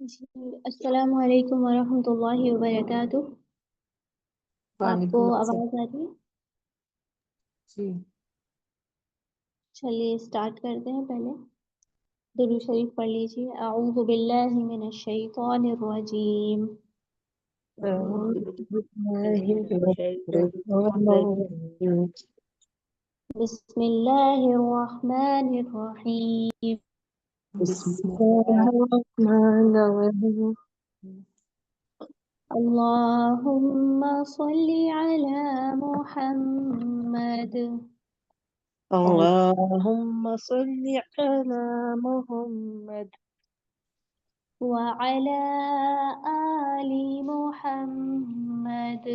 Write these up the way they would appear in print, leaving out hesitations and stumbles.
جی السلام علیکم ورحمۃ اللہ وبرکاتہ۔ آپ کو وعلیکم السلام آواز آ رہی ہے؟ جی۔ چلیے اسٹارٹ کرتے ہیں۔ پہلے درود شریف پڑھ لیجیے۔ اعوذ باللہ من الشیطان الرجیم، بسم اللہ الرحمن الرحیم، بسم اللہ الرحمن الرحیم۔ اللہم صلی علی محمد اللہم صلی علی محمد وعلی آل محمد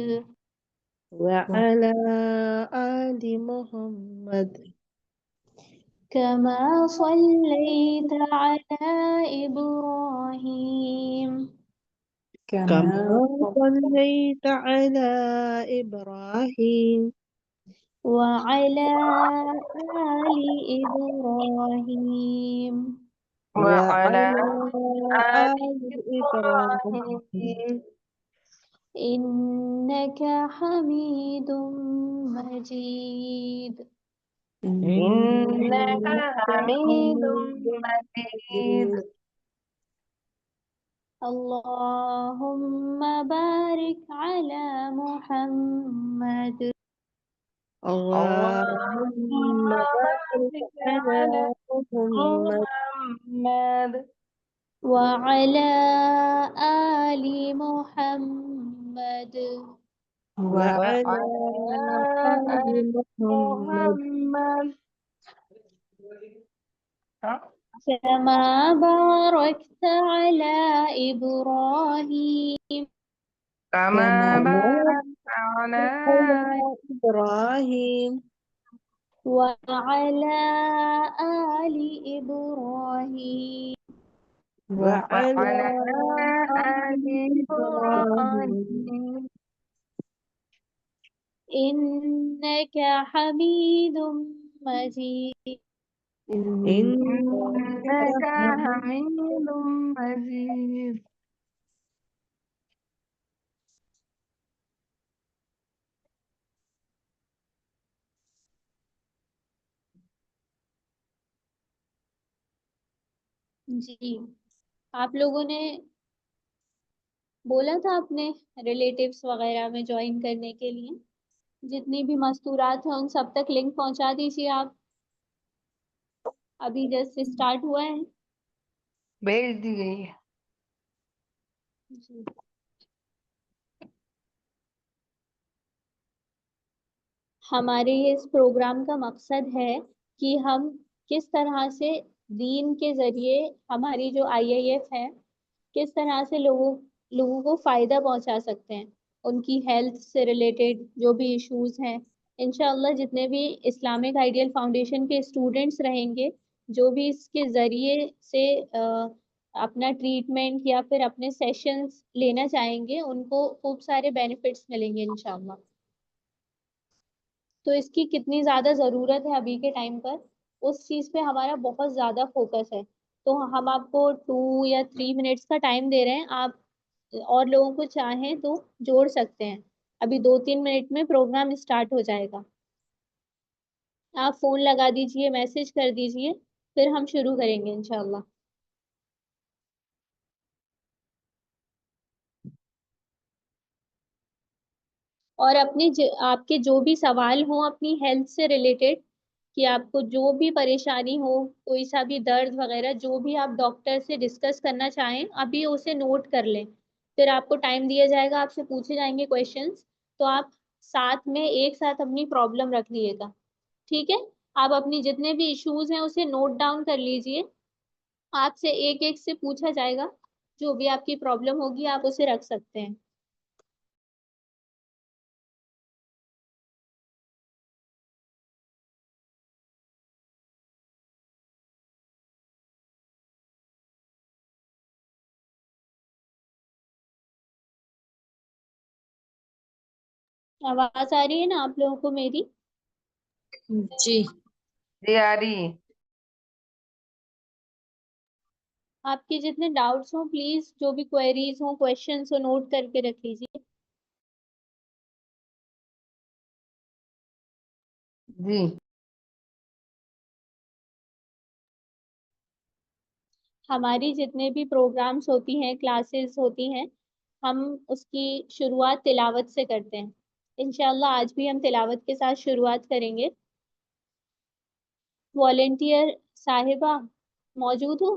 وعلی آل محمد كما صليت على إبراهيم كما صلیت علی ابراہیم وعلى آل إبراهيم وعلی آل ابراہیم إنك حميد مجيد إنك حميد مجيد۔ اللهم بارك على محمد اللهم بارك على محمد وعلى آل محمد وعلى آل محمد كما باركت على إبراهيم كما باركت على إبراهيم وعلى آل إبراهيم وعلى آل إبراهيم إنك حميد مجيد إنك حميد مجيد۔ جی آپ لوگوں نے بولا تھا اپنے ریلیٹیوز وغیرہ میں جوائن کرنے کے لیے، جتنی بھی مستورات ہیں ان سب تک لنک پہنچا دیجیے آپ، ابھی جسٹ اسٹارٹ ہوا ہے۔ بھیج دی گئی ہے۔ جی ہمارے اس پروگرام کا مقصد ہے کہ ہم کس طرح سے دین کے ذریعے ہماری جو IIF ہے کس طرح سے لوگوں کو فائدہ پہنچا سکتے ہیں، ان کی ہیلتھ سے ریلیٹڈ جو بھی ایشوز ہیں۔ انشاءاللہ جتنے بھی اسلامک آئیڈیل فاؤنڈیشن کے اسٹوڈنٹس رہیں گے، جو بھی اس کے ذریعے سے اپنا ٹریٹمنٹ یا پھر اپنے سیشنز لینا چاہیں گے، ان کو خوب سارے بینیفٹس ملیں گے انشاءاللہ۔ تو اس کی کتنی زیادہ ضرورت ہے ابھی کے ٹائم پر، اس چیز پہ ہمارا بہت زیادہ فوکس ہے۔ تو ہم آپ کو 2 یا 3 منٹس کا ٹائم دے رہے ہیں، آپ اور لوگوں کو چاہیں تو جوڑ سکتے ہیں۔ ابھی 2-3 منٹ میں پروگرام اسٹارٹ ہو جائے گا، آپ فون لگا دیجئے، میسج کر دیجئے، پھر ہم شروع کریں گے انشاءاللہ۔ اور آپ کے جو بھی سوال ہوں اپنی ہیلتھ سے ریلیٹڈ، کہ آپ کو جو بھی پریشانی ہو، کوئی سا بھی درد وغیرہ، جو بھی آپ ڈاکٹر سے ڈسکس کرنا چاہیں ابھی اسے نوٹ کر لیں، پھر آپ کو ٹائم دیا جائے گا، آپ سے پوچھے جائیں گے کویشچنس، تو آپ ساتھ میں ایک ساتھ اپنی پرابلم رکھ لیے گا، ٹھیک ہے؟ آپ اپنی جتنے بھی ایشوز ہیں اسے نوٹ ڈاؤن کر لیجئے، آپ سے ایک ایک سے پوچھا جائے گا، جو بھی آپ کی پرابلم ہوگی آپ اسے رکھ سکتے ہیں۔ آواز آ رہی ہے نا آپ لوگوں کو میری؟ جی جی آ رہی ہے۔ آپ کے جتنے ڈاؤٹس ہوں پلیز جو بھی کوئریز ہوں کویشچنس ہو نوٹ کر کے رکھ لیجیے. جی ہماری جتنے بھی پروگرامس ہوتی ہیں کلاسز ہوتی ہیں ہم اس کی شروعات تلاوت سے کرتے ہیں. انشاءاللہ آج بھی ہم تلاوت کے ساتھ شروعات کریں گے. والنٹیئر صاحبہ موجود ہو؟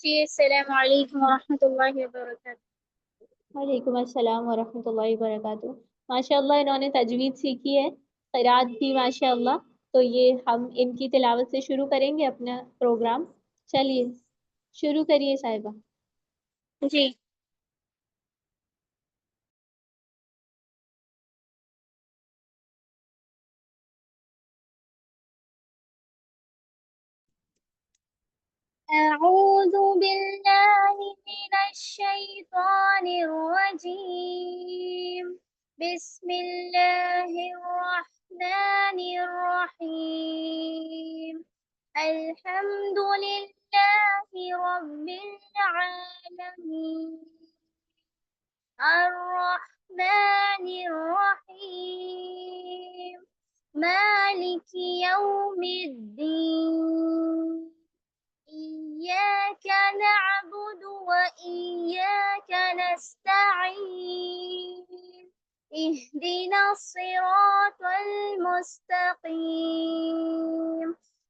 جی السلام علیکم ورحمۃ اللہ وبرکاتہ. وعلیکم السلام ورحمۃ اللہ وبرکاتہ. ماشاء اللہ انہوں نے تجوید سیکھی ہے قرات بھی ماشاء اللہ. تو یہ ہم ان کی تلاوت سے شروع کریں گے اپنا پروگرام. چلیے شروع کریے صاحبہ. جی أعوذ بالله من الشيطان الرجيم. بسم الله الرحمن الرحيم. الحمد لله رب العالمين. الرحمن الرحيم. مالك يوم الدين. إياك نعبد وإياك نستعين. اهدنا الصراط المستقيم.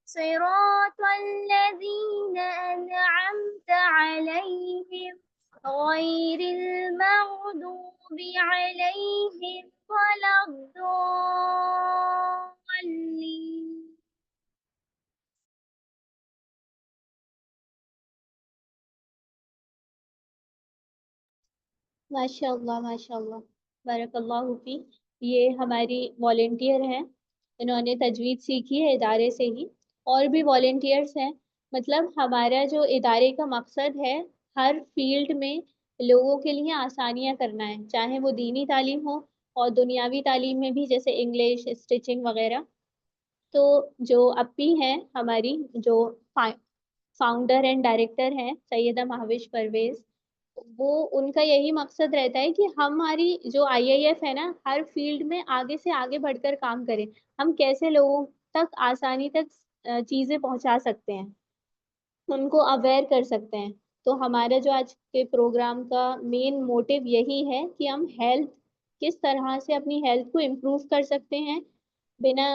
صراط الذين أنعمت عليهم غير المغضوب عليهم ولا الضالين. ماشاء اللہ ماشاء اللہ بارک اللہ فی. یہ ہماری والنٹیئر ہیں انہوں نے تجوید سیکھی ہے ادارے سے ہی. اور بھی والنٹیئرس ہیں. مطلب ہمارا جو ادارے کا مقصد ہے ہر فیلڈ میں لوگوں کے لیے آسانیاں کرنا ہے چاہے وہ دینی تعلیم ہو اور دنیاوی تعلیم میں بھی جیسے انگلش اسٹیچنگ وغیرہ. تو جو اپی ہیں ہماری جو فاؤنڈر اینڈ ڈائریکٹر ہیں سیدہ مہوش پرویز وہ ان کا یہی مقصد رہتا ہے کہ ہماری جو آئی آئی ایف ہے نا ہر فیلڈ میں آگے سے آگے بڑھ کر کام کریں. ہم کیسے لوگوں تک آسانی تک چیزیں پہنچا سکتے ہیں ان کو اویئر کر سکتے ہیں. تو ہمارا جو آج کے پروگرام کا مین موٹیو یہی ہے کہ ہم ہیلتھ کس طرح سے اپنی ہیلتھ کو امپروو کر سکتے ہیں بنا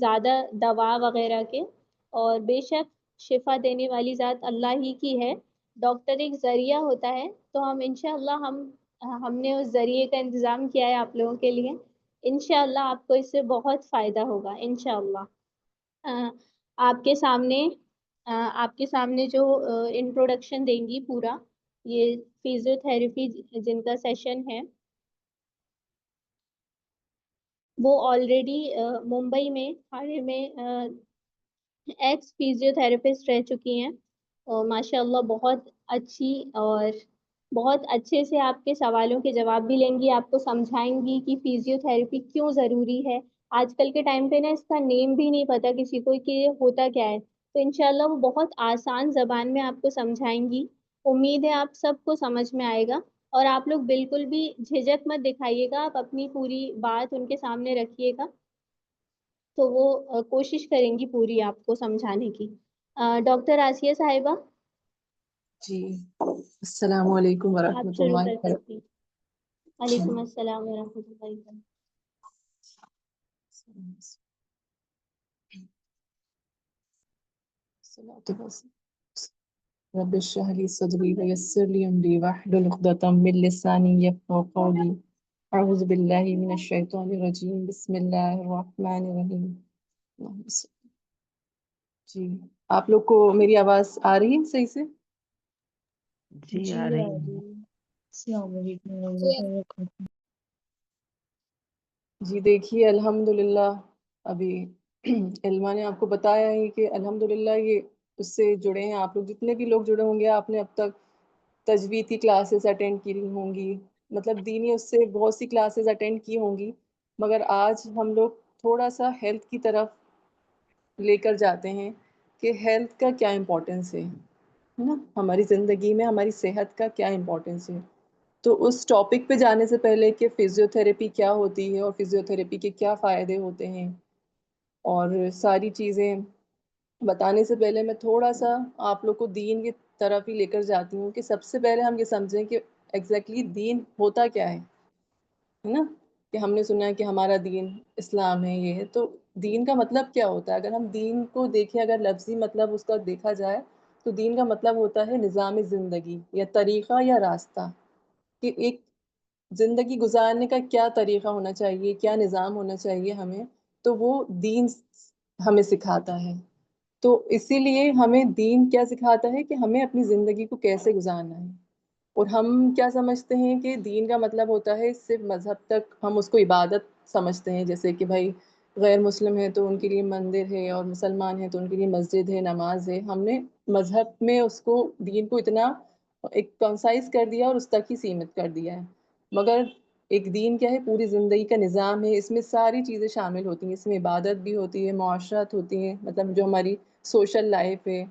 زیادہ دوا وغیرہ کے. اور بے شک شفا دینے والی ذات اللہ ہی کی ہے. ڈاکٹر ایک ذریعہ ہوتا ہے تو ہم انشاءاللہ ہم نے اس ذریعے کا انتظام کیا ہے آپ لوگوں کے لیے. انشاءاللہ آپ کو اس سے بہت فائدہ ہوگا انشاءاللہ. آپ کے سامنے آپ کے سامنے جو انٹروڈکشن دیں گی پورا یہ فزیو تھراپی جن کا سیشن ہے وہ آلریڈی ممبئی میں تھانے میں ایکس فزیو تھراپسٹ رہ چکی ہیں اور ماشاء اللہ بہت اچھی اور بہت اچھے سے آپ کے سوالوں کے جواب بھی لیں گی آپ کو سمجھائیں گی کہ فزیو تھراپی کیوں ضروری ہے. آج کل کے ٹائم پہ نا اس کا نیم بھی نہیں پتا کسی کو کہ یہ ہوتا کیا ہے. تو انشاءاللہ وہ بہت آسان زبان میں آپ کو سمجھائیں گی. امید ہے آپ سب کو سمجھ میں آئے گا. اور آپ لوگ بالکل بھی جھجک مت دکھائیے گا آپ اپنی پوری بات ان کے سامنے رکھیے گا تو وہ کوشش کریں گی پوری آپ کو سمجھانے کی. ڈاکٹر آسیہ صاحبہ جی السلام علیکم آپ ورحمۃ شروع اللہ کر وبرکاتہ. سکتی ہیں. وعلیکم السلام ورحمۃ اللہ وبرکاتہ. رب اشرح لي صدري ويسر لي امري واحلل عقدة من لساني يفقهوا قولي. اعوذ باللہ من الشیطان الرجیم بسم اللہ الرحمن الرحیم. جی آپ لوگ کو میری آواز آ رہی ہے صحیح سے؟ جی آ رہی ہے. السلام علیکم ورحمۃ اللہ وبرکاتہ. جی دیکھیے الحمدللہ ابھی علما نے آپ کو بتایا ہے کہ الحمدللہ یہ اس سے جڑے ہیں آپ لوگ جتنے بھی لوگ جڑے ہوں گے. آپ نے اب تک تجوید کی کلاسز اٹینڈ کی ہوں گی مطلب دینی اس سے بہت سی کلاسز اٹینڈ کی ہوں گی مگر آج ہم لوگ تھوڑا سا ہیلتھ کی طرف لے کر جاتے ہیں کہ ہیلتھ کا کیا امپورٹنس ہے نا، ہماری زندگی میں ہماری صحت کا کیا امپورٹنس ہے. تو اس ٹاپک پہ جانے سے پہلے کہ فزیوتھیراپی کیا ہوتی ہے اور فزیوتھیراپی کے کیا فائدے ہوتے ہیں اور ساری چیزیں بتانے سے پہلے میں تھوڑا سا آپ لوگ کو دین کی طرف ہی لے کر جاتی ہوں کہ سب سے پہلے ہم یہ سمجھیں کہ ایگزیکٹلی دین ہوتا کیا ہے نا. کہ ہم نے سنا ہے کہ ہمارا دین اسلام ہے، یہ ہے، تو دین کا مطلب کیا ہوتا ہے؟ اگر ہم دین کو دیکھیں، اگر لفظی مطلب اس کا دیکھا جائے تو دین کا مطلب ہوتا ہے نظام زندگی یا طریقہ یا راستہ، کہ ایک زندگی گزارنے کا کیا طریقہ ہونا چاہیے، کیا نظام ہونا چاہیے ہمیں، تو وہ دین ہمیں سکھاتا ہے. تو اسی لیے ہمیں دین کیا سکھاتا ہے کہ ہمیں اپنی زندگی کو کیسے گزارنا ہے. اور ہم کیا سمجھتے ہیں کہ دین کا مطلب ہوتا ہے صرف مذہب تک، ہم اس کو عبادت سمجھتے ہیں، جیسے کہ بھائی غیر مسلم ہے تو ان کے لیے مندر ہے اور مسلمان ہے تو ان کے لیے مسجد ہے، نماز ہے. ہم نے مذہب میں اس کو، دین کو اتنا ایک کنسائز کر دیا اور اس تک ہی سیمت کر دیا ہے. مگر ایک دین کیا ہے؟ پوری زندگی کا نظام ہے، اس میں ساری چیزیں شامل ہوتی ہیں، اس میں عبادت بھی ہوتی ہے، معاشرت ہوتی ہیں، مطلب جو ہماری سوشل لائف ہے،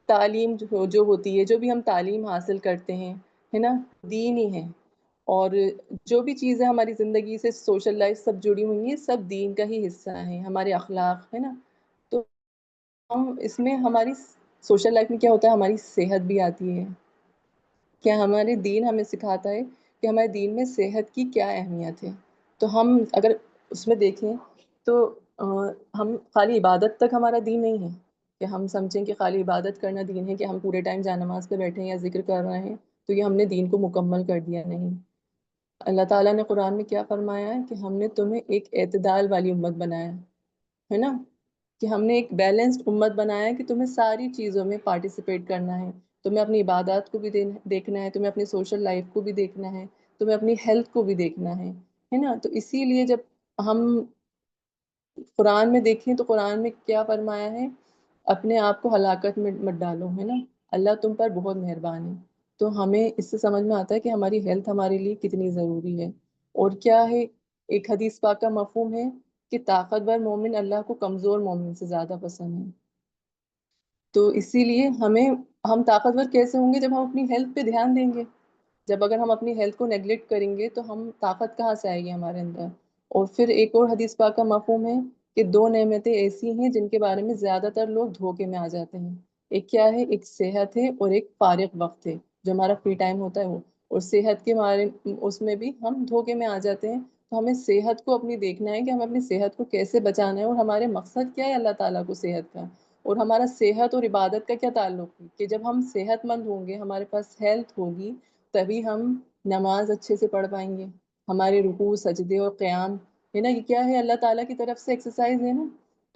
تعلیم جو ہوتی ہے، جو بھی ہم تعلیم حاصل کرتے ہیں، ہے نا، دین ہی ہے. اور جو بھی چیزیں ہماری زندگی سے سوشل لائف سب جڑی ہوئی ہیں، سب دین کا ہی حصہ ہیں، ہمارے اخلاق، ہے نا. تو ہم اس میں ہماری سوشل لائف میں کیا ہوتا ہے؟ ہماری صحت بھی آتی ہے. کیا ہمارے دین ہمیں سکھاتا ہے کہ ہمارے دین میں صحت کی کیا اہمیت ہے. تو ہم اگر اس میں دیکھیں تو ہم خالی عبادت تک ہمارا دین نہیں ہے کہ ہم سمجھیں کہ خالی عبادت کرنا دین ہے، کہ ہم پورے ٹائم جانماز پہ بیٹھے ہیں یا ذکر کر رہے ہیں تو یہ ہم نے دین کو مکمل کر دیا. نہیں، اللہ تعالیٰ نے قرآن میں کیا فرمایا ہے کہ ہم نے تمہیں ایک اعتدال والی امت بنایا ہے نا، کہ ہم نے ایک بیلنسڈ امت بنایا ہے کہ تمہیں ساری چیزوں میں پارٹیسپیٹ کرنا ہے، تمہیں اپنی عبادات کو بھی دیکھنا ہے، تمہیں اپنی سوشل لائف کو بھی دیکھنا ہے، تمہیں اپنی ہیلتھ کو بھی دیکھنا ہے نا. تو اسی لیے جب ہم قرآن میں دیکھیں تو قرآن میں کیا فرمایا ہے؟ اپنے آپ کو ہلاکت میں مت ڈالو، ہے نا، اللہ تم پر بہت مہربان ہے. تو ہمیں اس سے سمجھ میں آتا ہے کہ ہماری ہیلتھ ہمارے لیے کتنی ضروری ہے. اور کیا ہے، ایک حدیث پاک کا مفہوم ہے کہ طاقتور مومن اللہ کو کمزور مومن سے زیادہ پسند ہے. تو اسی لیے ہم طاقتور کیسے ہوں گے؟ جب ہم اپنی ہیلتھ پہ دھیان دیں گے. جب اگر ہم اپنی ہیلتھ کو نیگلیکٹ کریں گے تو ہم طاقت کہاں سے آئے گی ہمارے اندر. اور پھر ایک اور حدیث پاک کا مفہوم ہے کہ 2 نعمتیں ایسی ہیں جن کے بارے میں زیادہ تر لوگ دھوکے میں آ جاتے ہیں. ایک کیا ہے؟ ایک صحت ہے اور ایک فارغ وقت ہے، جو ہمارا فری ٹائم ہوتا ہے وہ. اور صحت کے بارے اس میں بھی ہم دھوکے میں آ جاتے ہیں. تو ہمیں صحت کو اپنی دیکھنا ہے کہ ہمیں اپنی صحت کو کیسے بچانا ہے اور ہمارے مقصد کیا ہے اللہ تعالیٰ کو صحت کا. اور ہمارا صحت اور عبادت کا کیا تعلق ہے کہ جب ہم صحت مند ہوں گے، ہمارے پاس ہیلتھ ہوگی، تبھی ہم نماز اچھے سے پڑھ پائیں گے. ہمارے رکوع، سجدے اور قیام، ہے نا، یہ کیا ہے؟ اللہ تعالیٰ کی طرف سے ایکسرسائز ہے نا.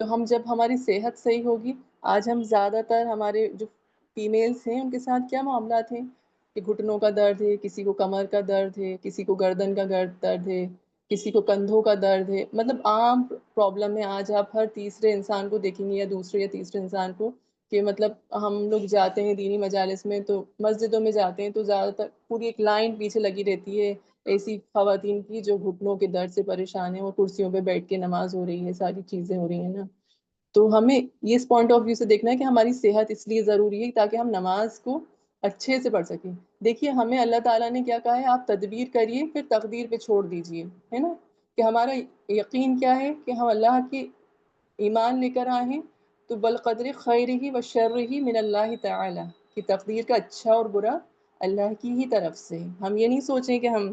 تو ہم جب ہماری صحت صحیح ہوگی، آج ہم زیادہ تر ہمارے جو فیمیلز ہیں ان کے ساتھ کیا معاملات ہیں کہ گھٹنوں کا درد ہے، کسی کو کمر کا درد ہے، کسی کو گردن کا درد ہے، کسی کو کندھوں کا درد ہے. مطلب عام پرابلم ہے. آج آپ ہر تیسرے انسان کو دیکھیں گے یا دوسرے یا تیسرے انسان کو کہ مطلب ہم لوگ جاتے ہیں دینی مجالس میں تو مسجدوں میں جاتے ہیں تو زیادہ تر پوری ایک لائن پیچھے لگی رہتی ہے ایسی خواتین کی جو گھٹنوں کے درد سے پریشان ہیں، اور کرسیوں پہ بیٹھ کے نماز ہو رہی ہے، ساری چیزیں ہو رہی ہیں نا. تو ہمیں یہ اس پوائنٹ آف ویو سے دیکھنا ہے کہ ہماری صحت اس لیے ضروری ہے تاکہ ہم نماز کو اچھے سے پڑھ سکیں. دیکھیے ہمیں اللہ تعالیٰ نے کیا کہا ہے؟ آپ تدبیر کریے پھر تقدیر پہ چھوڑ دیجئے، ہے نا. کہ ہمارا یقین کیا ہے کہ ہم اللہ کی ایمان لے کر آئے ہیں تو بالقدر خیرہ و شرہ من اللہ تعالی، کہ تقدیر کا اچھا اور برا اللہ کی ہی طرف سے. ہم یہ نہیں سوچیں کہ ہم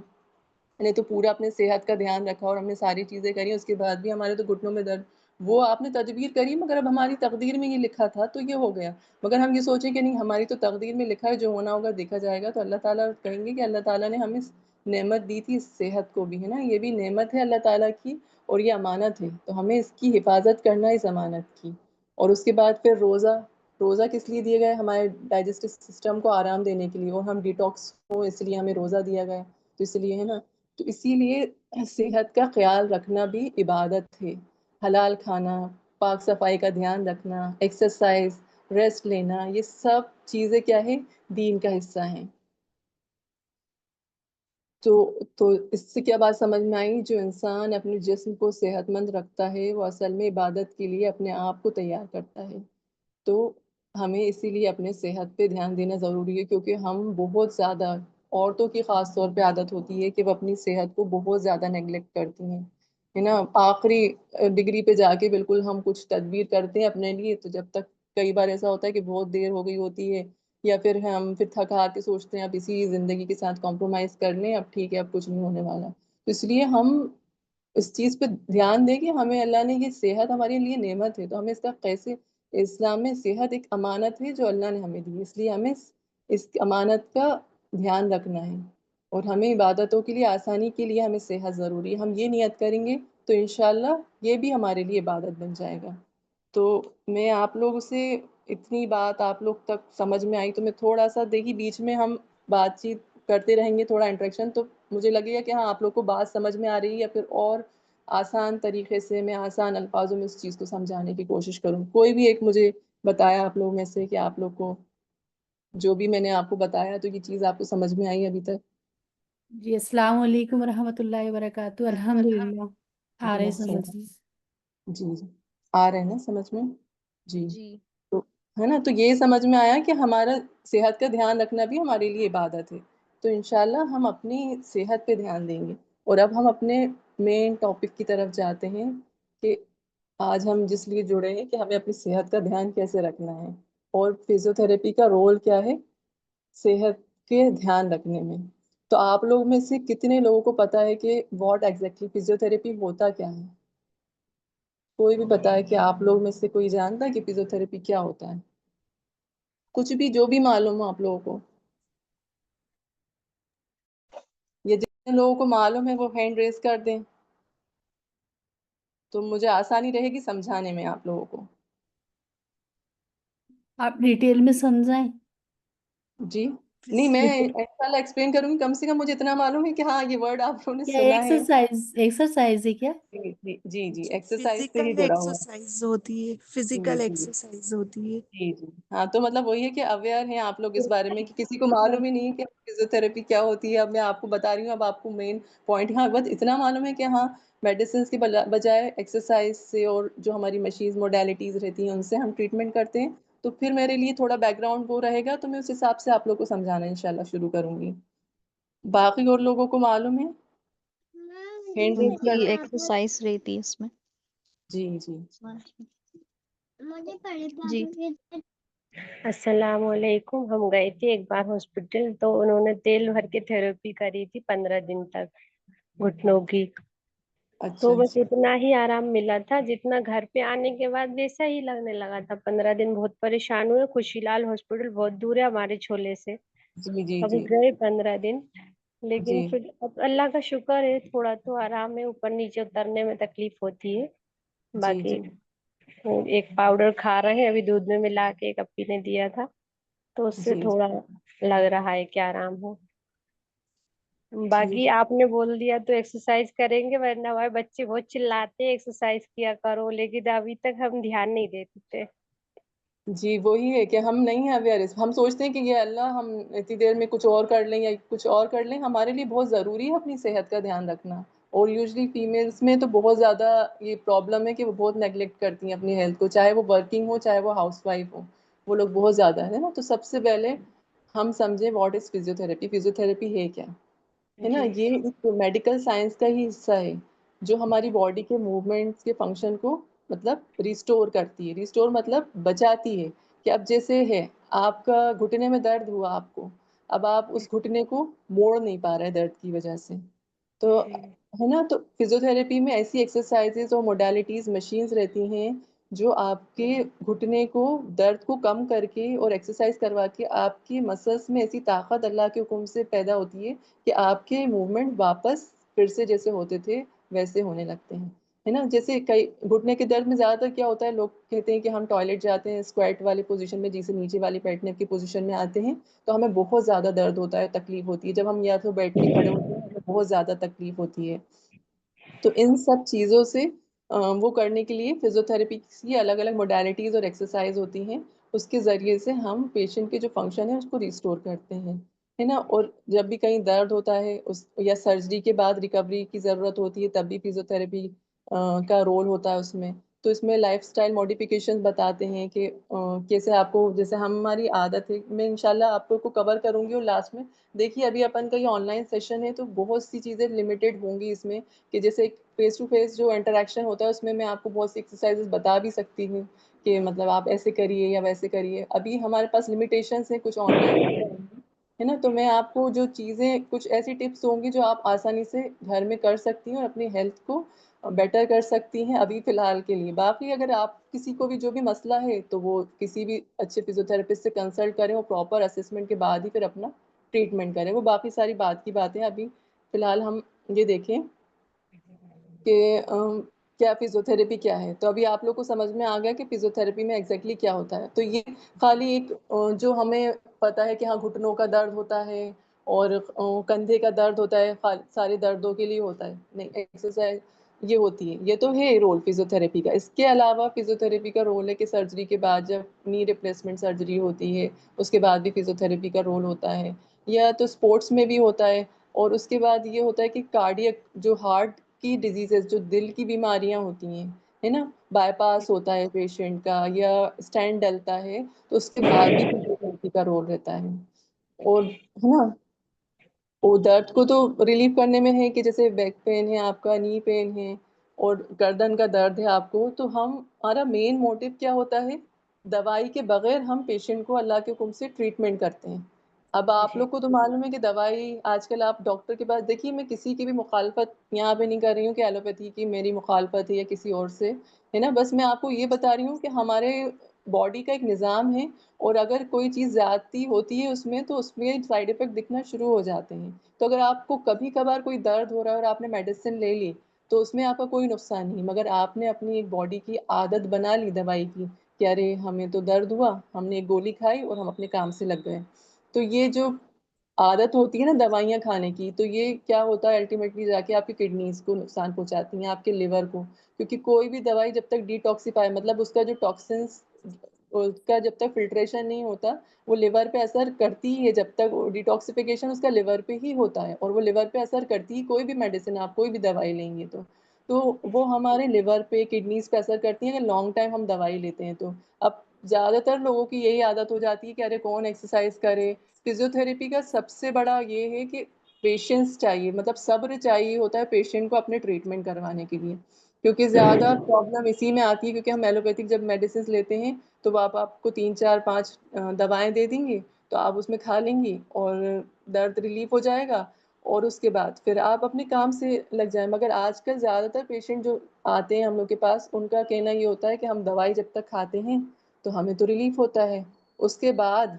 نے تو پورا اپنے صحت کا دھیان رکھا اور ہم نے ساری چیزیں کری، اس کے بعد بھی ہمارے تو گھٹنوں میں درد. وہ آپ نے تدبیر کری مگر اب ہماری تقدیر میں یہ لکھا تھا تو یہ ہو گیا. مگر ہم یہ سوچیں کہ نہیں، ہماری تو تقدیر میں لکھا ہے، جو ہونا ہوگا دیکھا جائے گا. تو اللہ تعالیٰ کہیں گے کہ اللہ تعالیٰ نے ہمیں نعمت دی تھی اس صحت کو بھی، ہے نا، یہ بھی نعمت ہے اللہ تعالیٰ کی اور یہ امانت ہے. تو ہمیں اس کی حفاظت کرنا ہے، اس امانت کی. اور اس کے بعد پھر روزہ کس لیے دیے گئے؟ ہمارے ڈائجسٹو سسٹم کو آرام دینے کے لیے، اور ہم ڈیٹاکس ہوں اس لیے ہمیں روزہ دیا گیا. تو اس لیے، ہے نا، تو اسی لیے صحت کا خیال رکھنا بھی عبادت ہے. حلال کھانا، پاک صفائی کا دھیان رکھنا، ایکسرسائز، ریسٹ لینا، یہ سب چیزیں کیا ہے؟ دین کا حصہ ہیں. تو اس سے کیا بات سمجھ میں آئی؟ جو انسان اپنے جسم کو صحت مند رکھتا ہے وہ اصل میں عبادت کے لیے اپنے آپ کو تیار کرتا ہے. تو ہمیں اسی لیے اپنے صحت پہ دھیان دینا ضروری ہے، کیونکہ ہم بہت زیادہ، عورتوں کی خاص طور پہ عادت ہوتی ہے کہ وہ اپنی صحت کو بہت زیادہ نیگلیکٹ کرتی ہیں، ہے نا. آخری ڈگری پہ جا کے بالکل ہم کچھ تدبیر کرتے ہیں اپنے لیے، تو جب تک کئی بار ایسا ہوتا ہے کہ بہت دیر ہو گئی ہوتی ہے، یا پھر ہم پھر تھک ہار کے سوچتے ہیں اب اسی زندگی کے ساتھ کمپرومائز کر لیں، اب ٹھیک ہے اب کچھ نہیں ہونے والا. تو اس لیے ہم اس چیز پہ دھیان دیں کہ ہمیں اللہ نے یہ صحت ہمارے لیے نعمت ہے، تو ہمیں اس کا کیسے، اسلام میں صحت ایک امانت ہے جو اللہ نے ہمیں دی، اس لیے ہمیں اس امانت کا دھیان رکھنا ہے. اور ہمیں عبادتوں کے لیے، آسانی کے لیے ہمیں صحت ضروری ہے. ہم یہ نیت کریں گے تو انشاءاللہ یہ بھی ہمارے لیے عبادت بن جائے گا. تو میں آپ لوگوں سے اتنی بات آپ لوگ تک سمجھ میں آئی، تو میں تھوڑا سا دیکھی بیچ میں ہم بات چیت کرتے رہیں گے، تھوڑا انٹریکشن، تو مجھے لگے گا کہ ہاں آپ لوگ کو بات سمجھ میں آ رہی ہے، یا پھر اور آسان طریقے سے میں آسان الفاظوں میں اس چیز کو سمجھانے کی کوشش کروں. کوئی بھی ایک مجھے بتایا آپ لوگ میں سے کہ آپ لوگ کو جو بھی میں نے آپ کو بتایا تو یہ چیز آپ کو سمجھ میں آئی ابھی تک؟ جی السلام علیکم ورحمۃ اللہ وبرکاتہ. الحمدللہ آ رہے السلام. سمجھ میں. جی آ رہے ہیں نا سمجھ میں؟ جی. جی تو ہے نا، تو یہ سمجھ میں آیا کہ ہمارا صحت کا دھیان رکھنا بھی ہمارے لیے عبادت ہے. تو انشاءاللہ ہم اپنی صحت پہ دھیان دیں گے. اور اب ہم اپنے مین ٹاپک کی طرف جاتے ہیں کہ آج ہم جس لیے جڑے ہیں کہ ہمیں اپنی صحت کا دھیان کیسے رکھنا ہے، اور فزیوتھراپی کا رول کیا ہے صحت کے دھیان رکھنے میں. تو آپ لوگ میں سے کتنے لوگوں کو پتا ہے کہ واٹ ایگزیکٹلی فزیوتھراپی ہوتا کیا ہے؟ کوئی بھی پتا ہے کہ آپ لوگ میں سے کوئی جانتا ہے کہ فزیوتھراپی کیا ہوتا ہے؟ کچھ بھی جو بھی معلوم ہو آپ لوگوں کو، یا جتنے لوگوں کو معلوم ہے وہ ہینڈ ریز کر دیں تو مجھے آسانی رہے گی سمجھانے میں آپ لوگوں کو. آپ ڈیٹیل میں سمجھائیں. جی نہیں، میں انشاءاللہ ایکسپلین کروں گی. کم سے کم مجھے اتنا معلوم ہے کہ ہاں یہ ورڈ آپ لوگوں نے کیا سنا ہے. ایکسرسائز ہے کیا؟ جی ایکسرسائز سے ہی جڑا ہوا ہے. ایکسرسائز ہوتی ہے، جی فزیکل جی ایکسرسائز ہوتی ہے. جی ہاں، تو مطلب وہی ہے کہ اویئر ہیں آپ لوگ اس بارے میں کہ کسی کو معلوم ہی نہیں ہے کہ فزیوتھراپی کیا ہوتی ہے. اب میں آپ کو بتا رہی ہوں، اب آپ کو مین پوائنٹ ہاں بس اتنا معلوم ہے کہ ہاں میڈیسنس کے بجائے ایکسرسائز سے اور جو ہماری مشینز موڈیلٹیز رہتی ہیں ان سے ہم ٹریٹمنٹ کرتے ہیں. تو پھر میرے لیے تھوڑا بیک گراؤنڈ وہ رہے گا، تو میں اس حساب سے آپ لوگ کو سمجھانا انشاءاللہ شروع کروں گی. باقی اور لوگوں کو معلوم ہے؟ ہینڈ ریز جی کر دیں. ایکسرسائز رہتی ہے اس میں. جی جی السلام علیکم. ہم گئے تھے ایک بار ہاسپٹل، تو انہوں نے تیل بھر کے تھراپی کری تھی 15 دن تک گھٹنوں کی. تو اچھا بس اتنا ہی آرام ملا تھا جتنا گھر پہ آنے کے بعد ویسا ہی لگنے لگا تھا. 15 دن بہت پریشان ہوئے. خوشی لال ہاسپٹل بہت دور ہے ہمارے چھولے سے. جی ابھی گئے 15 دن، لیکن جی پھر اب اللہ کا شکر ہے تھوڑا تو آرام ہے. اوپر نیچے اترنے میں تکلیف ہوتی ہے، جی باقی جی ایک پاؤڈر کھا رہے ہیں ابھی دودھ میں ملا کے، ایک اپی نے دیا تھا، تو اس سے جی تھوڑا لگ رہا ہے کہ آرام ہو. ٹھیک. باقی آپ نے بول دیا تو ایکسرسائز کریں گے، ورنہ ہمارے بچے بہت چلاتے ہیں ایکسرسائز کیا کرو، لیکن ابھی تک ہم دھیان نہیں دیتے تھے. جی وہی ہے کہ ہم نہیں ہیں اویئر. ہم سوچتے ہیں کہ یہ اللہ ہم اتنی دیر میں کچھ اور کر لیں یا کچھ اور کر لیں. ہمارے لیے بہت ضروری ہے اپنی صحت کا دھیان رکھنا. اور یوزلی فیمیلز میں تو بہت زیادہ یہ پرابلم ہے کہ وہ بہت نیگلیکٹ کرتی ہیں اپنی ہیلتھ کو، چاہے وہ ورکنگ ہو چاہے وہ ہاؤس وائف ہو. وہ لوگ بہت زیادہ ہے نا. تو سب سے پہلے ہم سمجھیں واٹ از فزیوتھراپی. فزیوتھراپی ہے کیا، ہے نا؟ جی یہ ایک میڈیکل سائنس کا ہی حصہ ہے جو ہماری باڈی کے موومنٹس کے فنکشن کو مطلب ریسٹور کرتی ہے. ریسٹور مطلب بچاتی ہے. کہ اب جیسے ہے آپ کا گھٹنے میں درد ہوا آپ کو، اب آپ اس گھٹنے کو موڑ نہیں پا رہے درد کی وجہ سے، تو ہے نا. تو فزیوتھراپی میں ایسی ایکسرسائزز اور موڈیلٹیز مشینز رہتی ہیں جو آپ کے گھٹنے کو درد کو کم کر کے اور ایکسرسائز کروا کے آپ کی مسلس میں ایسی طاقت اللہ کے حکم سے پیدا ہوتی ہے کہ آپ کے موومنٹ واپس پھر سے جیسے ہوتے تھے ویسے ہونے لگتے ہیں، ہے نا. جیسے کئی گھٹنے کے درد میں زیادہ تر کیا ہوتا ہے، لوگ کہتے ہیں کہ ہم ٹوائلٹ جاتے ہیں اسکوائٹ والی پوزیشن میں، جسے نیچے والی بیٹھنے کی پوزیشن میں آتے ہیں تو ہمیں بہت زیادہ درد ہوتا ہے، تکلیف ہوتی ہے. جب ہم یا تو بیٹھ کے کھڑے ہوتے ہیں ہمیں بہت زیادہ تکلیف ہوتی ہے. تو ان سب چیزوں سے وہ کرنے کے لیے فزیوتھراپی کی الگ الگ موڈیلٹیز اور ایکسرسائز ہوتی ہیں. اس کے ذریعے سے ہم پیشنٹ کے جو فنکشن ہے اس کو ریسٹور کرتے ہیں، ہے نا. اور جب بھی کہیں درد ہوتا ہے یا سرجری کے بعد ریکوری کی ضرورت ہوتی ہے تب بھی فزیوتھراپی کا رول ہوتا ہے اس میں. تو اس میں لائف سٹائل ماڈیفیکیشن بتاتے ہیں کہ کیسے آپ کو، جیسے ہماری عادت ہے، میں انشاءاللہ آپ کو کور کروں گی. اور لاسٹ میں دیکھیے ابھی اپن کا یہ آن لائن سیشن ہے تو بہت سی چیزیں لمیٹیڈ ہوں گی اس میں، کہ جیسے فیس ٹو فیس جو انٹریکشن ہوتا ہے اس میں آپ کو بہت سی ایکسرسائزز بتا بھی سکتی ہوں کہ مطلب آپ ایسے کریے یا ویسے کریے. ابھی ہمارے پاس لمیٹیشنس ہیں کچھ آن لائن ہے نا، تو میں آپ کو جو چیزیں کچھ ایسی ٹپس ہوں گی جو آپ آسانی سے گھر میں کر سکتی ہیں اور اپنی ہیلتھ کو بیٹر کر سکتی ہیں ابھی فی الحال کے لیے. باقی اگر آپ کسی کو بھی جو بھی مسئلہ ہے تو وہ کسی بھی اچھے فزیوتھراپسٹ سے کنسلٹ کریں اور پراپر اسسمنٹ کے بعد ہی پھر اپنا ٹریٹمنٹ کریں. وہ باقی ساری بات کی باتیں ابھی فی الحال ہم یہ دیکھیں کہ کیا فزیوتھراپی کیا ہے. تو ابھی آپ لوگ کو سمجھ میں آ گیا کہ فزیوتھراپی میں ایگزیکٹلی کیا ہوتا ہے. تو یہ خالی ایک جو ہمیں پتہ ہے کہ ہاں گھٹنوں کا درد ہوتا ہے اور کندھے کا درد ہوتا ہے، سارے دردوں کے لیے ہوتا ہے نہیں، ایکسرسائز یہ ہوتی ہے. یہ تو ہے رول فزیوتھراپی کا. اس کے علاوہ فزیوتھراپی کا رول ہے کہ سرجری کے بعد جب نی ریپلیسمنٹ سرجری ہوتی ہے اس کے بعد بھی فزیوتھراپی کا رول ہوتا ہے، یا تو اسپورٹس میں بھی ہوتا ہے. اور اس کے بعد یہ ہوتا ہے کہ کارڈیک جو ہارٹ کی ڈیزیزز، جو دل کی بیماریاں ہوتی ہیں ہے نا، بائی پاس ہوتا ہے پیشنٹ کا یا اسٹینڈ ڈلتا ہے تو اس کے بعد بھی فزیوتھراپی کا رول رہتا ہے. اور ہے نا، وہ درد کو تو ریلیف کرنے میں ہے کہ جیسے بیک پین ہے آپ کا، نی پین ہے اور گردن کا درد ہے آپ کو، تو ہمارا مین موٹیو کیا ہوتا ہے؟ دوائی کے بغیر ہم پیشنٹ کو اللہ کے حکم سے ٹریٹمنٹ کرتے ہیں. اب آپ لوگ کو تو معلوم ہے کہ دوائی آج کل آپ ڈاکٹر کے پاس دیکھیے، میں کسی کی بھی مخالفت یہاں پہ نہیں کر رہی ہوں کہ ایلوپیتھی کی میری مخالفت ہے یا کسی اور سے، ہے نا، بس میں آپ کو یہ بتا رہی ہوں کہ ہمارے باڈی کا ایک نظام ہے اور اگر کوئی چیز زیادتی ہوتی ہے اس میں تو اس میں سائیڈ افیکٹ دکھنا شروع ہو جاتے ہیں. تو اگر آپ کو کبھی کبھار کوئی درد ہو رہا ہے اور آپ نے میڈیسن لے لی تو اس میں آپ کا کوئی نقصان نہیں، مگر آپ نے اپنی ایک باڈی کی عادت بنا لی دوائی کی کہ ارے ہمیں تو درد ہوا، ہم نے ایک گولی کھائی اور ہم اپنے کام سے لگ گئے. تو یہ جو عادت ہوتی ہے نا دوائیاں کھانے کی، تو یہ کیا ہوتا ہے الٹیمیٹلی جا کے آپ کی کڈنیز کو نقصان پہنچاتی ہیں، آپ کے لیور کو. کیونکہ کوئی بھی دوائی جب تک ڈیٹاکسیفائی، مطلب اس کا جو ٹاکسنس اس کا جب تک فلٹریشن نہیں ہوتا وہ لیور پہ اثر کرتی ہے. جب تک ڈیٹاکسیفیکیشن اس کا لیور پہ ہی ہوتا ہے اور وہ لیور پہ اثر کرتی ہے. کوئی بھی میڈیسن آپ کوئی بھی دوائی لیں گے تو وہ ہمارے لیور پہ کڈنیز پہ اثر کرتی ہیں اگر لانگ ٹائم ہم دوائی لیتے ہیں تو. اب زیادہ تر لوگوں کی یہی عادت ہو جاتی ہے کہ ارے کون ایکسرسائز کرے. فزیوتھراپی کا سب سے بڑا یہ ہے کہ پیشنس چاہیے، مطلب صبر چاہیے ہوتا ہے پیشنٹ کو اپنے ٹریٹمنٹ کروانے کے لیے. کیونکہ زیادہ پرابلم اسی میں آتی ہے کیونکہ ہم ایلوپیتھک جب میڈیسنز لیتے ہیں تو وہ آپ کو 3 4 5 دوائیں دے دیں گے تو آپ اس میں کھا لیں گی اور درد ریلیف ہو جائے گا اور اس کے بعد پھر آپ اپنے کام سے لگ جائیں. مگر آج کل زیادہ تر پیشنٹ جو آتے ہیں ہم لوگ کے پاس ان کا کہنا یہ ہوتا ہے کہ ہم دوائی جب تک کھاتے ہیں تو ہمیں تو ریلیف ہوتا ہے، اس کے بعد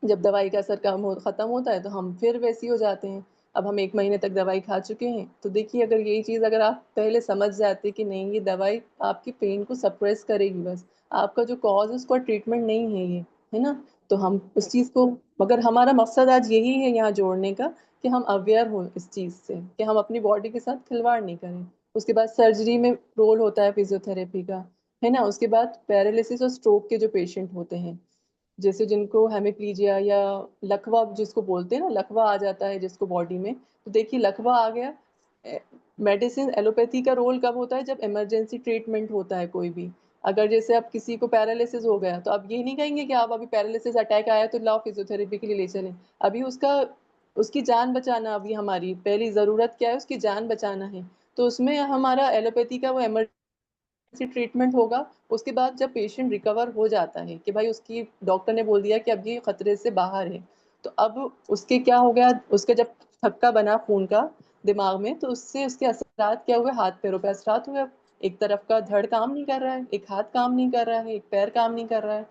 جب دوائی کا اثر ختم ہوتا ہے تو ہم پھر ویسی ہو جاتے ہیں. اب ہم 1 مہینے تک دوائی کھا چکے ہیں تو دیکھیے اگر یہی چیز اگر آپ پہلے سمجھ جاتے کہ نہیں یہ دوائی آپ کی پین کو سپریس کرے گی، بس آپ کا جو کاز ہے اس کا ٹریٹمنٹ نہیں ہے یہ، ہے نا، تو ہم اس چیز کو، مگر ہمارا مقصد آج یہی ہے یہاں جوڑنے کا کہ ہم اویئر ہوں اس چیز سے کہ ہم اپنی باڈی کے ساتھ کھلواڑ نہیں کریں. اس کے بعد سرجری میں رول ہوتا ہے فزیوتھراپی کا، ہے نا. اس کے بعد پیرالیسس اور اسٹروک کے جو پیشنٹ ہوتے ہیں جیسے جن کو ہیمیپلیجیا یا لکوا جس کو بولتے ہیں نا، لکوا آ جاتا ہے جس کو باڈی میں، تو دیکھیے لکوا آ گیا. میڈیسن ایلوپیتھی کا رول کب ہوتا ہے؟ جب ایمرجنسی ٹریٹمنٹ ہوتا ہے کوئی بھی. اگر جیسے اب کسی کو پیرالیسس ہو گیا تو اب یہ نہیں کہیں گے کہ آپ ابھی پیرالیسس اٹیک آیا تو لاؤ فزیوتھراپی کے لیے لے چلیں. ابھی اس کی جان بچانا ابھی ہماری پہلی ضرورت کیا ہے؟ اس کی جان بچانا ہے. تو اس میں ہمارا ایلوپیتھی کا وہ ایمرجنسی ٹریٹمنٹ ہوگا. اس کے بعد جب پیشنٹ ریکور ہو جاتا ہے کہ بھائی اس کی ڈاکٹر نے بول دیا کہ اب یہ خطرے سے باہر ہے، تو اب اس کے کیا ہو گیا، اس کا جب تھکا بنا خون کا دماغ میں تو اس سے اس کے اثرات کیا ہوئے؟ ہاتھ پیروں پہ اثرات ہوئے. ایک طرف کا دھڑ کام نہیں کر رہا ہے، ایک ہاتھ کام نہیں کر رہا ہے، ایک پیر کام نہیں کر رہا ہے.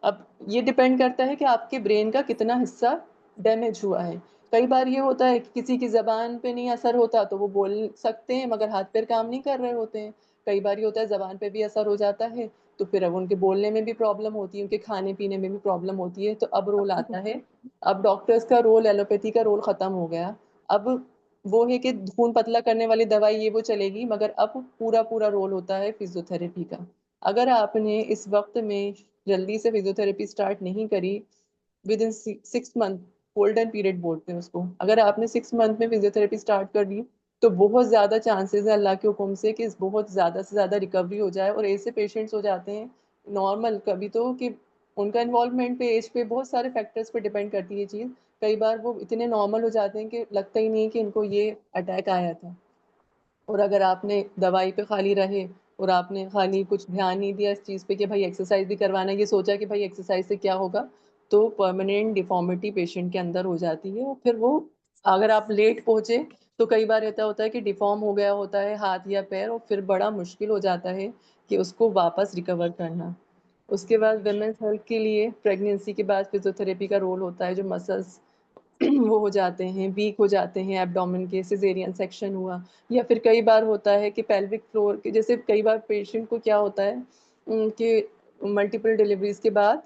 اب یہ ڈیپینڈ کرتا ہے کہ آپ کے برین کا کتنا حصہ ڈیمیج ہوا ہے. کئی بار یہ ہوتا ہے کہ کسی کی زبان پہ نہیں اثر ہوتا تو وہ بول سکتے ہیں مگر ہاتھ پیر کام نہیں کر رہے ہوتے ہیں. کئی بار یہ ہوتا ہے زبان پہ بھی اثر ہو جاتا ہے تو پھر اب ان کے بولنے میں بھی پرابلم ہوتی ہے، ان کے کھانے پینے میں بھی پرابلم ہوتی ہے. تو اب رول آتا ہے، اب ڈاکٹرز کا رول، ایلوپیتھی کا رول ختم ہو گیا. اب وہ ہے کہ خون پتلا کرنے والی دوائی یہ وہ چلے گی، مگر اب پورا رول ہوتا ہے فزیوتھراپی کا. اگر آپ نے اس وقت میں جلدی سے فزیوتھراپی سٹارٹ نہیں کری with in 6 month، golden period بولتے ہیں اس کو، اگر آپ نے 6 month میں فزیوتھراپی سٹارٹ کر دی تو بہت زیادہ چانسز ہے اللہ کے حکم سے کہ بہت زیادہ سے زیادہ ریکوری ہو جائے. اور ایسے پیشنٹس ہو جاتے ہیں نارمل کبھی تو کہ ان کا انوالومنٹ پہ ایج پہ بہت سارے فیکٹرز پہ ڈیپینڈ کرتی ہے یہ چیز. کئی بار وہ اتنے نارمل ہو جاتے ہیں کہ لگتا ہی نہیں کہ ان کو یہ اٹیک آیا تھا. اور اگر آپ نے دوائی پہ خالی رہے اور آپ نے خالی کچھ دھیان نہیں دیا اس چیز پہ کہ بھائی ایکسرسائز بھی کروانا ہے، یہ سوچا کہ بھائی ایکسرسائز سے کیا ہوگا، تو پرماننٹ ڈیفارمیٹی پیشنٹ کے اندر ہو جاتی ہے. اور پھر وہ اگر آپ لیٹ پہنچے تو کئی بار ایسا ہوتا ہے کہ ڈیفارم ہو گیا ہوتا ہے ہاتھ یا پیر، اور پھر بڑا مشکل ہو جاتا ہے کہ اس کو واپس ریکور کرنا. اس کے بعد ویمنس ہیلتھ کے لیے پریگنینسی کے بعد فزیوتھراپی کا رول ہوتا ہے. جو مسلس وہ ہو جاتے ہیں ویک ہو جاتے ہیں ایبڈومن کے، سیزیرین سیکشن ہوا، یا پھر کئی بار ہوتا ہے کہ پیلوک فلور کے، جیسے کئی بار پیشنٹ کو کیا ہوتا ہے کہ ملٹیپل ڈیلیوریز کے بعد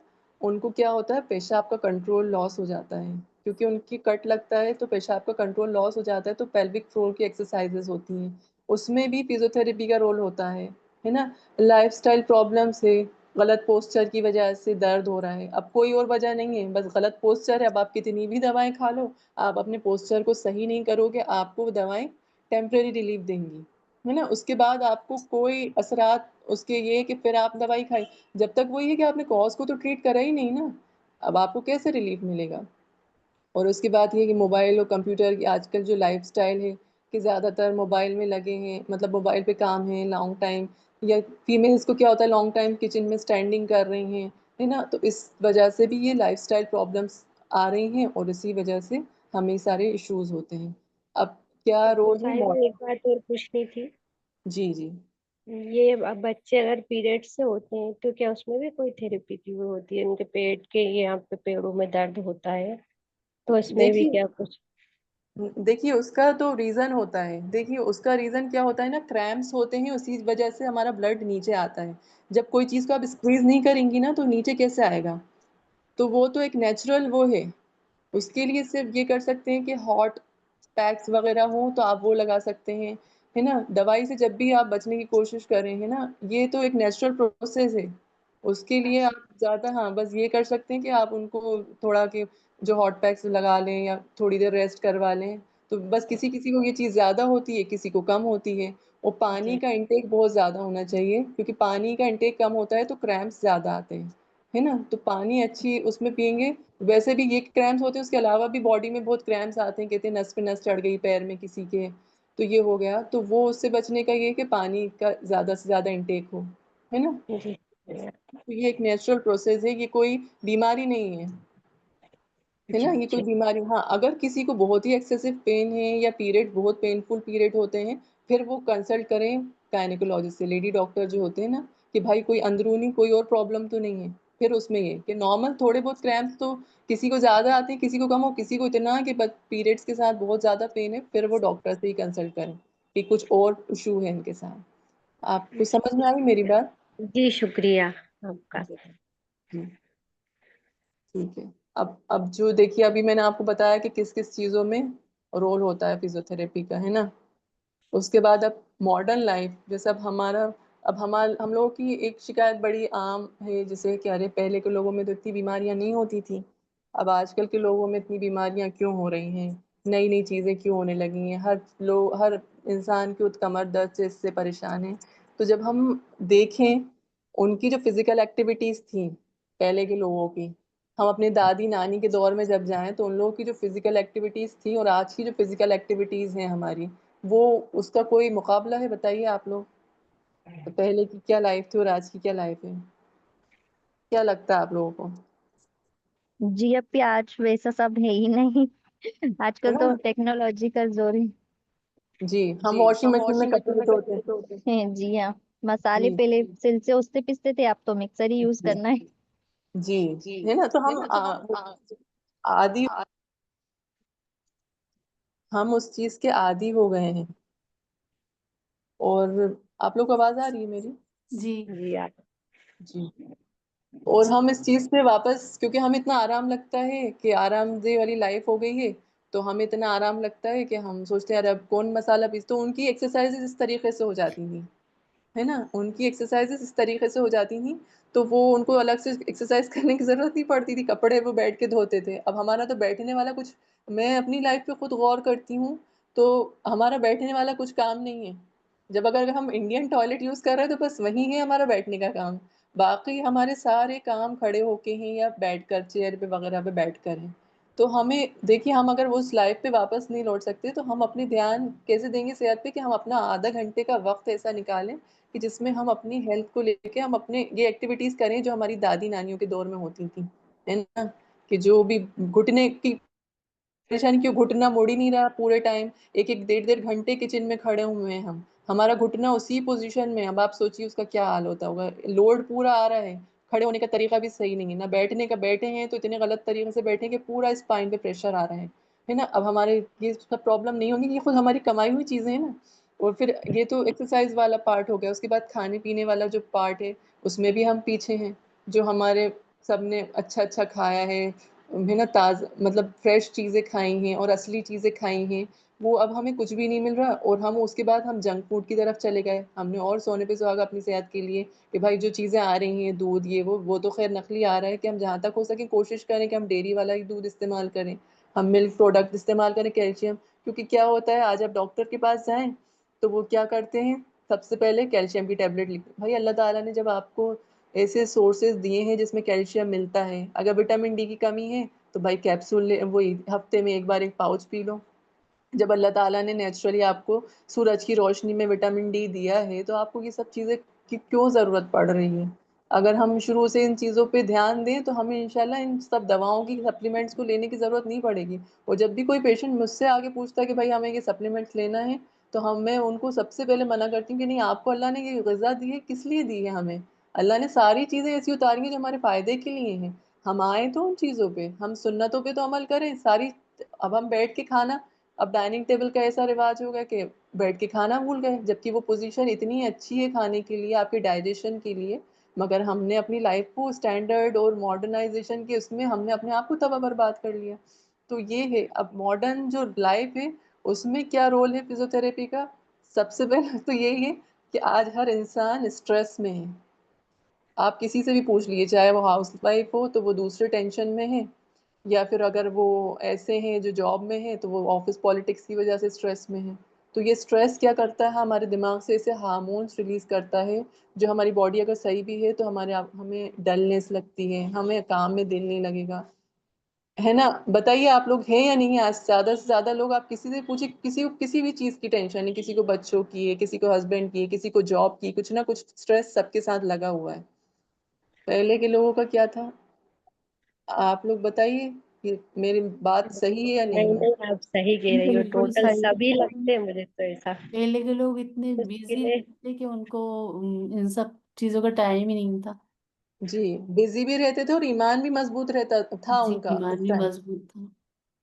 ان کو کیا ہوتا ہے پیشاب کا کنٹرول لاس ہو جاتا ہے، کیونکہ ان کی کٹ لگتا ہے تو پیشاب کا کنٹرول لاس ہو جاتا ہے. تو پیلوک فلور کی ایکسرسائزز ہوتی ہیں، اس میں بھی فزیوتھراپی کا رول ہوتا ہے نا. لائف سٹائل پرابلمس ہے، غلط پوسچر کی وجہ سے درد ہو رہا ہے، اب کوئی اور وجہ نہیں ہے، بس غلط پوسچر ہے. اب آپ کتنی بھی دوائیں کھا لو، آپ اپنے پوسچر کو صحیح نہیں کرو گے، آپ کو دوائیں ٹیمپریری ریلیف دیں گی، ہے نا. اس کے بعد آپ کو کوئی اثرات اس کے یہ کہ پھر آپ دوائی کھائی، جب تک وہ یہ کہ آپ نے کاز کو تو ٹریٹ کرا ہی نہیں نا، اب آپ کو کیسے ریلیف ملے گا. اور اس کی بات یہ کہ موبائل اور کمپیوٹر کی آج کل جو لائف سٹائل ہے کہ زیادہ تر موبائل میں لگے ہیں، مطلب موبائل پہ کام ہے لانگ ٹائم، یا فیمیلز کو کیا ہوتا ہے لانگ ٹائم کچن میں اسٹینڈنگ کر رہی ہیں، ہے نا. تو اس وجہ سے بھی یہ لائف سٹائل پرابلمس آ رہی ہیں، اور اسی وجہ سے ہمیں سارے ایشوز ہوتے ہیں. اب کیا رول ہے صاحبہ ایک بات اور پوچھنی تھی. جی جی یہ اب بچے اگر پیریڈ سے ہوتے ہیں تو کیا اس میں بھی کوئی تھراپی کی وہ ہوتی ہے؟ ان کے پیٹ کے یہاں پہ پیڑوں میں درد ہوتا ہے تو اس میں بھی کیا کچھ؟ دیکھیے اس کا تو ریزن ہوتا ہے، دیکھیے اس کا ریزن کیا ہوتا ہے نا، کریمپس ہوتے ہیں، اسی وجہ سے ہمارا بلڈ نیچے آتا ہے. جب کوئی چیز کو آپ اسکویز نہیں کریں گی نا تو نیچے کیسے آئے گا. تو وہ تو ایک نیچرل وہ ہے. اس کے لیے صرف یہ کر سکتے ہیں کہ ہاٹ پیکس وغیرہ ہوں تو آپ وہ لگا سکتے ہیں، ہے نا. دوائی سے جب بھی آپ بچنے کی کوشش کر رہے ہیں نا، یہ تو ایک نیچرل پروسیس ہے. اس کے لیے آپ زیادہ ہاں بس یہ کر سکتے ہیں کہ آپ ان کو تھوڑا کہ جو ہاٹ پیکس لگا لیں یا تھوڑی دیر ریسٹ کروا لیں. تو بس کسی کسی کو یہ چیز زیادہ ہوتی ہے، کسی کو کم ہوتی ہے. اور پانی کا انٹیک بہت زیادہ ہونا چاہیے، کیونکہ پانی کا انٹیک کم ہوتا ہے تو کریمپس زیادہ آتے ہیں، ہے نا. تو پانی اچھی اس میں پئیں گے. ویسے بھی یہ کریمپس ہوتے ہیں، اس کے علاوہ بھی باڈی میں بہت کریمپس آتے ہیں، کہتے ہیں نس پہ نس چڑھ گئی پیر میں کسی کے، تو یہ ہو گیا. تو وہ اس سے بچنے کا یہ کہ پانی کا زیادہ سے زیادہ انٹیک ہو، ہے نا. جی تو یہ ایک نیچرل پروسیس ہے، یہ کوئی بیماری نہیں ہے نا. یہ کوئی بیماری ہاں اگر کسی کو بہت ہی ایکسیسو پین ہے یا پیریڈ بہت پینفل پیریڈ ہوتے ہیں، پھر وہ کنسلٹ کریں گائنیکولوجسٹ سے، لیڈی ڈاکٹر جو ہوتے ہیں نا، کہ بھائی کوئی اندرونی کوئی اور پرابلم تو نہیں ہے. پھر اس میں یہ کہ نارمل تھوڑے بہت کریمپس تو کسی کو زیادہ آتے ہیں، کسی کو کم ہو، کسی کو اتنا کہ پیریڈس کے ساتھ بہت زیادہ پین ہے، پھر وہ ڈاکٹر سے ہی کنسلٹ کریں کہ کچھ اور ایشو ہے ان کے ساتھ. آپ کو سمجھ میں آئی میری بات؟ جی شکریہ آپ کا. جی ٹھیک ہے. اب جو دیکھیے ابھی میں نے آپ کو بتایا کہ کس کس چیزوں میں رول ہوتا ہے فزیوتھراپی کا، ہے نا. اس کے بعد اب ماڈرن لائف جیسے اب ہم لوگوں کی ایک شکایت بڑی عام ہے، جیسے کہ ارے پہلے کے لوگوں میں تو اتنی بیماریاں نہیں ہوتی تھیں، اب آج کل کے لوگوں میں اتنی بیماریاں کیوں ہو رہی ہیں، نئی نئی چیزیں کیوں ہونے لگی ہیں، ہر انسان کی کمر درد سے اس سے پریشان ہے. تو جب ہم دیکھیں ان کی جو فزیکل ایکٹیویٹیز تھیں پہلے کے لوگوں کی، ہم اپنے دادی نانی کے دور میں جب جائیں تو ان لوگوں کی جو فزیکل ایکٹیویٹیز تھیں اور آج کی جو فزیکل ایکٹیویٹیز ہیں ہماری، وہ اس کا کوئی مقابلہ ہے؟ بتائیے آپ لوگ. تو پہلے کی کیا لائف تھی اور آج کی کیا لائف ہے؟ کیا لگتا ہے آپ لوگوں کو؟ جی اب آج ویسا سب ہے ہی نہیں. آج ہے کل نا. تو ٹیکنالوجی کا زور جی ہم واشنگ مشین میں کپڑے دھوتے ہیں. ہے. جی ہاں، مسالے جی پہلے سل سے استے پستے تھے، اب تو مکسر ہی یوز جی کرنا ہے. جی ہے نا. تو ہم اس چیز کے عادی ہو گئے ہیں. اور آپ لوگ کو آواز آ رہی ہے میری؟ جی جی آپ جی. اور ہم اس چیز پہ واپس، کیونکہ ہمیں اتنا آرام لگتا ہے کہ آرام دہ والی لائف ہو گئی ہے، تو ہمیں اتنا آرام لگتا ہے کہ ہم سوچتے ہیں اب کون مسالہ پیس. تو ان کی ایکسرسائزز اس طریقے سے ہو جاتی تھیں، ہے نا. ان کی ایکسرسائزز اس طریقے سے ہو جاتی تھیں تو وہ ان کو الگ سے ایکسرسائز کرنے کی ضرورت نہیں پڑتی تھی، کپڑے وہ بیٹھ کے دھوتے تھے. اب ہمارا تو بیٹھنے والا کچھ، میں اپنی لائف پہ خود غور کرتی ہوں تو ہمارا بیٹھنے والا کچھ کام نہیں ہے. جب اگر ہم انڈین ٹوائلٹ یوز کر رہے ہیں تو بس وہی ہے ہمارا بیٹھنے کا کام. باقی ہمارے سارے کام کھڑے ہو کے ہیں یا بیٹھ کر چیئر پہ وغیرہ پہ بیٹھ کر ہیں. تو ہمیں دیکھیے ہم اگر وہ اس لائف پہ واپس نہیں لوٹ سکتے تو ہم اپنے دھیان کیسے دیں گے صحت پہ کہ ہم اپنا آدھا گھنٹے کا وقت ایسا نکالیں کہ جس میں ہم اپنی ہیلتھ کو لے کے ہم اپنے یہ ایکٹیویٹیز کریں جو ہماری دادی نانیوں کے دور میں ہوتی تھیں, ہے نا, کہ جو بھی گھٹنے کی پریشانی, کیوں گھٹنا مڑ ہی نہیں رہا پورے ٹائم, ایک ایک 1.5 گھنٹے کچن میں کھڑے ہوئے ہیں ہمارا گھٹنا اسی پوزیشن میں. اب آپ سوچیے اس کا کیا حال ہوتا ہوگا, لوڈ پورا آ رہا ہے, کھڑے ہونے کا طریقہ بھی صحیح نہیں ہے, نہ بیٹھنے کا, بیٹھے ہیں تو اتنے غلط طریقے سے بیٹھے کہ پورا اسپائن پہ پریشر آ رہا ہے نا. اب ہمارے یہ سب پرابلم نہیں ہوگی, یہ خود ہماری کمائی ہوئی چیزیں ہیں نا. اور پھر یہ تو ایکسرسائز والا پارٹ ہو گیا, اس کے بعد کھانے پینے والا جو پارٹ ہے اس میں بھی ہم پیچھے ہیں. جو ہمارے سب نے اچھا اچھا کھایا ہے نا, تازہ مطلب فریش چیزیں کھائی ہیں اور اصلی چیزیں کھائی ہیں, وہ اب ہمیں کچھ بھی نہیں مل رہا. اور ہم اس کے بعد ہم جنک فوڈ کی طرف چلے گئے, ہم نے اور سونے پہ سہاگا اپنی صحت کے لیے کہ بھائی جو چیزیں آ رہی ہیں, دودھ یہ وہ تو خیر نقلی آ رہا ہے, کہ ہم جہاں تک ہو سکے کوشش کریں کہ ہم ڈیری والا ہی دودھ استعمال کریں, ہم ملک پروڈکٹ استعمال کریں, کیلشیم. کیونکہ کیا ہوتا ہے آج آپ ڈاکٹر کے پاس جائیں تو وہ کیا کرتے ہیں, سب سے پہلے کیلشیم کی ٹیبلٹ لکھ, بھائی اللہ تعالیٰ نے جب آپ کو ایسے سورسز دیے ہیں جس میں کیلشیم ملتا ہے, اگر وٹامن ڈی کی کمی ہے تو بھائی کیپسول وہی ہفتے میں ایک بار ایک پاؤچ پی لو. جب اللہ تعالیٰ نے نیچرلی آپ کو سورج کی روشنی میں وٹامن ڈی دیا ہے تو آپ کو یہ سب چیزیں کی کیوں ضرورت پڑ رہی ہے. اگر ہم شروع سے ان چیزوں پہ دھیان دیں تو ہمیں انشاءاللہ ان سب دواؤں کی, سپلیمنٹس کو لینے کی ضرورت نہیں پڑے گی. اور جب بھی کوئی پیشنٹ مجھ سے آگے پوچھتا ہے کہ بھائی ہمیں یہ سپلیمنٹس لینا ہے تو میں ان کو سب سے پہلے منع کرتی ہوں کہ نہیں, آپ کو اللہ نے یہ غذا دی ہے کس لیے دی ہے ہمیں, اللہ نے ساری چیزیں ایسی اتاری ہیں جو ہمارے فائدے کے لیے ہیں. ہم آئیں تو ان چیزوں پہ, ہم سنتوں پہ تو عمل کریں ساری. اب ہم بیٹھ کے کھانا, اب ڈائننگ ٹیبل کا ایسا رواج ہو گیا کہ بیٹھ کے کھانا بھول گئے, جبکہ وہ پوزیشن اتنی اچھی ہے کھانے کے لیے, آپ کے ڈائجیشن کے لیے, مگر ہم نے اپنی لائف کو اسٹینڈرڈ اور ماڈرنائزیشن کے اس میں ہم نے اپنے آپ کو تباہ برباد کر لیا. تو یہ ہے اب ماڈرن جو لائف ہے اس میں کیا رول ہے فزیوتھراپی کا. سب سے پہلے تو یہی ہے کہ آج ہر انسان اسٹریس میں ہے. آپ کسی سے بھی پوچھ لیجیے, چاہے وہ ہاؤس وائف ہو تو وہ دوسرے ٹینشن میں ہے, یا پھر اگر وہ ایسے ہیں جو جاب میں ہیں تو وہ آفس پالیٹکس کی وجہ سے اسٹریس میں ہیں. تو یہ اسٹریس کیا کرتا ہے, ہمارے دماغ سے ایسے ہارمونس ریلیز کرتا ہے جو ہماری باڈی اگر صحیح بھی ہے تو ہمیں ڈلنیس لگتی ہے, ہمیں کام میں دل نہیں لگے گا, ہے نا. بتائیے آپ لوگ ہیں یا نہیں, آج زیادہ سے زیادہ لوگ آپ کسی سے پوچھیں, کسی کو کسی بھی چیز کی ٹینشن ہے, کسی کو بچوں کی ہے, کسی کو ہسبینڈ کی ہے, کسی کو جاب کی, کچھ نہ کچھ اسٹریس سب کے ساتھ لگا ہوا ہے. پہلے کے لوگوں کا کیا تھا, آپ لوگ بتائیے کہ میری بات صحیح ہے یا نہیں نہیں ہے. نہیں آپ صحیح کہہ رہی ہو, بالکل ٹوٹل صحیح. سبھی لگتے ہیں مجھے تو ایسا. پہلے کے لوگ اتنے بزی مشکلیں. رہتے کہ ان کو ان سب چیزوں کا ٹائم ہی نہیں تھا. جی بزی بھی رہتے تھے اور ایمان بھی مضبوط رہتا تھا جی ان کا ایمان اس بھی ٹائم, مضبوط تھا.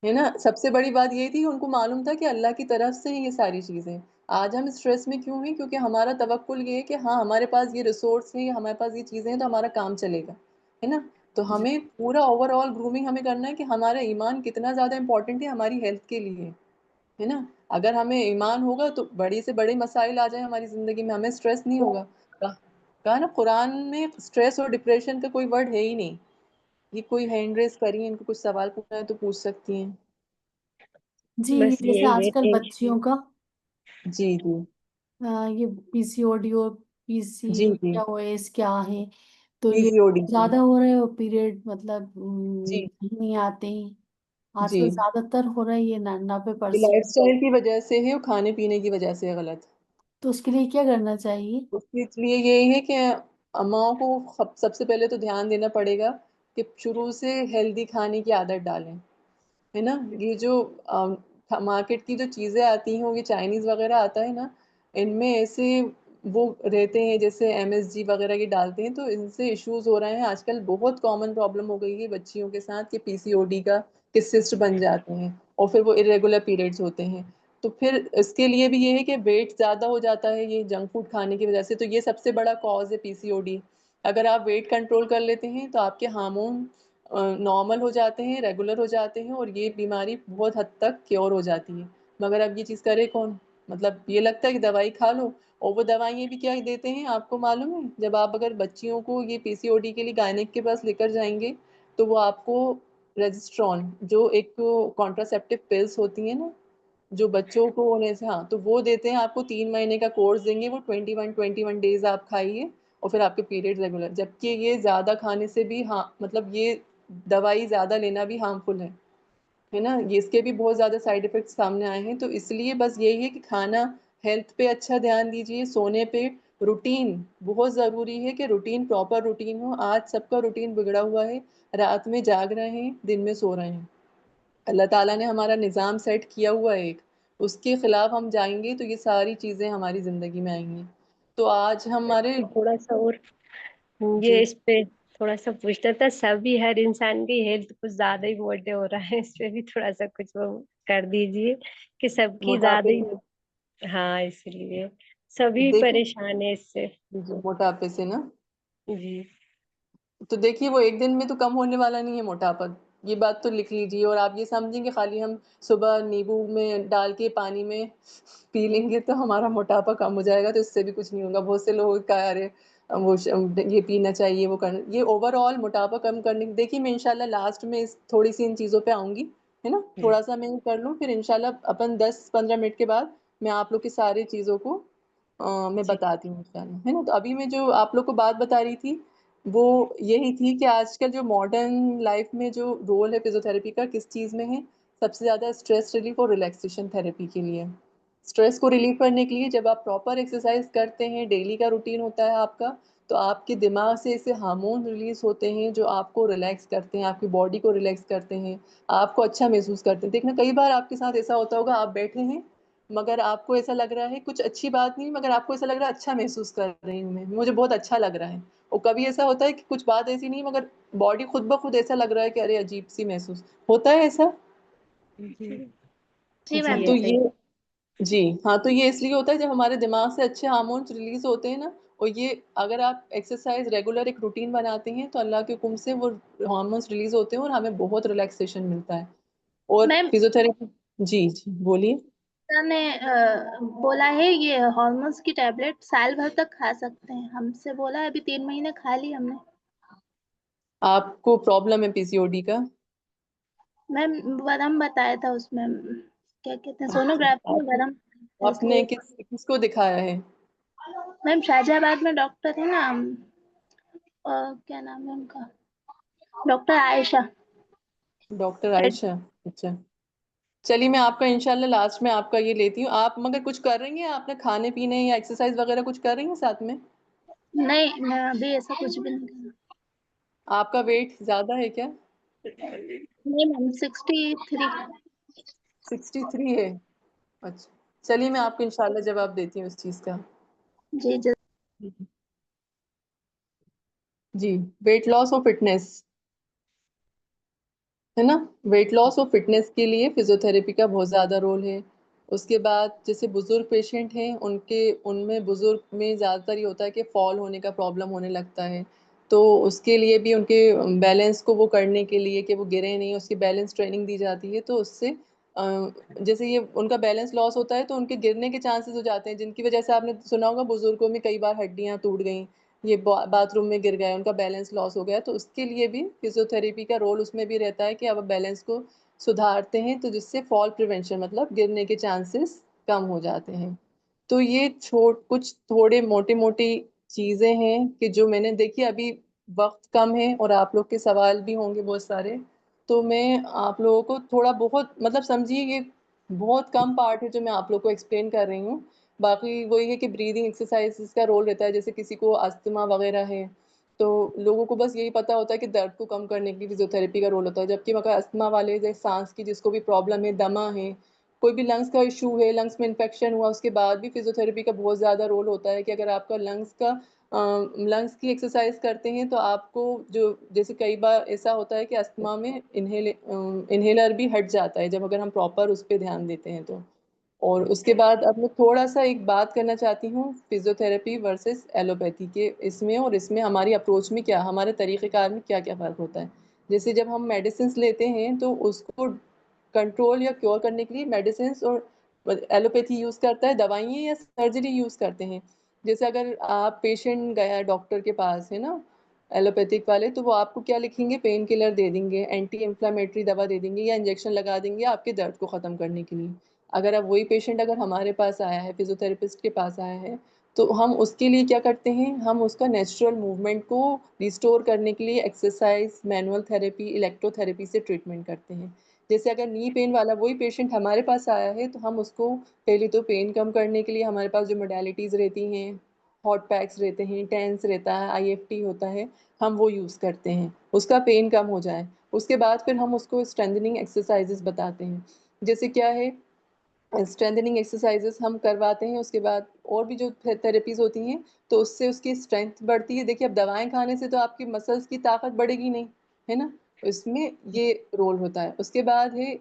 ہے نا. سب سے بڑی بات یہ تھی ان کو معلوم تھا کہ اللہ کی طرف سے ہی یہ ساری چیزیں. آج ہم اسٹریس میں کیوں ہیں, کیونکہ ہمارا توکل یہ ہے کہ ہاں ہمارے پاس یہ ریسورس ہے, ہمارے پاس یہ چیزیں ہیں تو ہمارا کام چلے گا, ہے نا. تو جی ہمیں پورا اوور آل گرومنگ ہمیں کرنا ہے کہ ہمارا ایمان کتنا زیادہ امپورٹنٹ ہے ہماری ہیلتھ کے لیے, ہے نا. اگر ہمیں ایمان ہوگا تو بڑے سے بڑے مسائل آ جائیں ہماری زندگی میں, ہمیں اسٹریس نہیں ہوگا. کہا نا قرآن میں اسٹریس اور ڈپریشن کا کوئی ورڈ ہے ہی نہیں. یہ کوئی ہینڈ ریز کری, ان کو کچھ سوال پوچھنا ہے تو پوچھ سکتی ہیں. جی بس جیسے یہی آج ہے کل ٹینشن. بچیوں کا جی جی یہ پی سی او ڈی اور پی سی جی جی کیا او ایس کیا ہے, تو پی یہ سی او ڈی. جی زیادہ ہو رہے ہیں پیریڈ, مطلب جی نہیں آتے ہیں آج جی کل زیادہ تر ہو رہا ہے یہ 90%. یہ لائف اسٹائل کی وجہ سے ہے اور کھانے پینے کی وجہ سے ہے غلط. تو اس کے لیے کیا کرنا چاہیے؟ اس کے لیے یہی ہے کہ اماؤں کو سب سے پہلے تو دھیان دینا پڑے گا کہ شروع سے ہیلدی کھانے کی عادت ڈالیں, ہے نا. یہ جو مارکیٹ کی جو چیزیں آتی ہیں وہ یہ چائنیز وغیرہ آتا ہے نا, ان میں ایسے وہ رہتے ہیں جیسے ایم ایس جی وغیرہ کی ڈالتے ہیں, تو ان سے ایشوز ہو رہے ہیں آج کل. بہت کامن پرابلم ہو گئی ہے بچیوں کے ساتھ کہ پی سی او ڈی کا کہ سسٹ بن جاتے ہیں اور پھر وہ ارریگولر پیریڈز ہوتے ہیں. تو پھر اس کے لیے بھی یہ ہے کہ ویٹ زیادہ ہو جاتا ہے یہ جنک فوڈ کھانے کی وجہ سے, تو یہ سب سے بڑا کاز ہے پی سی او ڈی. اگر آپ ویٹ کنٹرول کر لیتے ہیں تو آپ کے ہارمون نارمل ہو جاتے ہیں, ریگولر ہو جاتے ہیں, اور یہ بیماری بہت حد تک کیور ہو جاتی ہے. مگر اب یہ چیز کرے کون, مطلب یہ لگتا ہے کہ دوائی کھا لو, اور وہ دوائیں بھی کیا دیتے ہیں آپ کو معلوم ہے. جب آپ اگر بچیوں کو یہ پی سی او ڈی کے لیے گائنک کے پاس لے کر جائیں گے تو وہ آپ کو رجسٹرون جو ایک کانٹراسیپٹیو پلس ہوتی ہیں نا, جو بچوں کو ہونے سے ہاں تو وہ دیتے ہیں آپ کو 3 مہینے کا کورس دیں گے, وہ 21 ڈیز آپ کھائیے اور پھر آپ کے پیریڈ ریگولر. جبکہ یہ زیادہ کھانے سے بھی ہاں مطلب یہ دوائی زیادہ لینا بھی ہارمفل ہے نا, یہ اس کے بھی بہت زیادہ سائڈ افیکٹس سامنے آئے ہیں. تو اس لیے بس یہی ہے کہ کھانا ہیلتھ پہ اچھا دھیان دیجیے, سونے پہ روٹین بہت ضروری ہے کہ روٹین پراپر روٹین ہو. آج سب کا روٹین بگڑا ہوا ہے, رات میں جاگ رہے ہیں دن میں سو رہے ہیں. اللہ تعالیٰ نے ہمارا نظام سیٹ کیا ہوا ہے ایک, اس کے خلاف ہم جائیں گے تو یہ ساری چیزیں ہماری زندگی میں آئیں گی. تو آج ہمارے تھوڑا سا اور جی یہ اس پہ تھوڑا سا پوچھنا تھا, سبھی ہر انسان کی ہیلتھ کچھ زیادہ ہی موٹے ہو رہا ہے, اس پہ بھی تھوڑا سا کچھ وہ کر دیجیے کہ سب کی زیادہ موٹاپے ہی. ہاں اس لیے سبھی دیکھیں پریشان ہے اس سے. جی موٹاپے سے نا, جی تو دیکھیے وہ ایک دن میں تو کم ہونے والا نہیں ہے موٹاپا, یہ بات تو لکھ لیجیے. اور آپ یہ سمجھیں کہ خالی ہم صبح نیبو میں ڈال کے پانی میں پی لیں گے تو ہمارا موٹاپا کم ہو جائے گا, تو اس سے بھی کچھ نہیں ہوگا. بہت سے لوگ کہہ رہے وہ یہ پینا چاہیے وہ کرنا, یہ اوور آل موٹاپا کم کرنے. دیکھیے میں انشاءاللہ لاسٹ میں تھوڑی سی ان چیزوں پہ آؤں گی ہے نا, تھوڑا سا میں کر لوں, پھر انشاءاللہ اپن 10-15 منٹ کے بعد میں آپ لوگ کی ساری چیزوں کو میں جی بتاتی ہوں انشاءاللہ ہے نا. تو ابھی میں جو آپ لوگ کو بات بتا رہی تھی وہ یہی تھی کہ آج کل جو ماڈرن لائف میں جو رول ہے فزیوتھراپی کا کس چیز میں ہے, سب سے زیادہ اسٹریس ریلیف اور ریلیکسیشن تھراپی کے لیے. اسٹریس کو ریلیف کرنے کے لیے جب آپ پراپر ایکسرسائز کرتے ہیں, ڈیلی کا روٹین ہوتا ہے آپ کا, تو آپ کے دماغ سے ایسے ہارمون ریلیز ہوتے ہیں جو آپ کو ریلیکس کرتے ہیں, آپ کی باڈی کو ریلیکس کرتے ہیں, آپ کو اچھا محسوس کرتے ہیں. دیکھنا کئی بار آپ کے ساتھ ایسا ہوتا ہوگا, آپ بیٹھے ہیں مگر آپ کو ایسا لگ رہا ہے کچھ اچھی بات نہیں, مگر آپ کو ایسا لگ رہا ہے اچھا محسوس کر رہی ہوں میں, مجھے بہت اچھا لگ رہا ہے. اور کبھی ایسا ہوتا ہے کہ کچھ بات ایسی نہیں مگر باڈی خود بخود ایسا لگ رہا ہے کہ ارے عجیب سی محسوس ہوتا ہے ایسا. جی جی جی میم. تو ایسا ہی. یہ جی ہاں, تو یہ اس لیے ہوتا ہے جب ہمارے دماغ سے اچھے ہارمونس ریلیز ہوتے ہیں نا, اور یہ اگر آپ ایکسرسائز ریگولر ایک روٹین بناتے ہیں تو اللہ کے حکم سے وہ ہارمونس ریلیز ہوتے ہیں اور ہمیں بہت ریلیکسیشن ملتا ہے. اور میم فزیوتھراپی جی جی بولیے. نے بولا ہے یہ ہارمونس کی ٹیبلٹ سال بھر تک کھا سکتے ہیں, ہم سے بولا ہے ابھی 3 مہینے کھا لی ہم نے. آپ کو پرابلم ہے پی سی او ڈی کا؟ میم ورم بتایا تھا اس میں, کیا کہتے ہیں سونوگرافی میں ورم, اس آپ نے لیے. کس کو دکھایا ہے؟ میم شاہجہاں آباد میں ڈاکٹر ہے نا, کیا نام ہے ان کا, ڈاکٹر عائشہ. ڈاکٹر عائشہ, اچھا. چلیے میں آپ کا انشاءاللہ لاسٹ میں آپ کا یہ لیتی ہوں. آپ مگر کچھ کر رہی ہیں, آپ نے کھانے پینے یا ایکسرسائز وغیرہ کچھ کر رہی ہیں ساتھ میں؟ نہیں میں ابھی ایسا کچھ بھی نہیں کرا. آپ کا ویٹ زیادہ ہے کیا؟ نہیں میم 63. 63 ہے, اچھا. چلیے میں آپ کو انشاءاللہ جواب دیتی ہوں اس چیز کا. جی جی ویٹ لاس اور فٹنس ہے نا, ویٹ لاس اور فٹنس کے لیے فزیوتھراپی کا بہت زیادہ رول ہے. اس کے بعد جیسے بزرگ پیشنٹ ہیں ان میں بزرگ میں زیادہ تر یہ ہوتا ہے کہ فال ہونے کا پرابلم ہونے لگتا ہے, تو اس کے لیے بھی ان کے بیلنس کو وہ کرنے کے لیے کہ وہ گرے نہیں, اس کی بیلنس ٹریننگ دی جاتی ہے. تو اس سے جیسے یہ ان کا بیلنس لاس ہوتا ہے تو ان کے گرنے کے چانسز ہو جاتے ہیں, جن کی وجہ سے آپ نے سنا ہوگا بزرگوں میں کئی بار ہڈیاں ٹوٹ گئیں, یہ باتھ روم میں گر گئے, ان کا بیلنس لاس ہو گیا. تو اس کے لیے بھی فزیوتھراپی کا رول اس میں بھی رہتا ہے کہ اب بیلنس کو سدھارتے ہیں, تو جس سے فال پریونشن مطلب گرنے کے چانسز کم ہو جاتے ہیں. تو یہ کچھ تھوڑے موٹی چیزیں ہیں کہ جو میں نے دیکھی. ابھی وقت کم ہے اور آپ لوگ کے سوال بھی ہوں گے بہت سارے, تو میں آپ لوگوں کو تھوڑا بہت مطلب سمجھیے یہ بہت کم پارٹ ہے جو میں آپ لوگ کو ایکسپلین کر رہی ہوں. باقی وہی ہے کہ بریدنگ ایکسرسائز کا رول رہتا ہے, جیسے کسی کو استھما وغیرہ ہے تو لوگوں کو بس یہی پتا ہوتا ہے کہ درد کو کم کرنے کی فزیوتھراپی کا رول ہوتا ہے. جبکہ مگر استھما والے جیسے سانس کی جس کو بھی پرابلم ہے, دما ہے, کوئی بھی لنگس کا ایشو ہے, لنگس میں انفیکشن ہوا, اس کے بعد بھی فزیوتھراپی کا بہت زیادہ رول ہوتا ہے کہ اگر آپ کا لنگس کی ایکسرسائز کرتے ہیں تو آپ کو جو جیسے کئی بار ایسا ہوتا ہے کہ استھما میں انہیلر بھی ہٹ جاتا ہے جب اگر ہم پراپر اس پہ دھیان دیتے ہیں تو. اور اس کے بعد اب میں تھوڑا سا ایک بات کرنا چاہتی ہوں فزیوتھراپی ورسز ایلوپیتھی کے, اس میں اور اس میں ہماری اپروچ میں کیا, ہمارے طریقہ کار میں کیا کیا فرق ہوتا ہے. جیسے جب ہم میڈیسنس لیتے ہیں تو اس کو کنٹرول یا کیور کرنے کے لیے میڈیسنس اور ایلوپیتھی یوز کرتا ہے, دوائیں یا سرجری یوز کرتے ہیں. جیسے اگر آپ پیشنٹ گیا ڈاکٹر کے پاس ہے نا ایلوپیتھک والے, تو وہ آپ کو کیا لکھیں گے, پین کلر دے دیں گے, اینٹی انفلامٹری دوا دے دیں گے یا انجیکشن لگا دیں گے آپ کے درد کو ختم کرنے کے لیے. اگر اب وہی پیشنٹ اگر ہمارے پاس آیا ہے، فزیوتھراپسٹ کے پاس آیا ہے، تو ہم اس کے لیے کیا کرتے ہیں، ہم اس کا نیچرل موومنٹ کو ریسٹور کرنے کے لیے exercise, manual therapy, electro therapy سے ٹریٹمنٹ کرتے ہیں. جیسے اگر نی پین والا وہی پیشنٹ ہمارے پاس آیا ہے، تو ہم اس کو پہلے تو پین کم کرنے کے لیے ہمارے پاس جو موڈیلٹیز رہتی ہیں، ہاٹ پیکس رہتے ہیں، ٹینس رہتا ہے، آئی ایف ٹی ہوتا ہے، ہم وہ یوز کرتے ہیں، اس کا پین کم ہو جائے. اس کے بعد پھر ہم اس کو اسٹرینتھننگ ایکسرسائزز بتاتے ہیں. جیسے کیا ہے، اسٹرینتھننگ ایکسرسائزز ہم کرواتے ہیں. اس کے بعد اور بھی جو تھراپیز ہوتی ہیں، تو اس سے اس کی اسٹرینتھ بڑھتی ہے. دیکھیے اب دوائیں کھانے سے تو آپ کی مسلس کی طاقت بڑھے گی نہیں، ہے نا، اس میں یہ رول ہوتا ہے. اس کے بعد ہے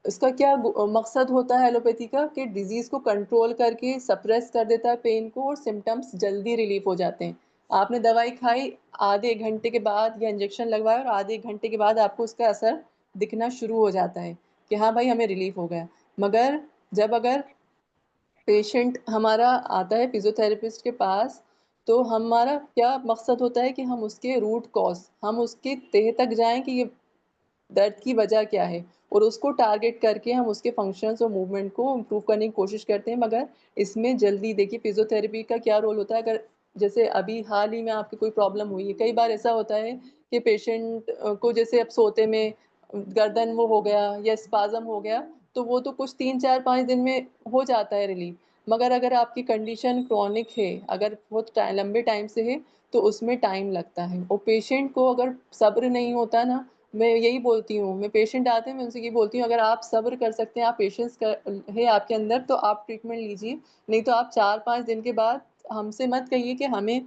اس کا کیا مقصد ہوتا ہے ایلوپیتھی کا، کہ ڈیزیز کو کنٹرول کر کے سپریس کر دیتا ہے پین کو، اور سمٹمس جلدی ریلیف ہو جاتے ہیں. آپ نے دوائی کھائی، آدھے ایک گھنٹے کے بعد یا انجیکشن لگوایا، اور آدھے ایک گھنٹے کے بعد آپ کو اس کا اثر دکھنا شروع ہو جاتا ہے کہ ہاں بھائی ہمیں ریلیف ہو گیا. مگر جب اگر پیشنٹ ہمارا آتا ہے فزیوتھراپسٹ کے پاس، تو ہمارا کیا مقصد ہوتا ہے کہ ہم اس کے روٹ کاز، ہم اس کے تہہ تک جائیں کہ یہ درد کی وجہ کیا ہے، اور اس کو ٹارگٹ کر کے ہم اس کے فنکشنز اور موومنٹ کو امپروو کرنے کی کوشش کرتے ہیں. مگر اس میں جلدی دیکھیے فزیوتھراپی کا کیا رول ہوتا ہے. اگر جیسے ابھی حال ہی میں آپ کی کوئی پرابلم ہوئی ہے، کئی بار ایسا ہوتا ہے کہ پیشنٹ کو جیسے اب سوتے میں گردن وہ ہو گیا یا اسپازم ہو گیا، تو وہ تو کچھ 3 4 5 دن میں ہو جاتا ہے ریلیف. مگر اگر آپ کی کنڈیشن کرونک ہے، اگر بہت لمبے ٹائم سے ہے، تو اس میں ٹائم لگتا ہے. اور پیشنٹ کو اگر صبر نہیں ہوتا نا، میں یہی بولتی ہوں، میں پیشنٹ آتے ہیں میں ان سے یہ بولتی ہوں، اگر آپ صبر کر سکتے ہیں، آپ پیشنس ہے آپ کے اندر، تو آپ ٹریٹمنٹ لیجیے. نہیں تو آپ 4 5 دن کے بعد ہم سے مت کہیے کہ ہمیں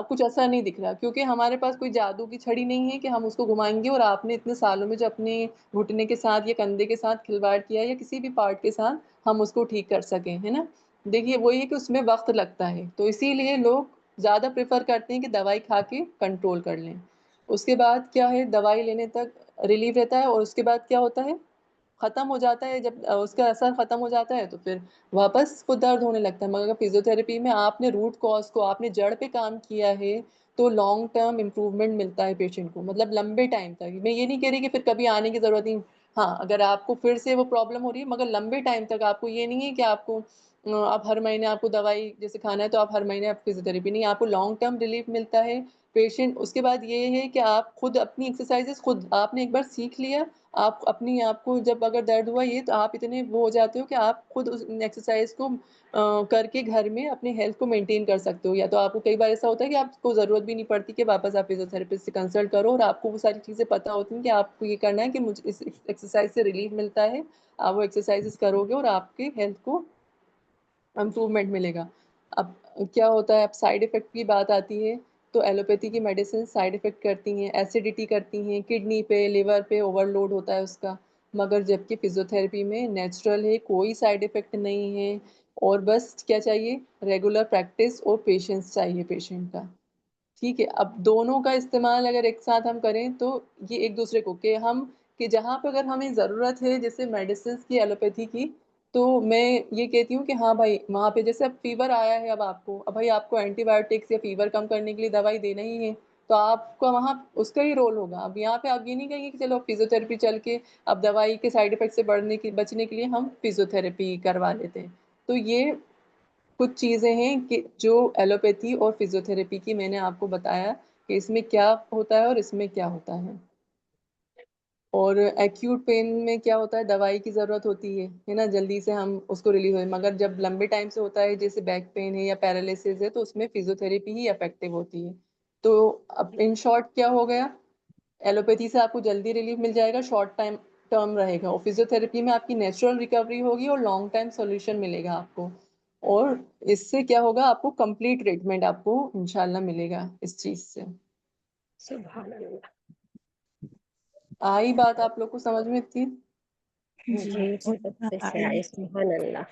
کچھ اثر نہیں دکھ رہا، کیونکہ ہمارے پاس کوئی جادو کی چھڑی نہیں ہے کہ ہم اس کو گھمائیں گے اور آپ نے اتنے سالوں میں جو اپنے گھٹنے کے ساتھ یا کندھے کے ساتھ کھلواڑ کیا یا کسی بھی پارٹ کے ساتھ، ہم اس کو ٹھیک کر سکیں، ہے نا. دیکھیے وہی ہے کہ اس میں وقت لگتا ہے، تو اسی لیے لوگ زیادہ پریفر کرتے ہیں کہ دوائی کھا کے کنٹرول کر لیں. اس کے بعد کیا ہے، دوائی لینے تک ریلیف رہتا ہے، اور اس کے بعد کیا ہوتا ہے، ختم ہو جاتا ہے. جب اس کا اثر ختم ہو جاتا ہے تو پھر واپس خود درد ہونے لگتا ہے. مگر فزیوتھراپی میں آپ نے روٹ کاز کو، آپ نے جڑ پہ کام کیا ہے، تو لانگ ٹرم امپروومنٹ ملتا ہے پیشنٹ کو، مطلب لمبے ٹائم تک. میں یہ نہیں کہہ رہی کہ پھر کبھی آنے کی ضرورت نہیں، ہاں اگر آپ کو پھر سے وہ پرابلم ہو رہی ہے، مگر لمبے ٹائم تک آپ کو یہ نہیں ہے کہ آپ کو اب ہر مہینے آپ کو دوائی جیسے کھانا ہے تو آپ ہر مہینے آپ فزیوتھراپی نہیں، آپ کو لانگ ٹرم ریلیف ملتا ہے پیشنٹ. اس کے بعد یہ ہے کہ آپ خود اپنی ایکسرسائزز خود آپ نے ایک بار سیکھ لیا، آپ اپنی آپ کو جب اگر درد ہوا یہ، تو آپ اتنے وہ ہو جاتے ہو کہ آپ خود اس ایکسرسائز کو کر کے گھر میں اپنے ہیلتھ کو مینٹین کر سکتے ہو. یا تو آپ کو کئی بار ایسا ہوتا ہے کہ آپ کو ضرورت بھی نہیں پڑتی کہ واپس آپ فزیوتھراپسٹ سے کنسلٹ کرو، اور آپ کو وہ ساری چیزیں پتہ ہوتی ہیں کہ آپ کو یہ کرنا ہے کہ مجھے اس ایکسرسائز سے ریلیف ملتا ہے. آپ وہ ایکسرسائزز کرو گے اور آپ کے ہیلتھ کو امپروومنٹ ملے گا. اب کیا ہوتا ہے، اب سائڈ افیکٹ کی بات آتی ہے، تو ایلوپیتھی کی میڈیسن سائڈ افیکٹ کرتی ہیں، ایسیڈیٹی کرتی ہیں، کڈنی پہ، لیور پہ اوور لوڈ ہوتا ہے اس کا. مگر جبکہ فزیوتھراپی میں نیچرل ہے، کوئی سائڈ افیکٹ نہیں ہے، اور بس کیا چاہیے، ریگولر پریکٹس اور پیشنس چاہیے پیشنٹ کا. ٹھیک ہے، اب دونوں کا استعمال اگر ایک ساتھ ہم کریں تو یہ ایک دوسرے کو کہ جہاں پہ اگر ہمیں ضرورت ہے جیسے میڈیسنس کی، ایلوپیتھی کی، تو میں یہ کہتی ہوں کہ ہاں بھائی وہاں پہ جیسے اب فیور آیا ہے، اب آپ کو، اب بھائی آپ کو اینٹی بایوٹکس یا فیور کم کرنے کے لیے دوائی دینا ہی ہے، تو آپ کو وہاں اس کا ہی رول ہوگا. اب یہاں پہ آپ یہ نہیں کہیں گے کہ چلو فزیوتھراپی چل کے اب دوائی کے سائڈ افیکٹ سے بچنے کے لیے ہم فزیوتھراپی کروا لیتے ہیں. تو یہ کچھ چیزیں ہیں کہ جو ایلوپیتھی اور فزیوتھراپی کی میں نے آپ کو بتایا کہ اس میں کیا ہوتا ہے اور اس میں کیا ہوتا ہے. اور ایکیوٹ پین میں کیا ہوتا ہے، دوائی کی ضرورت ہوتی ہے نا، جلدی سے ہم اس کو ریلیز ہوئے. مگر جب لمبے ٹائم سے ہوتا ہے جیسے بیک پین ہے یا پیرالسس ہے، تو اس میں فزیوتھراپی ہی افیکٹو ہوتی ہے. تو اب ان شارٹ کیا ہو گیا، ایلوپیتھی سے آپ کو جلدی ریلیف مل جائے گا، شارٹ ٹرم رہے گا، اور فزیوتھراپی میں آپ کی نیچرل ریکوری ہوگی اور لانگ ٹائم سولوشن ملے گا آپ کو. اور اس سے کیا ہوگا، آپ کو کمپلیٹ ٹریٹمنٹ آپ کو انشاءاللہ ملے گا اس چیز سے. سبحان اللہ. آئی بات آپ لوگ کو سمجھ میں تھی؟ جی بہت اچھے سے آئے، سبحان اللہ.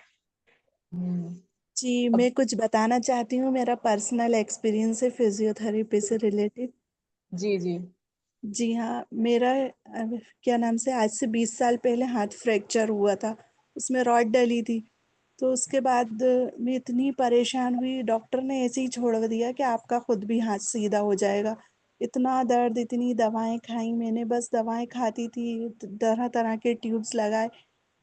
جی اب میں کچھ بتانا چاہتی ہوں، میرا پرسنل ایکسپیرینس ہے فزیوتھراپی سے ریلیٹڈ. جی جی جی ہاں، میرا کیا نام سے آج سے 20 سال پہلے ہاتھ فریکچر ہوا تھا، اس میں راڈ ڈلی تھی. تو اس کے بعد میں اتنی پریشان ہوئی، ڈاکٹر نے ایسے ہی چھوڑ دیا کہ آپ کا خود بھی ہاتھ سیدھا ہو جائے گا. اتنا درد، اتنی دوائیں کھائیں میں نے، بس دوائیں کھاتی تھی، طرح طرح کے ٹیوبس لگائے،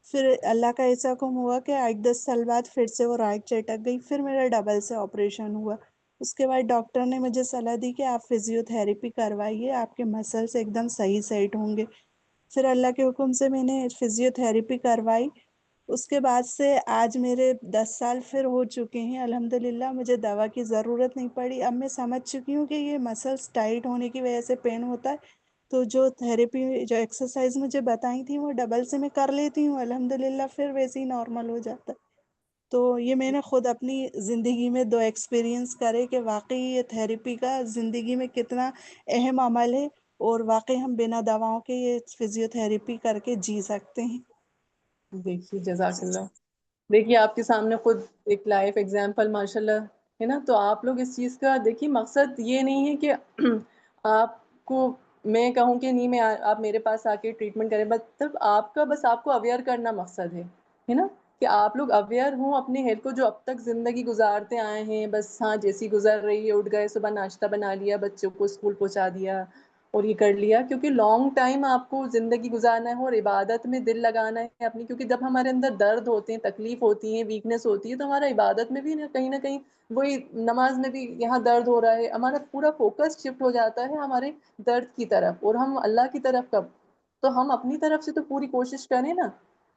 پھر اللہ کا ایسا حکم ہوا کہ 8-10 سال بعد پھر سے وہ رائٹ چٹک گئی، پھر میرا ڈبل سے آپریشن ہوا۔ اس کے بعد ڈاکٹر نے مجھے صلاح دی کہ آپ فزیو تھیراپی کروائیے، آپ کے مسلس ایک دم صحیح سیٹ ہوں گے۔ پھر اللہ کے حکم سے میں نے فزیو تھیراپی کروائی۔ اس کے بعد سے آج میرے 10 سال پھر ہو چکے ہیں، الحمدللہ مجھے دوا کی ضرورت نہیں پڑی۔ اب میں سمجھ چکی ہوں کہ یہ مسلس ٹائٹ ہونے کی وجہ سے پین ہوتا ہے، تو جو تھیراپی جو ایکسرسائز مجھے بتائی تھی وہ ڈبل سے میں کر لیتی ہوں، الحمدللہ پھر ویسے ہی نارمل ہو جاتا ہے۔ تو یہ میں نے خود اپنی زندگی میں 2 ایکسپیرینس کرے کہ واقعی یہ تھیراپی کا زندگی میں کتنا اہم عمل ہے، اور واقعی ہم بنا دواؤں کے یہ فزیو تھیراپی کر کے جی سکتے ہیں۔ دیکھیے جزاک اللہ، دیکھیے آپ کے سامنے خود ایک لائف ایگزامپل ماشاء اللہ ہے نا۔ تو آپ لوگ اس چیز کا دیکھیے، مقصد یہ نہیں ہے کہ آپ کو میں کہوں کہ نہیں میں آپ میرے پاس آ کے ٹریٹمنٹ کریں، مطلب آپ کا بس آپ کو اویئر کرنا مقصد ہے نا، کہ آپ لوگ اویئر ہوں اپنے ہیلتھ کو، جو اب تک زندگی گزارتے آئے ہیں بس ہاں جیسی گزر رہی ہے، اٹھ گئے صبح ناشتہ بنا لیا، بچوں کو اسکول پہنچا دیا اور یہ کر لیا، کیونکہ لانگ ٹائم آپ کو زندگی گزارنا ہے اور عبادت میں دل لگانا ہے اپنی، کیونکہ جب ہمارے اندر درد ہوتے ہیں، تکلیف ہوتی ہے، ویکنیس ہوتی ہے، تو ہمارا عبادت میں بھی نہ کہیں وہی نماز میں بھی یہاں درد ہو رہا ہے، ہمارا پورا فوکس شفٹ ہو جاتا ہے ہمارے درد کی طرف، اور ہم اللہ کی طرف کب، تو ہم اپنی طرف سے تو پوری کوشش کریں نا۔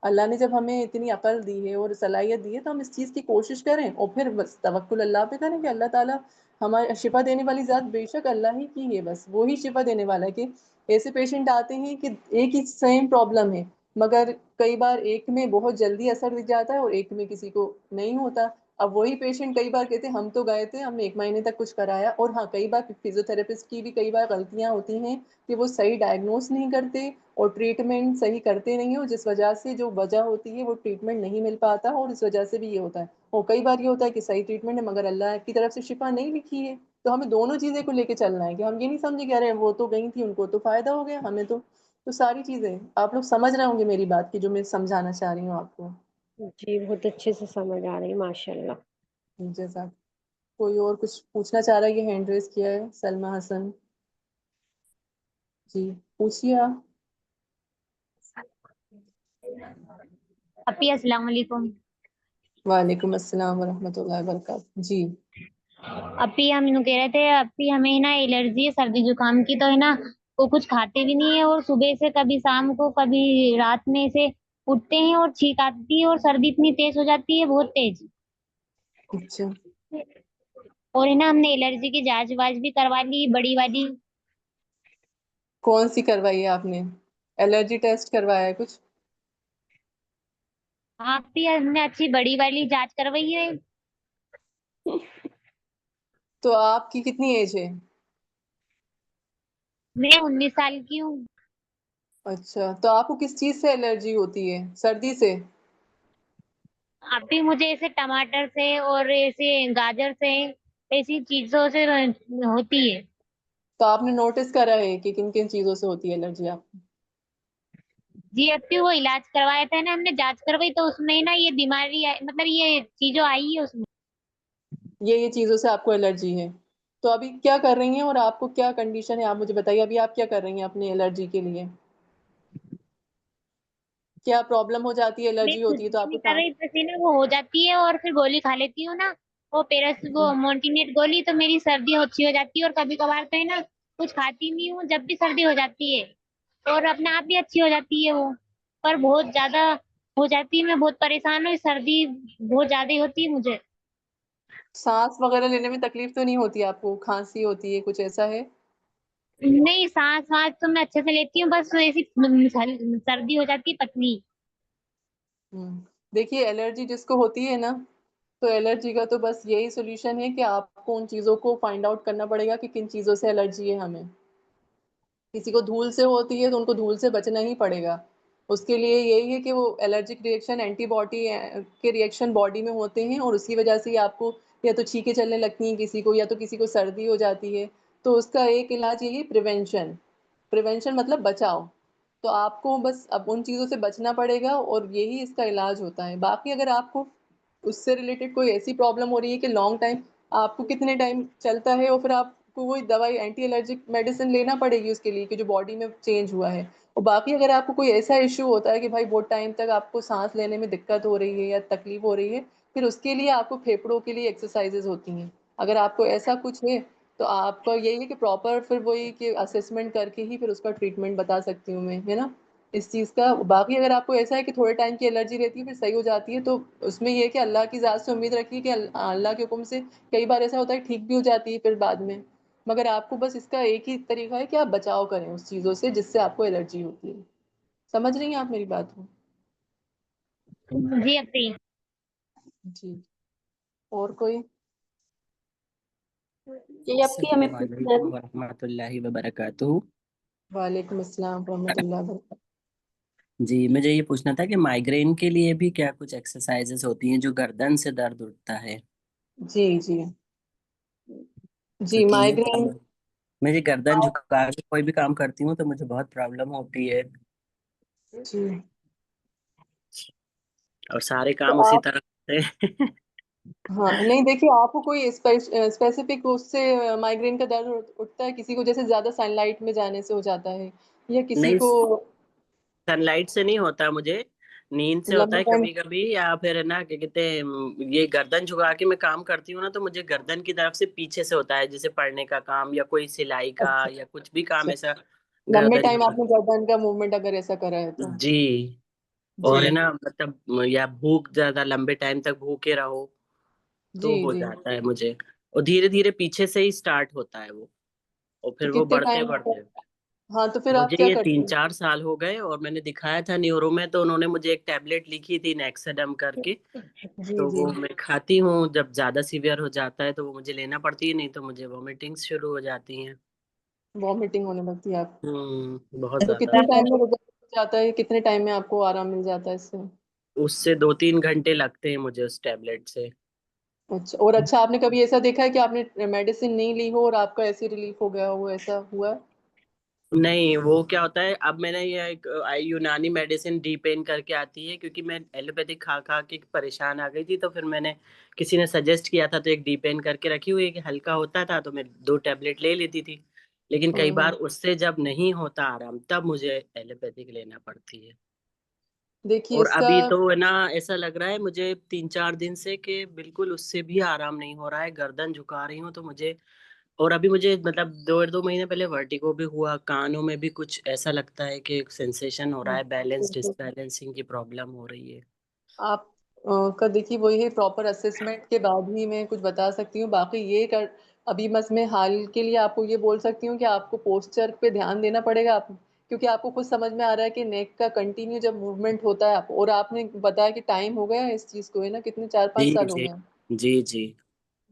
اللہ نے جب ہمیں اتنی عقل دی ہے اور صلاحیت دی ہے تو ہم اس چیز کی کوشش کریں، اور پھر بس توکل اللہ پہ کریں کہ اللہ تعالیٰ ہمارے شفا دینے والی ذات بے شک اللہ ہی کی ہے، بس وہی شفا دینے والا ہے۔ کہ ایسے پیشنٹ آتے ہیں کہ ایک ہی سیم پرابلم ہے، مگر کئی بار ایک میں بہت جلدی اثر دکھ جاتا ہے اور ایک میں کسی کو نہیں ہوتا۔ اب وہی پیشنٹ کئی بار کہتے ہیں ہم تو گئے تھے، ہم نے 1 مہینے تک کچھ کرایا، اور ہاں کئی بار فزیو تھراپسٹ کی بھی کئی بار غلطیاں ہوتی ہیں کہ وہ صحیح ڈائگنوز نہیں کرتے اور ٹریٹمنٹ صحیح کرتے نہیں ہو، جس وجہ سے جو وجہ ہوتی ہے وہ ٹریٹمنٹ نہیں مل پاتا، اور اس وجہ سے بھی یہ ہوتا ہے۔ اور کئی بار یہ ہوتا ہے کہ صحیح ٹریٹمنٹ ہے مگر اللہ کی طرف سے شفا نہیں لکھی ہے۔ تو ہمیں دونوں چیزیں کو لے کے چلنا ہے، کہ ہم یہ نہیں سمجھے کہ ارے وہ تو گئی تھی ان کو تو فائدہ ہو گیا، ہمیں تو ساری چیزیں آپ لوگ سمجھ رہے ہوں گے میری بات کی جو میں سمجھانا چاہ رہی ہوں آپ کو۔ جی بہت اچھے سے سمجھ آ رہی ہے ماشاء اللہ۔ جیسا کوئی اور کچھ پوچھنا چاہ رہا ہے؟ یہ ہینڈ ریز کیا ہے سلمہ حسن، جی پوچھیے آپ۔ اپی السلام علیکم۔ وعلیکم السلام ورحمۃ اللہ وبرکاتہ۔ جی اپی ہم یوں کہہ رہے تھے، اپی ہمیں نا الرجی ہے سردی زکام کی، تو ہے نا وہ کچھ کھاتے بھی نہیں ہے، اور صبح سے کبھی شام کو کبھی رات میں سے اٹھتے ہیں اور چھینک آتی ہے، اور سردی اتنی تیز ہو جاتی ہے، بہت تیز۔ اچھا، اور ہے نا ہم نے الرجی کی جانچ واچ بھی کروا لی بڑی والی۔ کون سی کروائی ہے آپ نے؟ الرجی ٹیسٹ کروایا ہے کچھ؟ ہاں اپی ہم نے اچھی بڑی والی جانچ کروائی ہے۔ تو آپ کی کتنی ایج ہے؟ میں 19 سال کی ہوں۔ اچھا، تو آپ کو کس چیز سے الرجی ہوتی ہے؟ سردی سے؟ ابھی مجھے ایسے ٹماٹر سے اور ایسے گاجر سے ایسی چیزوں سے ہوتی ہے۔ تو آپ نے نوٹس کرا ہے کہ کن کن چیزوں سے ہوتی ہے الرجی آپ کو؟ جی ابھی وہ علاج کروایا تھا نا ہم نے، جانچ کروائی تو اس میں نا یہ بیماری مطلب یہ چیزوں آئی ہے اس میں۔ یہ چیزوں سے آپ کو الرجی ہے؟ تو ابھی کیا کر رہی ہیں اور آپ کو کیا کنڈیشن ہے آپ مجھے بتائیے، ابھی آپ کیا کر رہی ہیں اپنی الرجی کے لیے؟ کیا پرابلم ہو جاتی ہے، میں الرجی کچھ ہوتی ہے تو آپ نہیں کو کر رہی، بس نا وہ ہو جاتی ہے اور پھر گولی کھا لیتی ہوں نا، وہ وہ مونٹینیٹ گولی، تو میری سردی اچھی ہو جاتی ہے، اور کبھی کبھار تو ہے نا کچھ کھاتی نہیں ہوں جب بھی سردی ہو جاتی ہے، اور اپنے آپ بھی اچھی ہو جاتی ہے وہ، پر بہت زیادہ ہو جاتی ہے، میں بہت پریشان ہوں، سردی بہت زیادہ ہی ہوتی ہے مجھے۔ سانس وغیرہ لینے میں تکلیف تو نہیں ہوتی آپ کو؟ کھانسی ہوتی ہے کچھ ایسا ہے؟ نہیں سانس وانس تو میں اچھے سے لیتی ہوں، بس ایسی سردی ہو جاتی ہے پتلی۔ دیکھیے الرجی جس کو ہوتی ہے نا، تو الرجی کا تو بس یہی سولوشن ہے کہ آپ کو ان چیزوں کو فائنڈ آؤٹ کرنا پڑے گا کہ کن چیزوں سے الرجی ہے ہمیں۔ کسی کو دھول سے ہوتی ہے تو ان کو دھول سے بچنا ہی پڑے گا، اس کے لیے یہی ہے کہ وہ الرجک ریئیکشن اینٹی باڈی کے ریئیکشن باڈی میں ہوتے ہیں، اور اس کی وجہ سے ہی آپ کو یا تو چھینکیں چلنے لگتی ہیں کسی کو، یا تو کسی کو سردی ہو جاتی ہے۔ تو اس کا ایک علاج یہی پریونشن مطلب بچاؤ۔ تو آپ کو بس اب ان چیزوں سے بچنا پڑے گا، اور یہی اس کا علاج ہوتا ہے۔ باقی اگر آپ کو اس سے ریلیٹڈ کوئی ایسی پرابلم ہو رہی ہے کہ لانگ ٹائم آپ کو کتنے ٹائم چلتا ہے، اور پھر آپ کو وہی دوائی اینٹی الرجک میڈیسن لینا پڑے گی اس کے لیے کہ جو باڈی میں چینج ہوا ہے، اور باقی اگر آپ کو کوئی ایسا ایشو ہوتا ہے کہ بھائی بہت ٹائم تک آپ کو سانس لینے میں دقت ہو رہی ہے یا تکلیف ہو رہی ہے، پھر اس کے لیے آپ کو پھیپھڑوں کے لیے ایکسرسائزز ہوتی ہیں. اگر آپ کو ایسا کچھ ہے تو آپ کا یہی ہے کہ پراپر پھر وہی کہ اسیسمنٹ کر کے ہی پھر اس کا ٹریٹمنٹ بتا سکتی ہوں میں، ہے نا، اس چیز کا. باقی اگر آپ کو ایسا ہے کہ تھوڑے ٹائم کی الرجی رہتی ہے پھر صحیح ہو جاتی ہے، تو اس میں یہ ہے کہ اللہ کی ذات سے امید رکھیے کہ اللہ کے حکم سے کئی بار ایسا ہوتا ہے ٹھیک بھی ہو جاتی ہے پھر بعد میں. مگر آپ کو بس اس کا ایک ہی طریقہ ہے کہ آپ بچاؤ کریں اس چیزوں سے جس سے آپ کو الرجی ہوتی ہے. سمجھ رہی ہیں آپ میری بات کو؟ جی اپی. جی. اور کوئی؟ جی اب کی ہمیں السلام پوچھنا علیکم ورحمۃ اللہ وبرکاتہ. وعلیکم السلام ورحمۃ اللہ وبرکاتہ. جی مجھے یہ پوچھنا تھا کہ مائگرین کے لیے بھی کیا کچھ ایکسرسائزز ہوتی ہیں جو گردن سے درد اٹھتا ہے؟ جی جی تو جی. کیجیے گا. مائگرین مجھے گردن جھکا کے کوئی بھی کام کرتی ہوں تو مجھے بہت پرابلم ہوتی ہے جی. اور سارے تو کام اسی آپ، طرح ہوتے ہیں. ہاں نہیں دیکھیے، آپ کو کوئی اسپیسیفک اس سے مائگرین کا درد اٹھتا ہے؟ کسی کو جیسے زیادہ سن لائٹ میں جانے سے ہو جاتا ہے، یا کسی نہیں، کو سن لائٹ سے نہیں ہوتا مجھے، نیند سے ہوتا لمبے ہے ٹائم؟ کبھی کبھی، یا پھر ہے نا کیا کہتے ہیں یہ گردن جھکا کے میں کام کرتی ہوں نا تو مجھے گردن کی طرف سے پیچھے سے ہوتا ہے، جیسے پڑھنے کا کام یا کوئی سلائی کا اچھا یا کچھ بھی کام اچھا. ایسا لمبے گردن ٹائم جھکا. آپ نے گردن کا موومنٹ اگر ایسا کرا ہے تو جی. اور جی ہے نا مطلب یا بھوک زیادہ لمبے ٹائم تک بھوکے رہو جی تو ہو جی. جاتا ہے مجھے. اور دھیرے دھیرے پیچھے سے ہی سٹارٹ ہوتا ہے وہ، اور تو پھر وہ کتنے بڑھتے ٹائم؟ بڑھتے. ہاں تو پھر آپ مجھے کیا یہ کرتے 3-4 سال ہو گئے اور میں نے دکھایا تھا نیورو میں، تو انہوں نے مجھے ایک ٹیبلٹ لکھی تھی نیکسڈم کر کے، ہیں؟ جی تو جی. وہ میں کھاتی ہوں. جب زیادہ سیویئر ہو جاتا ہے تو وہ مجھے لینا پڑتی ہے، نہیں تو مجھے وومیٹنگس شروع ہو جاتی ہیں. وامٹنگ ہونے لگتی ہے آپ بہت تو زیادہ. کتنے ٹائم میں رزلٹ ہو جاتا ہے؟ کتنے ٹائم میں آپ کو آرام مل جاتا ہے اس سے؟ اس سے 2-3 گھنٹے لگتے ہیں مجھے اس ٹیبلٹ سے. اچھا. اور اچھا، آپ نے کبھی ایسا دیکھا ہے کہ آپ نے میڈیسن نہیں لی ہو اور آپ کا ایسی ریلیف ہو گیا ہو؟ ایسا ہوا؟ نہیں، وہ کیا ہوتا ہے، اب میں نے یہ ایک یونانی میڈیسن ڈی پین کر کے آتی ہے، کیونکہ میں ایلوپیتھک کھا کھا کے پریشان آ گئی تھی، تو پھر میں نے کسی نے سجیسٹ کیا تھا تو ایک ڈی پین کر کے رکھی ہوئی ہے کہ ہلکا ہوتا تھا تو میں 2 ٹیبلٹ لے لیتی تھی. لیکن کئی ہوں بار اس سے جب نہیں ہوتا آرام تب مجھے ایلوپیتھک لینا پڑتی ہے. دیکھیے اور اس کا، ابھی تو ہے نا ایسا لگ رہا ہے مجھے 3-4 دن سے کہ بالکل اس سے بھی آرام نہیں ہو رہا ہے. گردن جھکا رہی ہوں تو مجھے، اور ابھی مجھے مطلب 2 مہینے پہلے ورٹیگو بھی ہوا، کانوں میں بھی کچھ ایسا لگتا ہے کہ سینسیشن ہو رہا ہے، بیلنس ڈس بیلنسنگ کی پرابلم ہو رہی ہے. آپ کا دیکھیے وہی پراپر اسسمنٹ کے بعد ہی میں کچھ بتا سکتی ہوں. باقی یہ ابھی بس میں حال کے لیے آپ کو یہ بول سکتی ہوں کہ آپ کو پوسچر پہ دھیان دینا پڑے گا. آپ کیونکہ آپ کو خود سمجھ میں آ رہا ہے کہ نیک کا کنٹینیو جب موومنٹ ہوتا ہے اور آپ نے بتایا کہ ٹائم ہو گیا ہے اس چیز کو، ہے نا، کتنے 4-5 جی سال ہو جی گئے ہیں. جی جی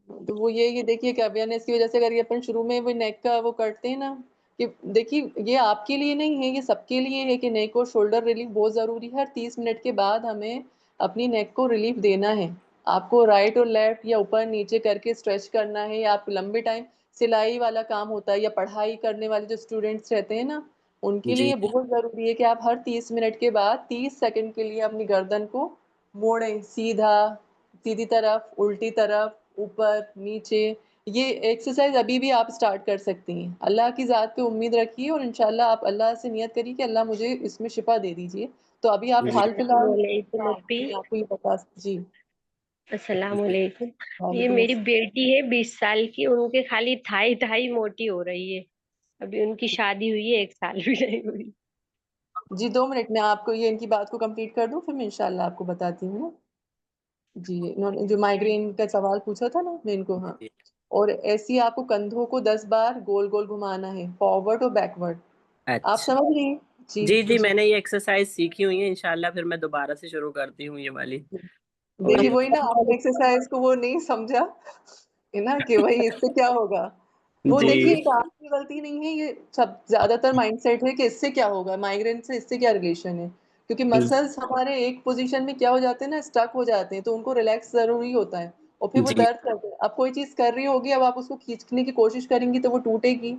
تو وہ یہ دیکھیے کہ اویئرنیس کی وجہ سے اگر یہ اپن شروع میں وہ نیک کا وہ کرتے ہیں نا، کہ دیکھیے یہ آپ کے لیے نہیں ہے، یہ سب کے لیے ہے کہ نیک اور شولڈر ریلیف بہت ضروری ہے. ہر 30 منٹ کے بعد ہمیں اپنی نیک کو ریلیف دینا ہے. آپ کو رائٹ اور لیفٹ یا اوپر نیچے کر کے اسٹریچ کرنا ہے. یا آپ لمبے ٹائم سلائی والا کام ہوتا ہے یا پڑھائی کرنے والے جو اسٹوڈینٹس رہتے ہیں نا، ان کے جی لیے بہت ضروری ہے کہ آپ ہر 30 منٹ کے بعد 30 سیکنڈ کے لیے اپنی گردن کو موڑیں، سیدھا، سیدھی طرف، الٹی طرف، اوپر نیچے. یہ ایکسرسائز ابھی بھی آپ اسٹارٹ کر سکتی ہیں. اللہ کی ذات پہ امید رکھیے اور انشاءاللہ آپ اللہ سے نیت کریے کہ اللہ مجھے اس میں شفا دے دیجیے. تو ابھی آپ جی حال فی السلام الحال، علیکم ہاں اپی. میں آپ کو یہ بتا. جی السلام علیکم. یہ وعلیکم میری السلام. بیٹی ہے 20 سال کی، ان کے خالی تھائی موٹی ہو رہی ہے. ابھی ان کی شادی ہوئی ہے، 1 سال بھی نہیں ہوئی. جی 2 منٹ میں آپ کو یہ ان کی بات کو کمپلیٹ کر دوں، پھر میں انشاءاللہ آپ کو بتاتی ہوں نا. جی انہوں نے جو مائگرین کا سوال پوچھا تھا نا میں ان کو، ہاں. جی. اور ایسی آپ کو کندھوں کو 10 بار گول گول گھمانا ہے، فارورڈ اور بیکورڈ. آپ اچھا. سمجھ رہی ہیں؟ جی جی جی جی. میں نے یہ ایکسرسائز سیکھی ہوئی ہے، انشاءاللہ پھر میں دوبارہ سے شروع کرتی ہوں یہ والی. اور دیکھیے یہ وہی نا، آپ نے ایکسرسائز کو وہ نہیں سمجھا ہے نا کہ وہی اس سے کیا ہوگا. وہ جی دیکھیے ایک آپ کی غلطی نہیں ہے، یہ سب زیادہ تر مائنڈ سیٹ ہے کہ اس سے کیا ہوگا، مائگرین سے اس سے کیا ریلیشن ہے. کیونکہ مسلس ہمارے ایک پوزیشن میں کیا ہو جاتے ہیں نا، اسٹک ہو جاتے ہیں، تو ان کو ریلیکس ضروری ہوتا ہے. اور پھر وہ جی درد کرتے ہیں. اب کوئی چیز کر رہی ہوگی، اب آپ اس کو کھینچنے کی کوشش کریں گی تو وہ ٹوٹے گی،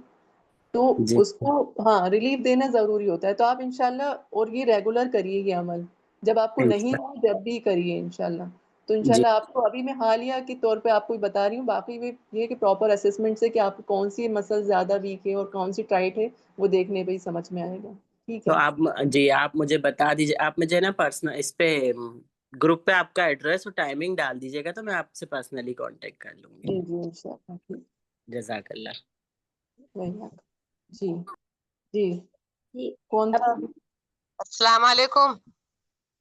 تو جی اس کو ہاں ریلیف دینا ضروری ہوتا ہے. تو آپ انشاءاللہ، اور یہ ریگولر کریے یہ عمل، جب آپ کو نہیں ہو جب بھی کریے انشاءاللہ. تو جی انشاءاللہ آپ کو ابھی میں حالیہ کے طور پہ آپ کو بتا رہی ہوں. باقی یہ کہ پراپر اسسمنٹ سے کہ آپ کو کون سی مسل زیادہ ویک ہے اور کون سی ٹائٹ ہے وہ دیکھنے پہ ہی سمجھ میں آئے گا. ٹھیک تو ہے آپ مجھے بتا دیجیے، آپ مجھے نا پرسنل اس پہ گروپ پہ آپ کا ایڈریس اور ٹائمنگ ڈال دیجیے گا تو میں آپ سے پرسنلی کانٹیکٹ کر لوں گی. جی جی انشاءاللہ ٹھیک. جزاک اللہ. وہی بات. جی جی جی کون تھا؟ السلام علیکم.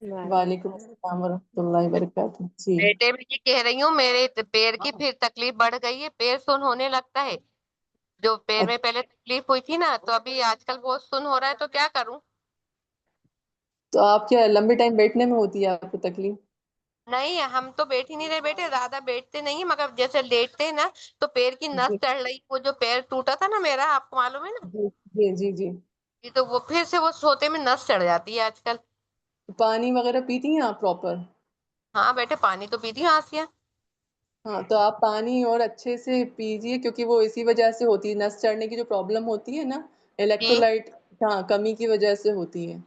وعلیکم السلام ورحمۃ اللہ وبرکاتہ. جی بیٹے میں یہ کہہ رہی ہوں میرے پیر کی پھر تکلیف بڑھ گئی ہے، پیر سن ہونے لگتا ہے. جو پیر میں پہلے تکلیف ہوئی تھی نا تو ابھی آج کل بہت سن ہو رہا ہے، تو کیا کروں؟ تو آپ کیا لمبے ٹائم بیٹھنے میں ہوتی ہے آپ کو تکلیف؟ نہیں ہم تو بیٹھ ہی نہیں رہے بیٹے، زیادہ بیٹھتے نہیں مگر جیسے لیٹتے ہیں نا تو پیر کی نس جی چڑھ رہی. وہ جو پیر ٹوٹا تھا نا میرا، آپ کو معلوم ہے نا، جی جی جی جی. تو وہ پھر سے وہ سوتے میں نس چڑھ جاتی ہے آج کل. پانی وغیرہ پیتی ہیں آپ پراپر؟ ہاں بیٹے پانی تو پیتی ہوں آسیہ. ہاں تو آپ پانی اور اچھے سے پیجیے، کیونکہ وہ اسی وجہ سے ہوتی ہے، نس چڑھنے کی جو پرابلم ہوتی ہے نا جی الیکٹرولائٹ ہاں کمی کی وجہ سے ہوتی ہے.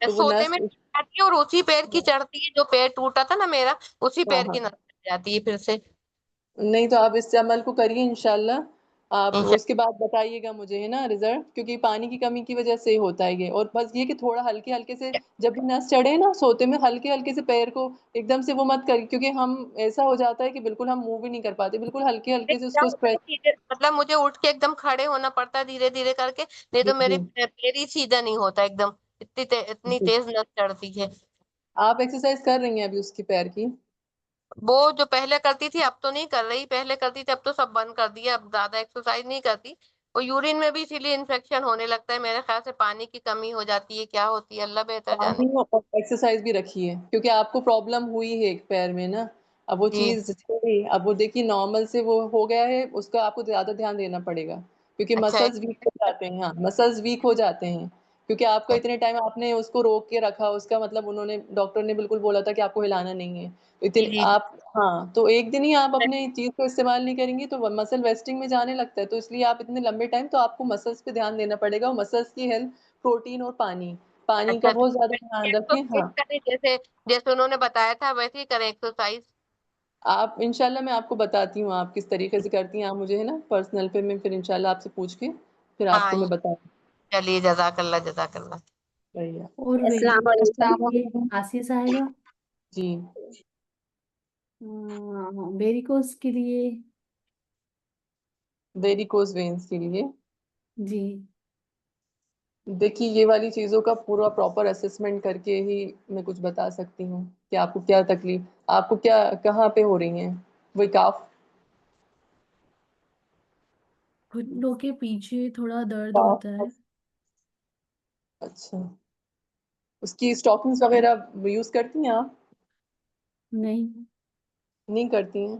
تو وہ سوتے نس میں جاتی ہے اور اسی پیر کی چڑھتی ہے، جو پیر ٹوٹا تھا نا میرا اسی ہاں پیر ہاں کی نس چڑھ جاتی ہے پھر سے. نہیں تو آپ اس عمل کو کریے انشاءاللہ. آپ انشاء اس کے بعد بتائیے گا مجھے ہے نا رزلٹ، کیونکہ پانی کی کمی کی وجہ سے ہوتا ہے یہ. اور بس یہ کہ تھوڑا ہلکے ہلکے سے جب بھی نس چڑھے نا سوتے میں ہلکے ہلکے سے پیر کو ایک دم سے وہ مت کریے، کیونکہ ہم ایسا ہو جاتا ہے کہ بالکل ہم موو بھی نہیں کر پاتے. بالکل ہلکے ہلکے سے اس کو اسٹریچ. مطلب مجھے اٹھ کے ایک دم کھڑے ہونا پڑتا ہے دھیرے دھیرے کر کے، نہیں جی تو میری جی پیر ہی سیدھا نہیں ہوتا ایک دم، اتنی جی. تیز نس چڑھتی ہے. آپ ایکسرسائز کر رہی ہیں ابھی اس کی پیر کی؟ وہ جو پہلے کرتی تھی اب تو نہیں کر رہی، پہلے کرتی تھی اب تو سب بند کر دیا، اب زیادہ ایکسرسائز نہیں کرتی. وہ یورین میں بھی اسی لیے انفیکشن ہونے لگتا ہے میرے خیال سے، پانی کی کمی ہو جاتی ہے کیا ہوتی ہے اللہ بہتر جانے. پانی اور ایکسرسائز بھی رکھیے، کیونکہ آپ کو پرابلم ہوئی ہے ایک پیر میں نا. اب وہ جی چیز اب وہ دیکھیے نارمل سے وہ ہو گیا ہے، اس کا آپ کو زیادہ دھیان دینا پڑے گا، کیونکہ اچھا مسلز ویک ہو جاتے ہیں. ہاں مسلز ویک ہو جاتے ہیں، کیونکہ آپ کا اتنے ٹائم آپ نے اس کو روک کے رکھا، اس کا مطلب انہوں نے ڈاکٹر نے بالکل بولا تھا کہ آپ کو ہلانا نہیں ہے جی اتنے جی آپ. ہاں تو ایک دن ہی آپ اپنے چیز کو استعمال نہیں کریں گی تو مسل ویسٹنگ میں جانے لگتا ہے. تو اس لیے آپ اتنے لمبے ٹائم تو آپ کو مسلس پہ دھیان دینا پڑے گا، اور مسلس کی ہیلتھ پروٹین اور پانی کا اچھا بہت زیادہ دھیان رکھیں. ہاں جیسے جیسے انہوں نے بتایا تھا ویسے ہی کریں ایکسرسائز. آپ انشاءاللہ میں آپ کو بتاتی ہوں آپ کس طریقے سے کرتی ہیں. آپ مجھے ہے نا پرسنل پہ میں پھر انشاءاللہ آپ سے پوچھ کے پھر آپ ہاں کو میں بتاؤں. چلیے جزاک اللہ جزاک اللہ. صحیح ہے. اور السلام ویریکوز کے علیکم. لیے آسیہ صاحبہ، جی ویریکوز کے لیے ویریکوز وینس کے لیے جی دیکھیے یہ والی چیزوں کا پورا پراپر اسسمنٹ کر کے ہی میں کچھ بتا سکتی ہوں کہ آپ کو کیا تکلیف، آپ کو کیا کہاں پہ ہو رہی ہیں. وہی کاف گھٹنوں کے پیچھے تھوڑا درد ہوتا ہے. اچھا اس کی اسٹاکنگز وغیرہ یوز کرتی ہیں آپ؟ نہیں. نہیں کرتی ہیں.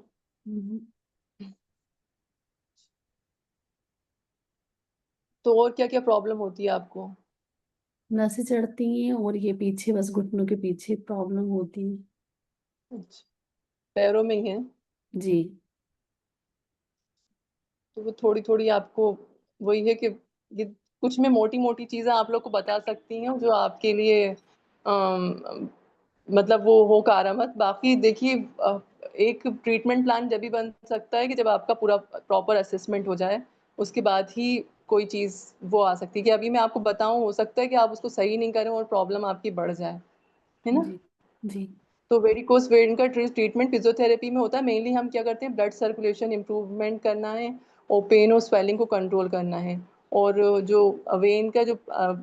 تو اور کیا کیا پرابلم ہوتی ہے آپ کو؟ نسیں چڑھتی ہیں اور یہ پیچھے بس گھٹنوں کے پیچھے پرابلم ہوتی ہے. اچھا پیروں میں ہی ہیں؟ جی تو وہ تھوڑی تھوڑی آپ کو وہی ہے کہ یہ کچھ میں موٹی موٹی چیزیں آپ لوگ کو بتا سکتی ہیں جو آپ کے لیے مطلب وہ ہو کارآمد. باقی دیکھیے ایک ٹریٹمنٹ پلان جب بھی بن سکتا ہے کہ جب آپ کا پورا پراپر اسسمنٹ ہو جائے، اس کے بعد ہی کوئی چیز وہ آ سکتی ہے. کہ ابھی میں آپ کو بتاؤں ہو سکتا ہے کہ آپ اس کو صحیح نہیں کریں اور پرابلم آپ کی بڑھ جائے، ہے نا. جی جی تو ویریکوز وین کا ٹریٹمنٹ فزیوتھراپی میں ہوتا ہے. مینلی ہم کیا کرتے ہیں بلڈ سرکولیشن امپروومنٹ کرنا ہے اور پین اور سویلنگ کو کنٹرول کرنا ہے، اور جو وین کا جو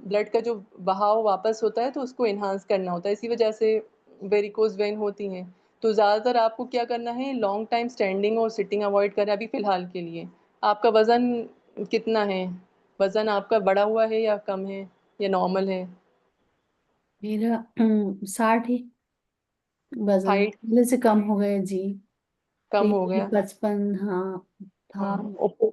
بلڈ کا جو بہاؤ واپس ہوتا ہے تو اس کو انہانس کرنا ہوتا ہے. اسی وجہ سے ویریکوز وین ہوتی ہیں. تو زیادہ تر آپ کو کیا کرنا ہے لانگ ٹائم اسٹینڈنگ اور سٹنگ اوائڈ کریں ابھی فی الحال کے لیے. آپ کا وزن کتنا ہے؟ وزن آپ کا بڑا ہوا ہے یا کم ہے یا نارمل ہے؟ میرا 60 ہی وزن ہائٹ پہلے سے کم ہو گیا جی. کم ہو پہلے گیا؟ 55 ہاں تھا. ہاں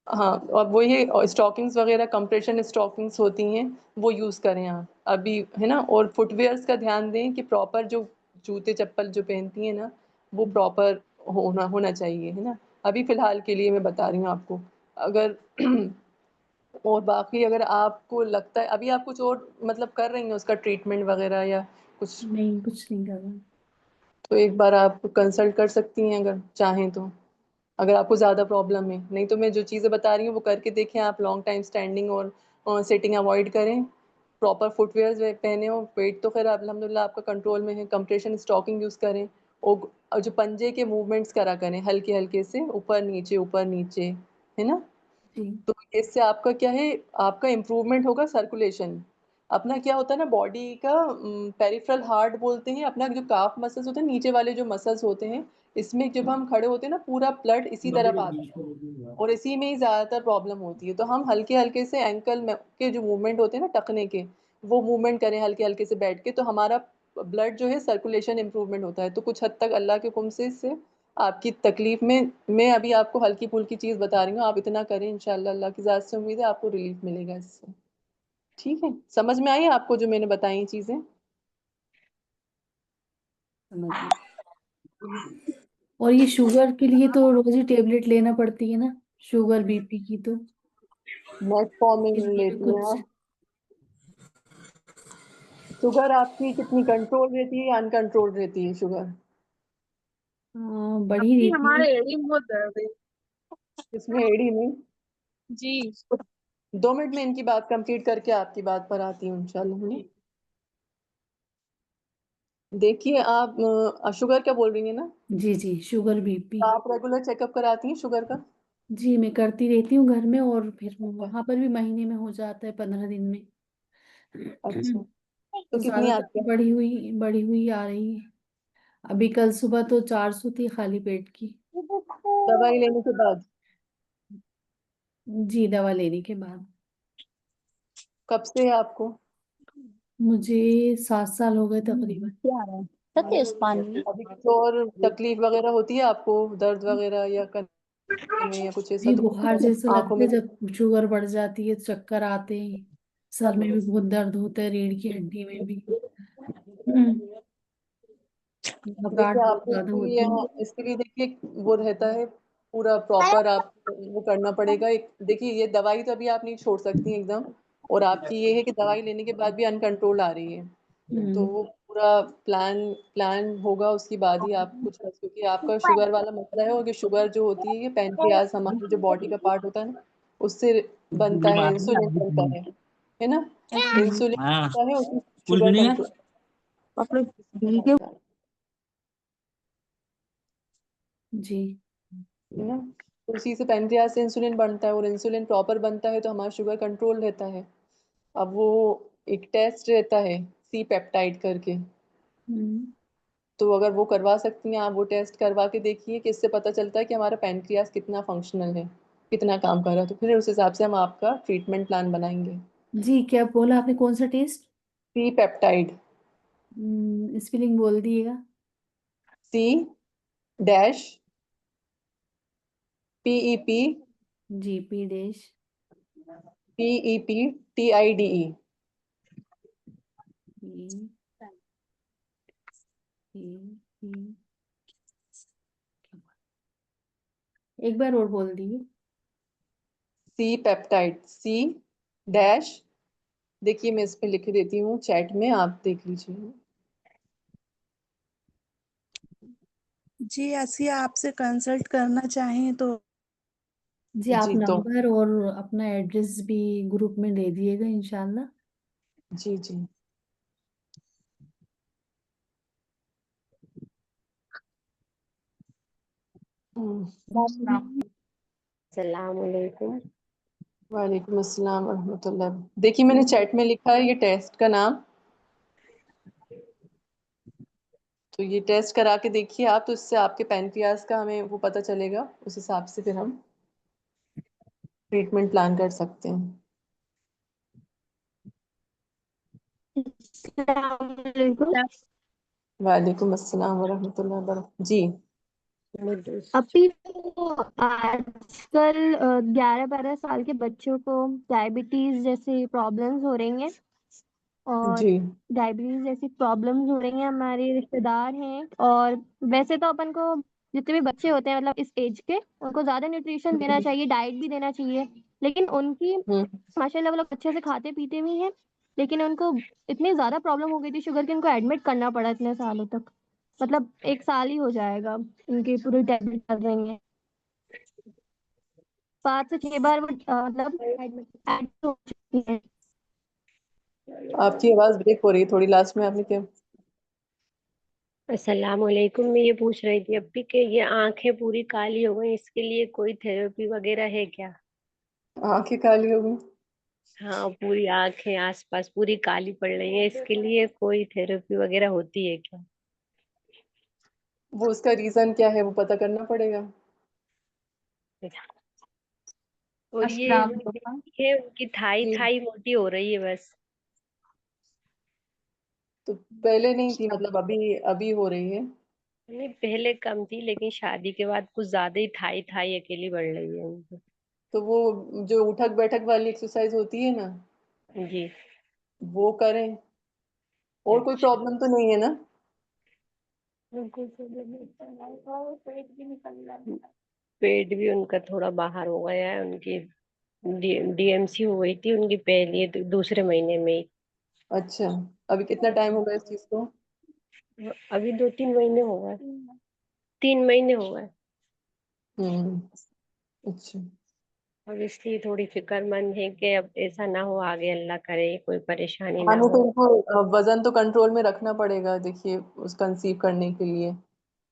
ہاں اور وہی اسٹاکنگز وغیرہ کمپریشن اسٹاکنگز ہوتی ہیں وہ یوز کریں آپ ابھی ہے نا. اور فٹ ویئرس کا دھیان دیں کہ پراپر جو جوتے چپل جو پہنتی ہیں نا وہ پراپر ہونا چاہیے ہے نا. ابھی فی الحال کے لیے میں بتا رہی ہوں آپ کو. اگر اور باقی اگر آپ کو لگتا ہے ابھی آپ کچھ اور مطلب کر رہی ہیں اس کا ٹریٹمنٹ وغیرہ یا کچھ، نہیں کچھ نہیں کرنا. تو ایک بار آپ کنسلٹ کر سکتی ہیں اگر چاہیں تو، اگر آپ کو زیادہ پرابلم ہے. نہیں تو میں جو چیزیں بتا رہی ہوں وہ کر کے دیکھیں آپ. لانگ ٹائم اسٹینڈنگ اور سیٹنگ اوائڈ کریں پراپر فٹ ویئر پہنے ہو. ویٹ تو خیر الحمدللہ آپ کا کنٹرول میں ہے. کمپریشن اسٹاکنگ یوز کریں اور جو پنجے کے موومنٹس کرا کریں ہلکے ہلکے سے اوپر نیچے ہے نا. جی تو اس سے آپ کا کیا ہے, آپ کا امپروومنٹ ہوگا سرکولیشن. اپنا کیا ہوتا ہے نا باڈی کا پیریفرل ہارٹ بولتے ہیں, اپنا جو کاف مسلس ہوتے ہیں نیچے والے جو مسلس ہوتے ہیں, اس میں جب ہم کھڑے ہوتے ہیں نا پورا بلڈ اسی طرف آتا ہے اور اسی میں ہی زیادہ تر پرابلم ہوتی ہے. تو ہم ہلکے ہلکے سے اینکل کے جو موومنٹ ہوتے ہیں نا ٹکنے کے, وہ موومنٹ کریں ہلکے ہلکے سے بیٹھ کے, تو ہمارا بلڈ جو ہے سرکولیشن امپروومنٹ ہوتا ہے. تو کچھ حد تک اللہ کے حکم سے اس سے آپ کی تکلیف میں ابھی آپ کو ہلکی پھلکی چیز بتا رہی ہوں, آپ اتنا کریں انشاءاللہ, اللہ کی ذات سے امید ہے آپ کو ریلیف ملے گا اس سے. ٹھیک ہے, سمجھ میں آئی آپ کو جو میں نے بتائی چیزیں؟ سمجھ گئی. اور یہ شوگر کے لیے تو روز ہی ٹیبلٹ لینا پڑتی ہے نا, شوگر بی پی کی, تو نیٹ اس فارمنگ کے لیے لیتی ہیں کچھ آپ. شوگر آپ کی کتنی کنٹرول رہتی ہے یا ان کنٹرول رہتی ہے شوگر؟ بڑھی رہتی ہے. ایڑی میں بہت درد ہے. اس میں ایڑی میں جی 2 منٹ میں ان کی بات کمپلیٹ کر کے آپ کی بات پر آتی ہوں انشاءاللہ. دیکھیے آپ شوگر کیا بول رہی ہیں نا, جی جی شوگر بی پی. آپ ریگولر چیک اپ کراتی ہیں شوگر کا؟ جی میں کرتی رہتی ہوں گھر میں, اور پھر وہاں پر بھی مہینے میں ہو جاتا ہے, 15 دن میں. اچھا, تو تو کتنی زیادہ آپ تر کا بڑھی ہوئی آ رہی ہے. ابھی کل صبح تو 400 تھی خالی پیٹ کی. دوائی لینے کے بعد؟ جی دوا لینے کے بعد. کب سے ہے آپ کو؟ مجھے 7 سال ہو گئے تقریباً. ابھی کچھ اور تکلیف وغیرہ ہوتی ہے آپ کو, درد وغیرہ یا کندھے میں یا کچھ ایسا جی تو بخار جیسا آنکھوں لگتا ہے, میں؟ جب شوگر بڑھ جاتی ہے چکر آتے ہیں, سر میں بھی بہت درد ہوتا ہے, ریڑھ کی ہڈی میں بھی. گھبراہٹ دیکھیے بہت آپ کو زیادہ ہوتی ہے. اس کے لیے دیکھیے وہ رہتا ہے پورا پراپر, آپ وہ کرنا پڑے گا. دیکھیے یہ دوائی تو ابھی آپ نہیں چھوڑ سکتی ایک دم, اور آپ کی یہ ہے کہ دوائی لینے کے بعد بھی ان کنٹرول آ رہی ہے, تو وہ پورا پلان ہوگا اس کے بعد ہی آپ کچھ کر, کیونکہ آپ کا شوگر والا مسئلہ ہے, اور کہ شوگر جو ہوتی ہے یہ پینکریاس ہمارے جو باڈی کا پارٹ ہوتا ہے نا اس سے بنتا ہے, انسولین بنتا ہے نا, انسولین بنتا ہے, اس میں شوگر کنٹرول جی ہے نا. تو اسی سے پینکریاس سے انسولین بنتا ہے, اور انسولین پراپر بنتا ہے تو ہمارا شوگر کنٹرول رہتا ہے. اب وہ ایک ٹیسٹ رہتا ہے سی پیپٹائڈ کر کے, تو اگر وہ کروا سکتی ہیں آپ, وہ ٹیسٹ کروا کے دیکھیے کہ اس سے پتہ چلتا ہے کہ ہمارا پینکریاس کتنا فنکشنل ہے, کتنا کام کر رہا ہے, تو پھر اس حساب سے ہم آپ کا ٹریٹمنٹ پلان بنائیں گے. جی کیا بولا آپ نے, کون سا ٹیسٹ؟ سی پیپٹائڈ. اسپیلنگ بول دیے گا. CDPEP جی پی ڈیش PEPTIDE. ایک بار اور بول دیجیے. سی پیپٹائڈ C- دیکھیے میں اس پہ لکھ دیتی ہوں چیٹ میں, آپ دیکھ لیجیے. جی ایسی آپ سے کنسلٹ کرنا چاہیں تو جی آپ تو نمبر اور اپنا ایڈریس بھی گروپ میں دے دیے گا انشاءاللہ. جی جی السلام علیکم. وعلیکم السلام ورحمۃ اللہ. دیکھیے میں نے چیٹ میں لکھا ہے یہ ٹیسٹ کا نام, تو یہ ٹیسٹ کرا کے دیکھیے آپ, تو اس سے آپ کے پینکریاس کا ہمیں وہ پتہ چلے گا, اس حساب سے پھر ہم ٹریٹمنٹ پلان کر سکتے ہیں. السلام علیکم. وعلیکم السلام ورحمۃ اللہ وبرکاتہ. جی ابھی تو آج کل 11-12 سال کے بچوں کو ڈائبٹیز جیسی پرابلمز ہو رہی ہیں, اور جی ڈائبٹیز جیسی پرابلمز ہو رہی ہیں, ہمارے رشتے دار ہیں. اور ویسے تو اپن کو جتنے بھی بچے ہوتے ہیں مطلب اس ایج کے, ان کو زیادہ نیوٹریشن دینا چاہیے, ڈائٹ بھی دینا چاہیے, لیکن ان کی ماشاء اللہ وہ لوگ اچھے سے کھاتے پیتے بھی ہیں, لیکن ان کو اتنی زیادہ پرابلم ہو گئی تھی شوگر کی, ان کو ایڈمٹ کرنا پڑا اتنے سالوں تک, مطلب 1 سال ہی ہو جائے گا ان کی پوری ٹیبلٹ چل رہی ہیں. 5 سے 6 بار مطلب ایڈمٹ ہو چکی ہیں. آپ کی آواز بریک ہو رہی ہے تھوڑی، لاسٹ میں آپ نے کیا؟ السلام علیکم. میں یہ پوچھ رہی تھی ابھی کہ یہ آنکھیں پوری کالی ہو گئی، اس کے لیے کوئی تھراپی وغیرہ ہے کیا؟ آنکھیں کالی ہو گئی؟ ہاں پوری آنکھیں آس پاس پوری کالی پڑ رہی ہیں، اس کے لیے کوئی تھراپی وغیرہ ہوتی ہے کیا؟ وہ اس کا ریزن کیا ہے وہ پتہ کرنا پڑے گا. اور یہ السلام جو علیکم. بیٹی ہے ان کی تھائی جی تھائی موٹی ہو رہی ہے بس. تو پہلے نہیں تھی مطلب ابھی ہو رہی ہے؟ نہیں پہلے کم تھی، لیکن شادی کے بعد کچھ زیادہ ہی تھائی تھائی اکیلی بڑھ رہی ہے ان کو. تو وہ جو اٹھک بیٹھک والی ایکسرسائز ہوتی ہے نا جی. وہ کریں. اور کوئی اچھا. پرابلم تو نہیں ہے نا؟ پیٹ بھی ان کا تھوڑا باہر ہو گیا ہے، ان کی ڈی ایم سی ہو گئی تھی ان کی پہلی دوسرے مہینے میں ہی. اچھا، ابھی کتنا ٹائم ہوگا اس چیز کو؟ ابھی 2-3 مہینے ہو گئے. 3 مہینے ہو گئے. اچھا. اب اس کی تھوڑی فکر مند ہے کہ اب ایسا نہ ہو آگے، اللہ کرے کوئی پریشانی ہاں نہ نہیں ہو. تو ان کو وزن تو کنٹرول میں رکھنا پڑے گا دیکھیے اس کنسیو کرنے کے لیے،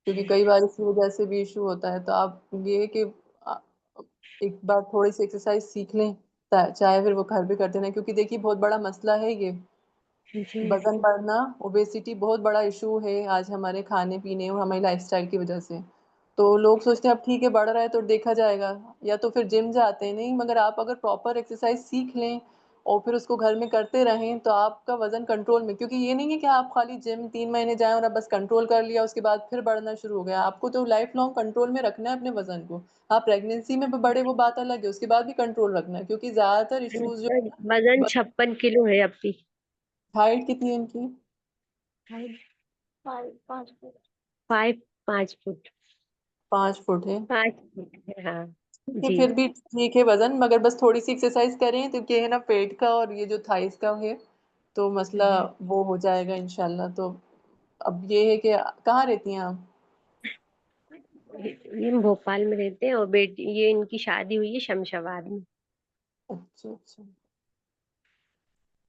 کیونکہ کئی بار اس کی وجہ سے بھی ایشو ہوتا ہے. تو آپ یہ کہ ایک بار تھوڑی سی ایکسرسائز سیکھ لیں، چاہے پھر وہ گھر بھی کرتے رہیں، کیونکہ دیکھیے بہت بڑا مسئلہ ہے یہ جی. وزن بڑھنا. اوبیسٹی بہت بڑا ایشو ہے آج ہمارے کھانے پینے اور ہماری لائف اسٹائل کی وجہ سے. تو لوگ سوچتے ہیں اب ٹھیک ہے بڑھ رہا ہے تو دیکھا جائے گا، یا تو پھر جم جاتے ہیں. نہیں، مگر آپ اگر پراپر ایکسرسائز سیکھ لیں اور پھر اس کو گھر میں کرتے رہیں تو آپ کا وزن کنٹرول میں، کیونکہ یہ نہیں ہے کہ آپ خالی جم 3 مہینے جائیں اور اب بس کنٹرول کر لیا اس کے بعد پھر بڑھنا شروع ہو گیا. آپ کو تو لائف لانگ کنٹرول میں رکھنا ہے اپنے وزن کو. آپ پریگنینسی میں بھی بڑے وہ بات الگ ہے، اس کے بعد بھی کنٹرول رکھنا ہے، کیونکہ زیادہ تر ایشوز جو وزن 56 کلو ہے اب بھی. ہائٹ کتنی ہے ان کی؟ 5 فٹ. 5 فٹ ہے. 5 فٹ ہے ہاں. ٹھیک ہے جی. پھر بھی ٹھیک ہے وزن، مگر بس تھوڑی سی ایکسرسائز کریں تو یہ ہے نا پیٹ کا اور یہ جو تھائز کا ہے تو مسئلہ وہ ہو جائے گا انشاءاللہ. تو اب یہ ہے کہ کہاں رہتی ہیں آپ؟ یہ بھوپال میں رہتے ہیں، اور بیٹی یہ ان کی شادی ہوئی ہے شمشاد میں. اچھا اچھا.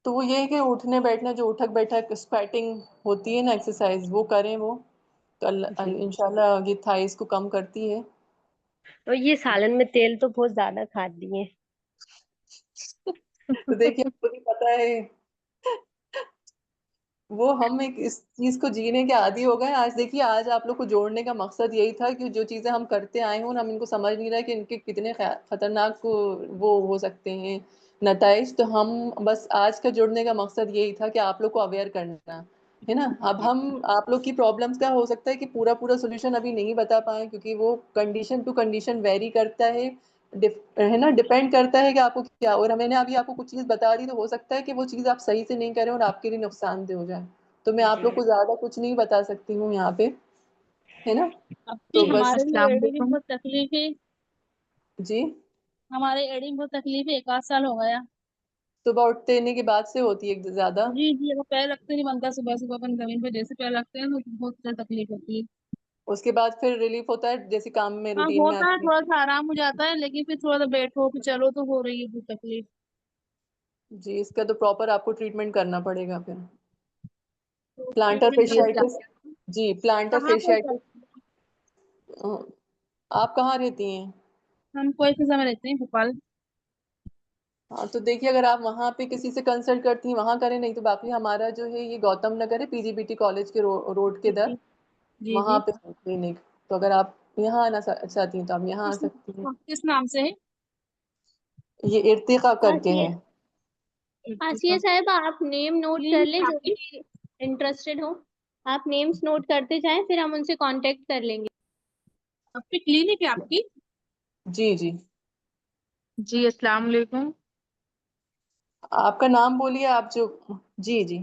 تو وہ یہ ہے کہ اٹھنے بیٹھنا جو اٹھک بیٹھک اسکواٹنگ ہوتی ہے نا ایکسرسائز وہ کریں وہ تو جی. انشاءاللہ یہ تھائز کو کم کرتی ہے. اور یہ سالن میں تیل تو بہت زیادہ کھاتی ہیں. تو دیکھیے آپ کو بھی پتا ہے وہ ہم ایک اس چیز کو جینے کے عادی ہو گئے. آج دیکھیے آج آپ لوگ کو جوڑنے کا مقصد یہی تھا کہ جو چیزیں ہم کرتے آئے ہوں ہم ان کو سمجھ نہیں رہے کہ ان کے کتنے خطرناک وہ ہو سکتے ہیں نتائج. تو ہم بس آج کا جڑنے کا مقصد یہی تھا کہ آپ لوگ کو اویئر کرنا ہے نا. اب ہم آپ لوگ کی پرابلمس کا ہو سکتا ہے کہ پورا سولوشن ابھی نہیں بتا پائیں، کیونکہ وہ کنڈیشن ٹو کنڈیشن ویری کرتا ہے نا، ڈپینڈ کرتا ہے کہ آپ کو کیا. اور میں نے ابھی آپ کو کچھ چیز بتا دی تو ہو سکتا ہے کہ وہ چیز آپ صحیح سے نہیں کریں اور آپ کے لیے نقصان دہ ہو جائے. تو میں آپ جی. لوگ کو زیادہ کچھ نہیں بتا سکتی ہوں یہاں پہ، ہے نا. اب بھی تو بس ہمارے بھی السلام ایڑی میں علیکم. بہت تکلیف ہے. جی ہمارے ایڑی میں بہت تکلیف ہے، 1 آدھ سال ہو گیا. صبح اٹھنے کے بعد سے ہوتی ہے زیادہ؟ جی جی اگر پیر رکھتے نہیں بنتا، صبح صبح اپن زمین پہ جیسے پیر رکھتے ہیں تو بہت زیادہ تکلیف ہوتی ہے. اس کے بعد پھر ریلیف ہوتا ہے جیسے کام میں ہاں روٹین میں ہوتا ہے، آتی ہے؟ تھوڑا سا آرام ہو جاتا ہے، لیکن پھر تھوڑا سا بیٹھو پھر چلو تو ہو رہی ہے بہت تکلیف. جی اس کا تو پراپر آپ کو ٹریٹمنٹ کرنا پڑے گا پھر. تو پلانٹر ٹریٹمنٹ فیشیائٹس. جی پلانٹر کہاں پہ فیشیائٹس. آپ کہاں رہتی ہیں؟ ہم کوئی فضا میں رہتے ہیں، بھوپال. ہاں تو دیکھیے اگر آپ وہاں پہ کسی سے کنسلٹ کرتی ہیں وہاں کریں، نہیں تو باقی ہمارا جو ہے یہ گوتم نگر ہے پی جی بی ٹی کالج کے روڈ کے در، جی جی وہاں جی. پہ کلینک. تو اگر آپ یہاں آنا چاہتی ہیں تو آپ یہاں آ سکتی ہیں. کس نام سے ہے؟ یہ ارتقا کر کے آسیہ ہے. آسیہ صاحب آپ نیم نوٹ کر لیں، جو آپ کی بھی انٹرسٹڈ ہو آپ نیمز نوٹ کرتے جائیں، پھر ہم ان سے کانٹیکٹ کر لیں گے. کلینک ہے آپ کی؟ جی جی. جی السلام علیکم. آپ کا نام بولیے آپ جو. جی جی.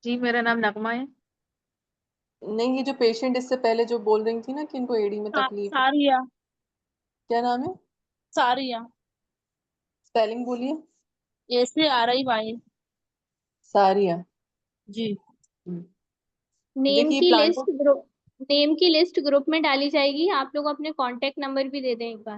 جی میرا نام نغمہ ہے. نہیں یہ جو پیشنٹ اس سے پہلے جو بول رہی تھی نا کہ ان کو ایڑی میں تکلیف ہے، ساریہ. کیا نام ہے؟ ساریہ. اسپیلنگ بولیے. SARIY. ساریہ. جی. نیم دیکھیے کی پلانٹر لسٹ گروپ، نیم کی لسٹ گروپ میں ڈالی جائے گی. آپ لوگ اپنے کانٹیکٹ نمبر بھی دے دیں ایک بار.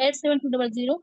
87200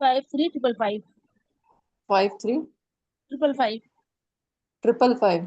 5355 53 555 555।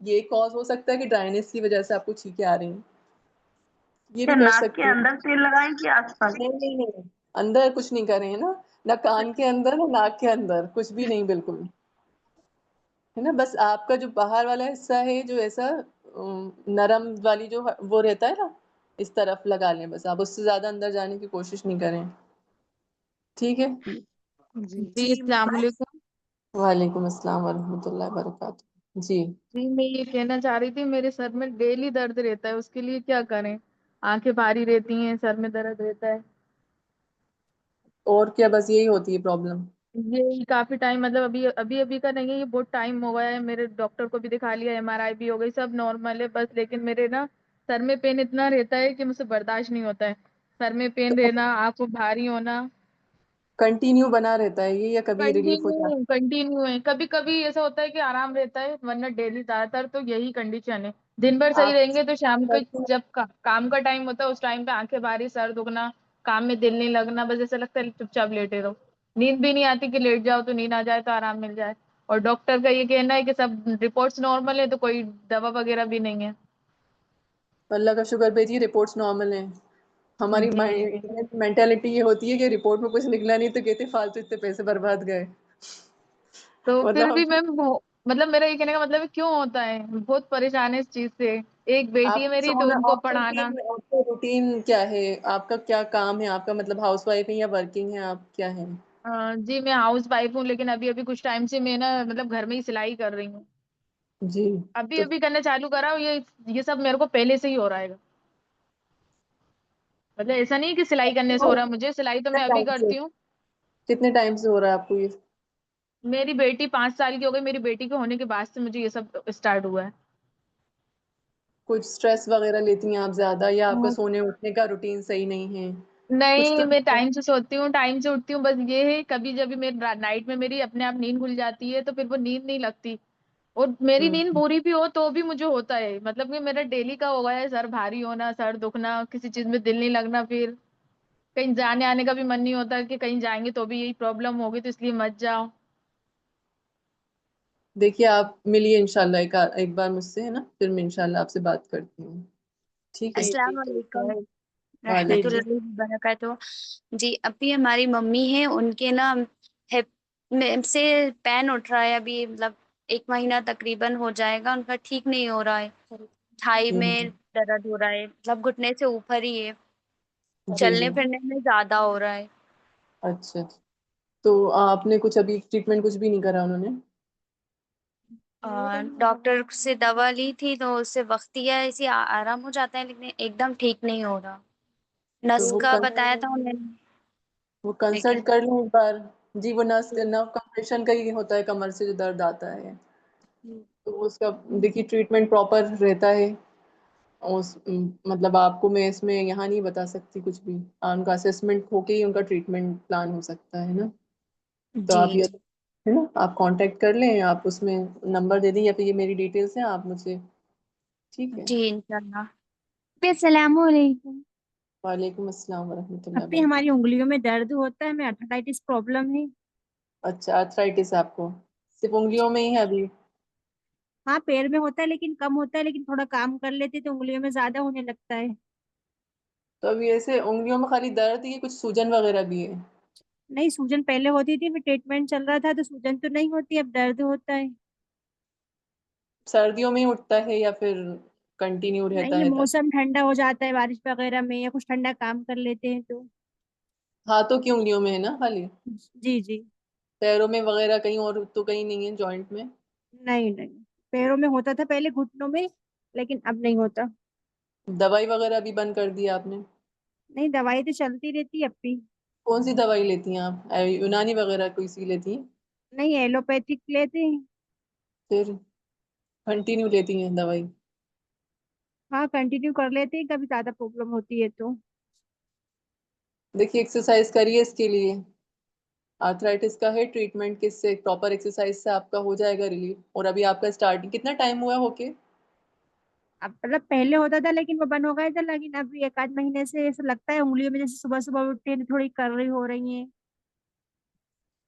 یہ کاز ہو سکتا ہے کہ ڈرائنیس کی وجہ سے آپ کو چھینکیں آ رہی ہیں، یہ بھی کیا کر ناک کے سکتے ہیں. اندر تیل لگائیں کہ آس پاس؟ نہیں نہیں نہیں، اندر کچھ نہیں کرے ہیں نا، نہ کان کے اندر نہ ناک کے اندر، کچھ بھی نہیں بالکل، ہے نا. بس آپ کا جو باہر والا حصہ ہے جو ایسا نرم والی جو وہ رہتا ہے نا، اس طرف لگا لیں بس. آپ اس سے زیادہ اندر جانے کی کوشش نہیں کریں. ٹھیک ہے. جی السلام علیکم. وعلیکم السلام ورحمۃ اللہ وبرکاتہ. جی جی میں یہ کہنا چاہ رہی تھی میرے سر میں ڈیلی درد رہتا ہے، اس کے لیے کیا کریں؟ آنکھیں بھاری رہتی ہیں، سر میں درد رہتا ہے. اور کیا، بس یہی ہوتی ہے پرابلم؟ یہ کافی ٹائم مطلب ابھی کا نہیں ہے، یہ بہت ٹائم ہو گیا ہے. میرے ڈاکٹر کو بھی دکھا لیا، MRI بھی ہو گئی، سب نارمل ہے بس. لیکن میرے نا سر میں پین اتنا رہتا ہے کہ مجھ سے برداشت نہیں ہوتا ہے. سر میں پین رہنا، آنکھوں بھاری ہونا کنٹینیو بنا رہتا ہے یہ یا کبھی ریلیف ہو جاتا کنٹینیو ہے. کبھی کبھی ایسا ہوتا ہے کہ آرام رہتا ہے، ورنہ ڈیلی زیادہ تر تو یہی کنڈیشن ہے. دن بھر ہے؟ صحیح آپ رہیں گے تو شام کو جب کام کا ٹائم ہوتا ہے اس ٹائم پہ آنکھیں بھاری، سر دکھنا، کام میں دل نہیں لگنا، بس ایسا لگتا ہے چپ چاپ لیٹے رہو. نیند بھی نہیں آتی کہ لیٹ جاؤ تو نیند آ جائے تو آرام مل جائے. اور ڈاکٹر کا یہ کہنا ہے کہ سب رپورٹس نارمل ہے، تو کوئی دوا وغیرہ بھی نہیں ہے. اللہ کا شکر بھائی جی، رپورٹس نارمل ہیں. ہماری جی مینٹالٹی یہ ہوتی ہے کہ رپورٹ میں کچھ نکلا نہیں تو کہتے فالتو اتنے پیسے برباد گئے. تو پھر مطلب بھی میم مطلب میرا یہ کہنے کا مطلب ہے کیوں ہوتا ہے، بہت پریشان ہے اس چیز سے. ایک بیٹی ہے آپ میری تو ان کو پڑھانا. آپ کا روٹین کیا ہے؟ آپ کا کیا کام ہے؟ آپ کا مطلب ہاؤس وائف ہے یا ورکنگ ہے؟ آپ کیا ہیں؟ جی میں ہاؤس وائف ہوں، لیکن ابھی کچھ ٹائم سے میں نا مطلب گھر میں ہی سلائی کر رہی ہوں. جی تو ابھی کرنا چالو کرا ہوں. یہ سب میرے کو پہلے سے ہی ہو رہا ہے. مطلب ایسا نہیں کہ سلائی کرنے سے ہو رہا ہے مجھے، سلائی تو میں ابھی کرتی ہوں. کتنے ٹائم سے ہو رہا ہے آپ کو یہ؟ میری بیٹی 5 سال کی ہو گئی. میری بیٹی کے ہونے کے بعد سے مجھے یہ سب اسٹارٹ ہوا ہے. کچھ اسٹریس وغیرہ لیتی ہیں آپ زیادہ، یا آپ کا سونے اٹھنے کا روٹین صحیح نہیں ہے؟ کچھ نہیں، تو میں ٹائم سے سوتی ہوں، ٹائم سے اٹھتی ہوں. بس یہ ہے کبھی جب نائٹ میں میری اپنے آپ نیند کھل جاتی ہے تو پھر وہ نیند نہیں لگتی. اور میری نیند پوری بھی ہو تو بھی مجھے ہوتا ہے. مطلب کہ میرا ڈیلی کا ہو گیا ہے سر بھاری ہونا، سر دکھنا، کسی چیز میں دل نہیں لگنا. پھر کہیں جانے آنے کا بھی من نہیں ہوتا کہ کہیں جائیں گے تو بھی یہی پرابلم ہوگی، تو اس لیے مت جاؤ. دیکھیے آپ ملیے انشاءاللہ ایک بار مجھ سے، ہے نا، پھر میں انشاءاللہ آپ سے بات کرتی ہوں. ٹھیک ہے. السلام علیکم رحمۃ وعلیکم. اللہ وبرکاتہ. جی ابھی ہماری ممی ہیں، ان کے نا ہپ میں سے پین اٹھ رہا ہے. ابھی مطلب 1 مہینہ تقریباً ہو جائے گا، ان کا ٹھیک نہیں ہو رہا ہے. تھائی میں درد ہو رہا ہے، مطلب گھٹنے سے اوپر ہی ہے. جی چلنے جی. پھرنے میں زیادہ ہو رہا ہے. اچھا، تو آپ نے کچھ ابھی ٹریٹمنٹ کچھ بھی نہیں کرا انہوں نے؟ ڈاکٹر سے دوا لی تھی تو اس سے وقتیہ ایسی آرام ہو جاتا ہے، لیکن ایک دم ٹھیک نہیں ہو رہا. تو نس کا بتایا تھا انہوں نے، وہ کنسلٹ لیکن کر لیں ایک بار. جی وہ نرو کمپریشن کا ہی ہوتا ہے، کمر سے جو درد آتا ہے تو اس کا دیکھیے ٹریٹمنٹ پراپر رہتا ہے. مطلب آپ کو میں اس میں یہاں نہیں بتا سکتی کچھ بھی. ان کا اسسمنٹ ہو کے ہی ان کا ٹریٹمنٹ پلان ہو سکتا ہے نا. تو جی آپ یہ ہے نا، آپ کانٹیکٹ کر لیں، آپ اس میں نمبر دے دیں یا پھر یہ میری ڈیٹیلس ہیں، آپ مجھے. ٹھیک ہے. جی انشاءاللہ. السلام علیکم. وعلیکم السلام ورحمۃ اللہ ابھی ہماری وبرکاتہ. انگلیوں میں درد ہوتا ہے، ہمیں آرتھرائٹس پرابلم ہے. اچھا آرتھرائٹس آپ کو صرف انگلیوں میں ہی ہے ابھی؟ ہاں پیر میں ہوتا ہے لیکن کم ہوتا ہے، لیکن تھوڑا کام کر لیتے تو انگلیوں میں زیادہ ہونے لگتا ہے. تو ابھی ایسے انگلیوں میں خالی درد ہے، کچھ سوجن وغیرہ بھی ہے؟ نہیں سوجن پہلے ہوتی تھی، پھر ٹریٹمنٹ چل رہا تھا تو سوجن تو نہیں ہوتی، اب درد ہوتا ہے. سردیوں میں ہی اٹھتا ہے یا پھر کنٹینیو نہیں رہتا یہ ہے درد؟ موسم ٹھنڈا ہو جاتا ہے بارش وغیرہ میں، یا کچھ ٹھنڈا کام کر لیتے ہیں تو. ہاتھوں کی انگلیوں میں ہے نا خالی؟ جی جی. پیروں میں وغیرہ کہیں اور تو کہیں نہیں ہے جوائنٹ میں؟ نہیں نہیں، پیروں میں ہوتا تھا پہلے، گھٹنوں میں، لیکن اب نہیں ہوتا. دوائی وغیرہ بھی بند کر دی آپ نے؟ نہیں دوائی تو چلتی رہتی ہے اب بھی. کون سی دوائی لیتی ہیں آپ؟ یونانی وغیرہ کوئی سی لیتی ہیں؟ نہیں ایلوپیتھک لیتے ہیں. پھر کنٹینیو لیتی ہیں دوائی؟ ہاں کنٹینیو کر لیتے ہیں، کبھی زیادہ پرابلم ہوتی ہے تو. دیکھیے ایکسرسائز کریے اس کے لیے. آرتھرائٹس کا ہے ٹریٹمنٹ کس سے؟ پراپر ایکسرسائز سے آپ کا ہو جائے گا ریلیف. اور ابھی آپ کا اسٹارٹنگ کتنا ٹائم ہوا ہو کے؟ اب مطلب پہلے ہوتا تھا لیکن وہ بند ہو گیا تھا، لیکن اب 1 آدھ مہینے سے ایسا لگتا ہے انگلیوں میں جیسے صبح صبح اٹھتے ہیں تھوڑی کر رہی ہو رہی ہیں.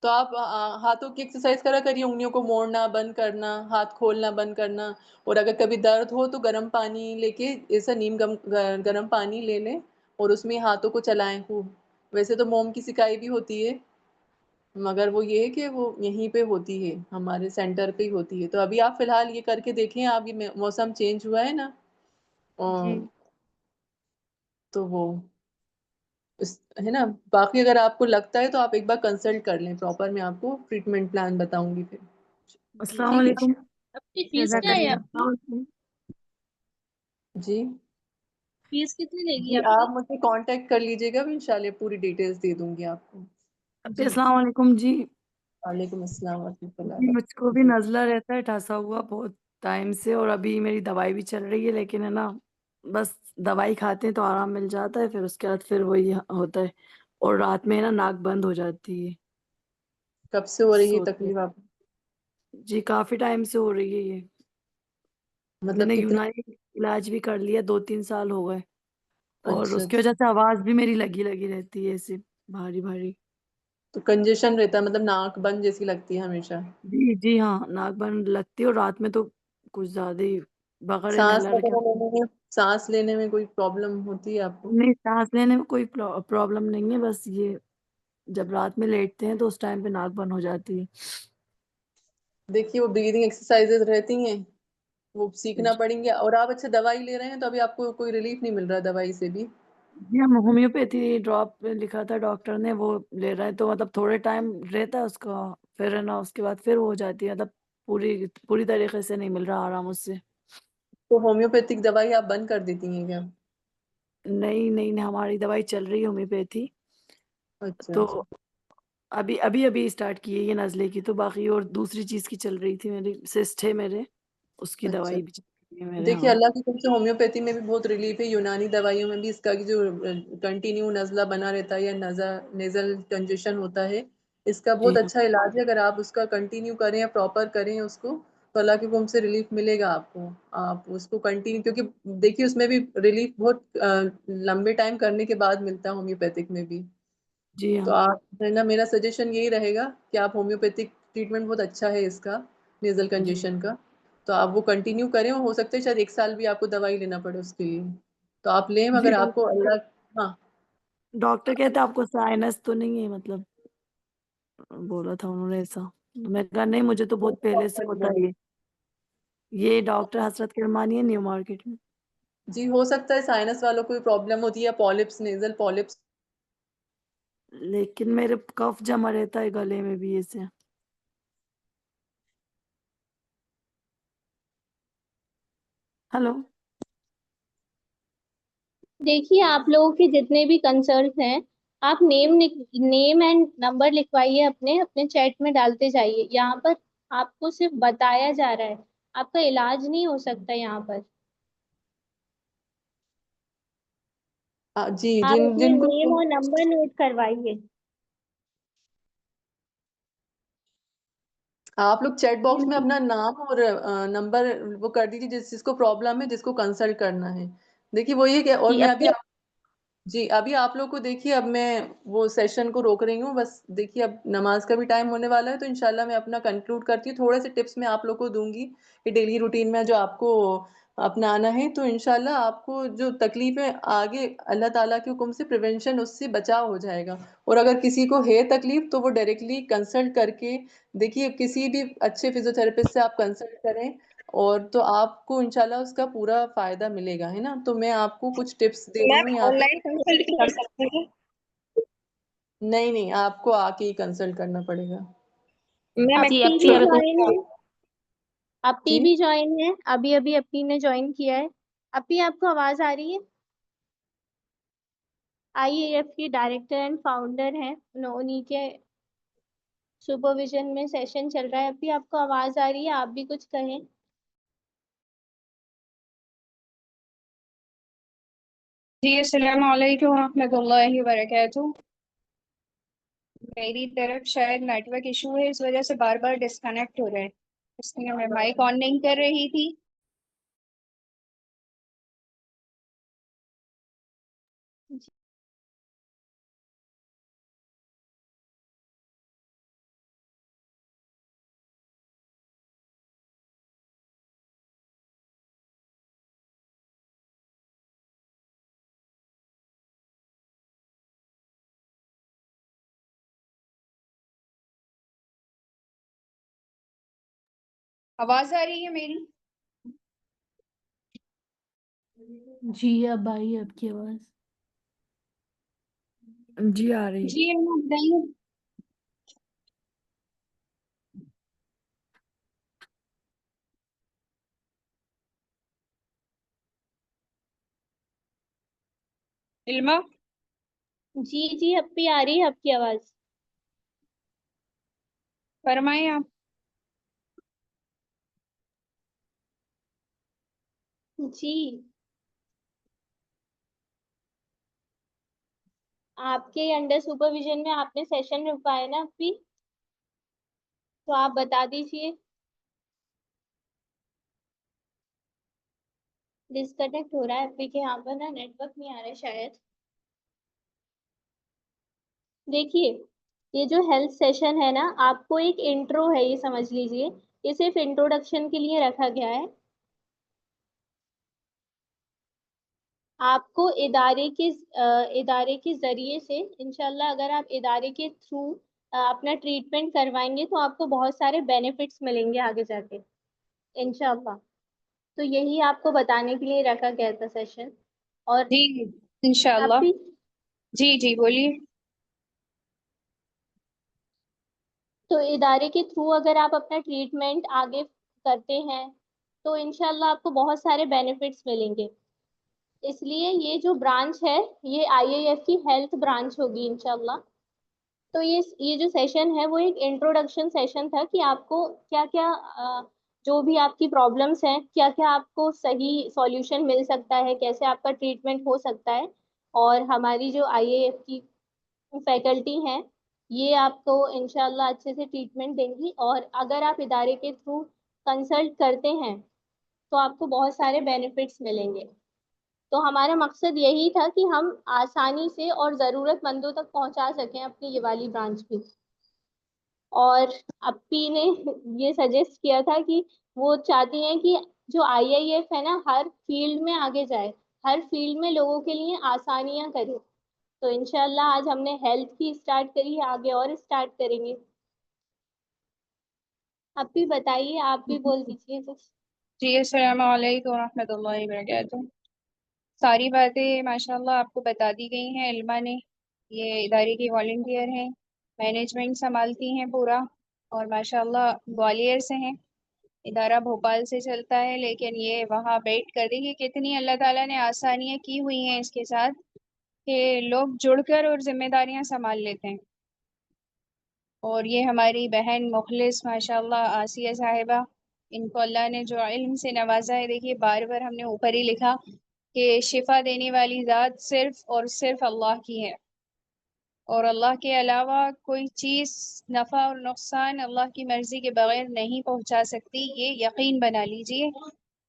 تو آپ ہاتھوں کی ایکسرسائز کرا کریے، انگلیوں کو موڑنا بند کرنا، ہاتھ کھولنا بند کرنا. اور اگر کبھی درد ہو تو گرم پانی لے کے، ایسا نیم گرم پانی لے لیں اور اس میں ہاتھوں کو چلائیں خوب. ویسے تو موم کی سکائی بھی ہوتی ہے، مگر وہ یہ ہے کہ وہ یہیں پہ ہوتی ہے، ہمارے سینٹر پہ ہی ہوتی ہے. تو ابھی آپ فی الحال یہ کر کے دیکھیں. آپ یہ موسم چینج ہوا ہے نا، جی تو وہ ہے نا. باقی اگر آپ کو لگتا ہے تو آپ ایک بار کنسلٹ کر لیں پراپر، میں آپ کو ٹریٹمنٹ پلان بتاؤں گی پھر. السلام ٹھیک ہے علیکم. آپ کی فیس جزاک کیا ہے؟ اللہ. آپ کی جی. فیس کتنی لے گی جی آپ کی؟ آپ مجھے کانٹیکٹ کر لیجیے گا، میں انشاءاللہ پوری ڈیٹیلز دے دوں گی آپ کو. ابھی جی السلام علیکم جی. وعلیکم السلام ورحمۃ اللہ جی مجھ کو بھی جی. نزلہ رہتا ہے ٹھسا ہوا بہت ٹائم سے، اور ابھی میری دوائی بھی چل رہی ہے، لیکن ہے نا بس دوائی کھاتے ہیں تو آرام مل جاتا ہے، پھر اس کے بعد پھر وہی ہوتا ہے، اور رات میں نا ناک بند ہو جاتی ہے. کب سے ہو رہی ہے سوتے تکلیف آپ کو؟ جی کافی ٹائم سے ہو رہی ہے یہ. میں مطلب نے کتنا؟ یونانی علاج بھی کر لیا، 2-3 سال ہو گئے، اور اچھا اس کی اچھا. وجہ سے آواز بھی میری لگی لگی رہتی ہے، ایسے بھاری بھاری. تو کنجیشن رہتا ہے، مطلب ناک بند جیسی لگتی ہے ہمیشہ؟ جی جی ہاں ناک بند لگتی ہے، اور رات میں تو کچھ زیادہ ہی بغیر سانس انہیلر کے. وغیرہ لینے میں، سانس لینے میں کوئی پرابلم ہوتی ہے آپ کو؟ نہیں سانس لینے میں کوئی پرابلم نہیں ہے، بس یہ جب رات میں لیٹتے ہیں تو اس ٹائم پہ ناک بند ہو جاتی ہے. دیکھیے وہ بریدنگ ایکسرسائزز رہتی ہیں، وہ سیکھنا جی پڑیں گے. اور آپ اچھا دوائی لے رہے ہیں تو ابھی آپ کو کوئی ریلیف نہیں مل رہا دوائی سے بھی؟ جی ہم ہومیوپیتھی ڈراپ لکھا تھا ڈاکٹر نے، وہ لے رہے ہیں تو مطلب تھوڑے ٹائم رہتا ہے اس کا، پھر ہے نا اس کے بعد پھر وہ ہو جاتی ہے، مطلب پوری طریقے سے نہیں مل رہا آرام اس سے. تو ہومیوپیتھک دوائی آپ بند کر دیتی ہیں کیا؟ نہیں نہیں نہیں، ہماری دوائی چل رہی ہے ہومیوپیتھی. اچھا تو اچھا. ابھی اسٹارٹ کی ہے یہ نزلے کی، تو باقی اور دوسری چیز کی چل رہی تھی، میری سسٹ ہے میرے، اس کی اچھا دوائی بھی چل رہی ہے میرے. دیکھیے ہاں اللہ کی طرف سے ہومیوپیتھی میں بھی بہت ریلیف ہے، یونانی دوائیوں میں بھی اس کا جو کنٹینیو نزلہ بنا رہتا ہے یا نیزل کنجیشن ہوتا ہے، اس کا جی بہت ہاں اچھا علاج ہے. اگر آپ اس کا کنٹینیو کریں یا پراپر کریں اس کو، تو اللہ کے حکم سے ریلیف ملے گا آپ کو. آپ اس کو کنٹینیو، کیونکہ دیکھیے اس میں بھی ریلیف بہت لمبے ٹائم کرنے کے بعد ملتا ہے ہومیوپیتھک میں بھی. جی ہاں تو آپ ہے نا، میرا سجیشن یہی رہے گا کہ آپ ہومیوپیتھک ٹریٹمنٹ بہت اچھا ہے اس کا، نیزل جی کنجیشن کا. تو آپ وہ کنٹینیو کریں، اور ہو سکتا ہے شاید 1 سال بھی آپ کو دوائی لینا پڑے اس کے لیے. تو آپ لیں جی اگر آپ کو اللہ. ہاں ڈاکٹر کہتے آپ کو سائنس تو نہیں ہے، مطلب بولا تھا انہوں نے ایسا. میں کہا نہیں مجھے تو بہت پہلے سے ہوتا ہے یہ ڈاکٹر حسرت کرمانی ہے نیو مارکیٹ میں. جی ہو سکتا ہے سائنس والوں کو پرابلم ہوتی ہے، یا پالپس، نیزل پالپس. لیکن میرے کف جمع رہتا ہے گلے میں بھی ایسے. ہلو دیکھیے آپ لوگوں کے جتنے بھی کنسرنس ہیں، آپ نیم اینڈ نمبر لکھوائیے، اپنے چیٹ میں ڈالتے جائیے. یہاں پر آپ کو صرف بتایا جا رہا ہے، آپ کا علاج نہیں ہو سکتا یہاں پر. جی آپ جن اپنے جن کو نیم اور نمبر نوٹ کروائیے. آپ لوگ چیٹ باکس میں اپنا نام اور نمبر وہ کر دیجیے، جس کو پرابلم ہے، جس کو کنسلٹ کرنا ہے. دیکھیے وہ یہ کہ، اور جی میں ابھی اپنے جی ابھی آپ لوگ کو دیکھیے، اب میں وہ سیشن کو روک رہی ہوں بس. دیکھیے اب نماز کا بھی ٹائم ہونے والا ہے، تو انشاءاللہ میں اپنا کنکلوڈ کرتی ہوں. تھوڑے سے ٹپس میں آپ لوگ کو دوں گی کہ ڈیلی روٹین میں جو آپ کو اپنانا ہے، تو انشاءاللہ آپ کو جو تکلیفیں آگے اللہ تعالیٰ کے حکم سے پریونشن، اس سے بچاؤ ہو جائے گا. اور اگر کسی کو ہے تکلیف تو وہ ڈائریکٹلی کنسلٹ کر کے دیکھیے، کسی بھی اچھے فزیوتھراپسٹ سے آپ کنسلٹ کریں، اور تو آپ کو انشاءاللہ اس کا پورا فائدہ ملے گا، ہے نا. تو میں آپ کو کچھ ٹپس دے رہی میم ہوں یہاں آن پہ. لائن کنسلٹ بھی کر سکتے ہیں؟ نہیں نہیں، آپ کو آ کے ہی کنسلٹ کرنا پڑے گا. میم اپی ایکچولی بھی میرے کو جوائن ہے. اپی جی بھی جوائن ہے، ابھی اپی نے جوائن کیا ہے. اپی آپ کو آواز آ رہی ہے؟ IAF کی ڈائریکٹر اینڈ فاؤنڈر ہیں، انہیں کے سپرویژن میں سیشن چل رہا ہے. ابھی آپ کو آواز آ رہی ہے؟ آپ بھی کچھ کہیں. جی السلام علیکم ورحمۃ اللہ وبرکاتہ. میری طرف شاید نیٹ ورک ایشو ہے، اس وجہ سے بار بار ڈسکنیکٹ ہو رہے ہیں، اس لیے میں مائک آن نہیں کر رہی تھی. آواز آ رہی ہے میری؟ جی اب آئی آپ کی آواز. جی آ رہی. جی علما بتائیے. علما جی جی اپی آ رہی ہے آپ کی آواز. فرمائیں آپ. جی آپ کے انڈر سپرویژن میں آپ نے سیشن رکھوایا نا اپی, تو آپ بتا دیجیے. ڈسکنیکٹ ہو رہا ہے اپی کے یہاں پر نا, نیٹ ورک نہیں آ رہا ہے شاید. دیکھیے یہ جو ہیلتھ سیشن ہے نا, آپ کو ایک انٹرو ہے, یہ سمجھ لیجیے. یہ صرف انٹروڈکشن کے لیے رکھا گیا ہے. آپ کو ادارے کے ذریعے سے انشاءاللہ اگر آپ ادارے کے تھرو اپنا ٹریٹمنٹ کروائیں گے تو آپ کو بہت سارے بینیفٹس ملیں گے آگے جا کے انشاءاللہ. تو یہی آپ کو بتانے کے لیے رکھا گیا تھا سیشن. اور جی انشاءاللہ. اپی جی جی بولیے. تو ادارے کے تھرو اگر آپ اپنا ٹریٹمنٹ آگے کرتے ہیں تو انشاءاللہ آپ کو بہت سارے بینیفٹس ملیں گے. اس لیے یہ جو برانچ ہے یہ IAF کی ہیلتھ برانچ ہوگی انشاءاللہ. تو یہ جو سیشن ہے وہ ایک انٹروڈکشن سیشن تھا کہ آپ کو کیا کیا جو بھی آپ کی پرابلمس ہیں کیا کیا آپ کو صحیح سولوشن مل سکتا ہے, کیسے آپ کا ٹریٹمنٹ ہو سکتا ہے. اور ہماری جو IAF کی فیکلٹی ہیں یہ آپ کو انشاءاللہ اچھے سے ٹریٹمنٹ دیں گی. اور اگر آپ ادارے کے تھرو کنسلٹ کرتے ہیں تو آپ کو بہت سارے بینیفٹس ملیں گے. تو ہمارا مقصد یہی تھا کہ ہم آسانی سے اور ضرورت مندوں تک پہنچا سکیں اپنی یہ والی برانچ بھی. اور اپی نے یہ سجیسٹ کیا تھا کہ وہ چاہتی ہیں کہ جو IAF ہے نا ہر فیلڈ میں آگے جائے, ہر فیلڈ میں لوگوں کے لیے آسانیاں کرے. تو انشاءاللہ آج ہم نے ہیلتھ کی اسٹارٹ کری ہے, آگے اور اسٹارٹ کریں گے. اپی بتائیے, آپ بھی بول دیجیے کچھ. جی السلام علیکم ورحمۃ اللہ وبرکاتہ. ساری باتیں ماشاءاللہ آپ کو بتا دی گئی ہیں علما نے. یہ ادارے کی والنٹیئر ہیں, مینجمنٹ سنبھالتی ہیں پورا, اور ماشاءاللہ گوالیئر سے ہیں. ادارہ بھوپال سے چلتا ہے لیکن یہ وہاں بیٹھ کر دیکھیے کتنی اللہ تعالیٰ نے آسانیاں کی ہوئی ہیں اس کے ساتھ کہ لوگ جڑ کر اور ذمہ داریاں سنبھال لیتے ہیں. اور یہ ہماری بہن مخلص ماشاءاللہ آسیہ صاحبہ, ان کو اللہ نے جو علم سے نوازا ہے, دیکھیے بار بار ہم نے اوپر ہی لکھا کہ شفا دینے والی ذات صرف اور صرف اللہ کی ہے, اور اللہ کے علاوہ کوئی چیز نفع اور نقصان اللہ کی مرضی کے بغیر نہیں پہنچا سکتی, یہ یقین بنا لیجئے.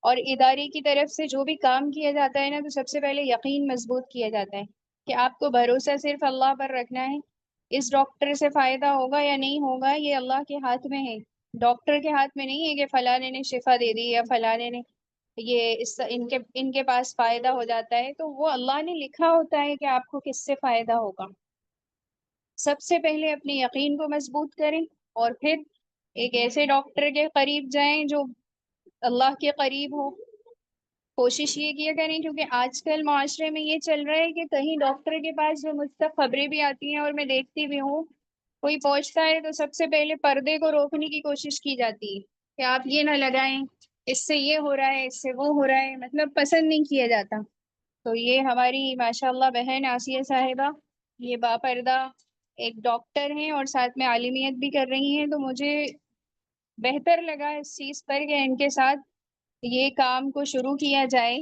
اور ادارے کی طرف سے جو بھی کام کیا جاتا ہے نا, تو سب سے پہلے یقین مضبوط کیا جاتا ہے کہ آپ کو بھروسہ صرف اللہ پر رکھنا ہے. اس ڈاکٹر سے فائدہ ہوگا یا نہیں ہوگا یہ اللہ کے ہاتھ میں ہے, ڈاکٹر کے ہاتھ میں نہیں ہے کہ فلانے نے شفا دے دی یا فلانے نے یہ ان کے پاس فائدہ ہو جاتا ہے. تو وہ اللہ نے لکھا ہوتا ہے کہ آپ کو کس سے فائدہ ہوگا. سب سے پہلے اپنے یقین کو مضبوط کریں, اور پھر ایک ایسے ڈاکٹر کے قریب جائیں جو اللہ کے قریب ہو. کوشش یہ کیا کریں, کیونکہ آج کل معاشرے میں یہ چل رہا ہے کہ کہیں ڈاکٹر کے پاس جو مجھ تک خبریں بھی آتی ہیں اور میں دیکھتی بھی ہوں, کوئی پہنچتا ہے تو سب سے پہلے پردے کو روکنے کی کوشش کی جاتی ہے کہ آپ یہ نہ لگائیں, اس سے یہ ہو رہا ہے, اس سے وہ ہو رہا ہے, مطلب پسند نہیں کیا جاتا. تو یہ ہماری ماشاءاللہ بہن آسیہ صاحبہ یہ باپردہ ایک ڈاکٹر ہیں اور ساتھ میں عالمیت بھی کر رہی ہیں. تو مجھے بہتر لگا اس چیز پر کہ ان کے ساتھ یہ کام کو شروع کیا جائے.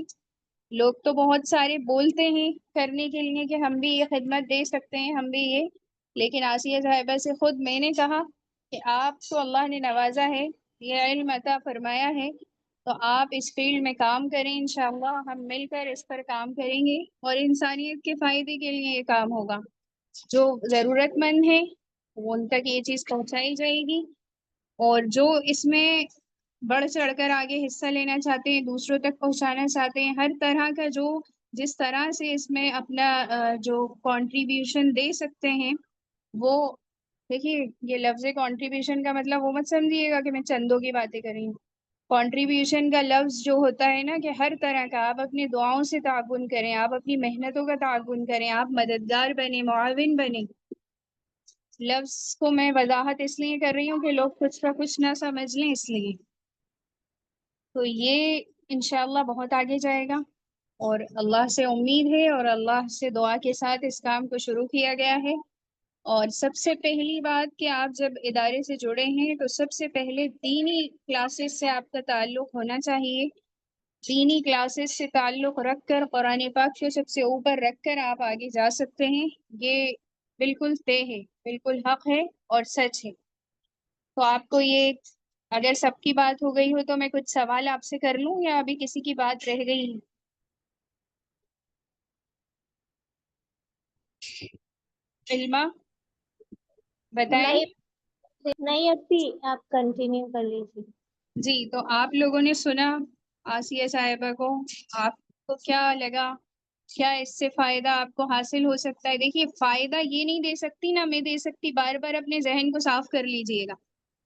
لوگ تو بہت سارے بولتے ہیں کرنے کے لیے کہ ہم بھی یہ خدمت دے سکتے ہیں, ہم بھی یہ, لیکن آسیہ صاحبہ سے خود میں نے کہا کہ آپ تو اللہ نے نوازا ہے, یہ علم عطا فرمایا ہے, تو آپ اس فیلڈ میں کام کریں. انشاءاللہ ہم مل کر اس پر کام کریں گے اور انسانیت کے فائدے کے لیے یہ کام ہوگا. جو ضرورت مند ہے ان تک یہ چیز پہنچائی جائے گی, اور جو اس میں بڑھ چڑھ کر آگے حصہ لینا چاہتے ہیں, دوسروں تک پہنچانا چاہتے ہیں, ہر طرح کا جو جس طرح سے اس میں اپنا جو کنٹریبیوشن دے سکتے ہیں وہ دیکھیے. یہ لفظ کنٹریبیوشن کا مطلب وہ مت سمجھیے گا کہ میں چندوں کی باتیں کر رہی ہوں, کنٹریبیوشن کا لفظ جو ہوتا ہے نا کہ ہر طرح کا آپ اپنی دعاؤں سے تعاون کریں، آپ اپنی محنتوں کا تعاون کریں، آپ مددگار بنیں، معاون بنیں. لفظ کو میں وضاحت اس لیے کر رہی ہوں کہ لوگ کچھ کا کچھ نہ سمجھ لیں، اس لیے. تو یہ انشاءاللہ بہت آگے جائے گا، اور اللہ سے امید ہے اور اللہ سے دعا کے ساتھ اس کام کو شروع کیا گیا ہے. اور سب سے پہلی بات کہ آپ جب ادارے سے جڑے ہیں تو سب سے پہلے دینی کلاسز سے آپ کا تعلق ہونا چاہیے. دینی کلاسز سے تعلق رکھ کر قرآن پاک کو سب سے اوپر رکھ کر آپ آگے جا سکتے ہیں. یہ بالکل طے ہے، بالکل حق ہے اور سچ ہے. تو آپ کو یہ، اگر سب کی بات ہو گئی ہو تو میں کچھ سوال آپ سے کر لوں یا ابھی کسی کی بات رہ گئی ہے؟ علما بتائیں. نہیں اپی، آپ کنٹینیو کر لیجیے. جی، تو آپ لوگوں نے سنا آسیہ صاحبہ کو، آپ کو کیا لگا؟ کیا اس سے فائدہ آپ کو حاصل ہو سکتا ہے؟ دیکھیے، فائدہ یہ نہیں دے سکتی نہ میں دے سکتی، بار بار اپنے ذہن کو صاف کر لیجئے گا.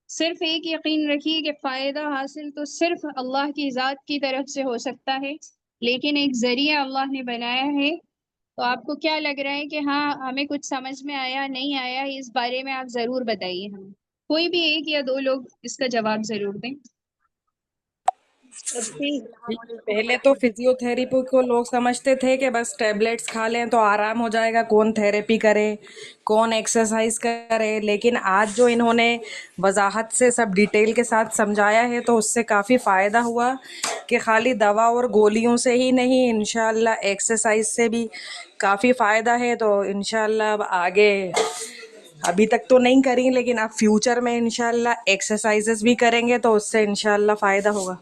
صرف ایک یقین رکھیے کہ فائدہ حاصل تو صرف اللہ کی ذات کی طرف سے ہو سکتا ہے، لیکن ایک ذریعہ اللہ نے بنایا ہے. تو آپ کو کیا لگ رہا ہے کہ ہاں ہمیں کچھ سمجھ میں آیا نہیں آیا، اس بارے میں آپ ضرور بتائیے ہمیں. کوئی بھی ایک یا دو لوگ اس کا جواب ضرور دیں. پہلے تو فزیو تھراپی کو لوگ سمجھتے تھے کہ بس ٹیبلیٹس کھا لیں تو آرام ہو جائے گا، کون تھراپی کرے، کون ایکسرسائز کرے. لیکن آج جو انہوں نے وضاحت سے سب ڈیٹیل کے ساتھ سمجھایا ہے تو اس سے کافی فائدہ ہوا کہ خالی دوا اور گولیوں سے ہی نہیں، انشاءاللہ ایکسرسائز سے بھی کافی فائدہ ہے. تو انشاءاللہ اب آگے، ابھی تک تو نہیں کریں لیکن اب فیوچر میں انشاءاللہ ایکسرسائزز بھی کریں گے تو اس سے انشاءاللہ فائدہ ہوگا.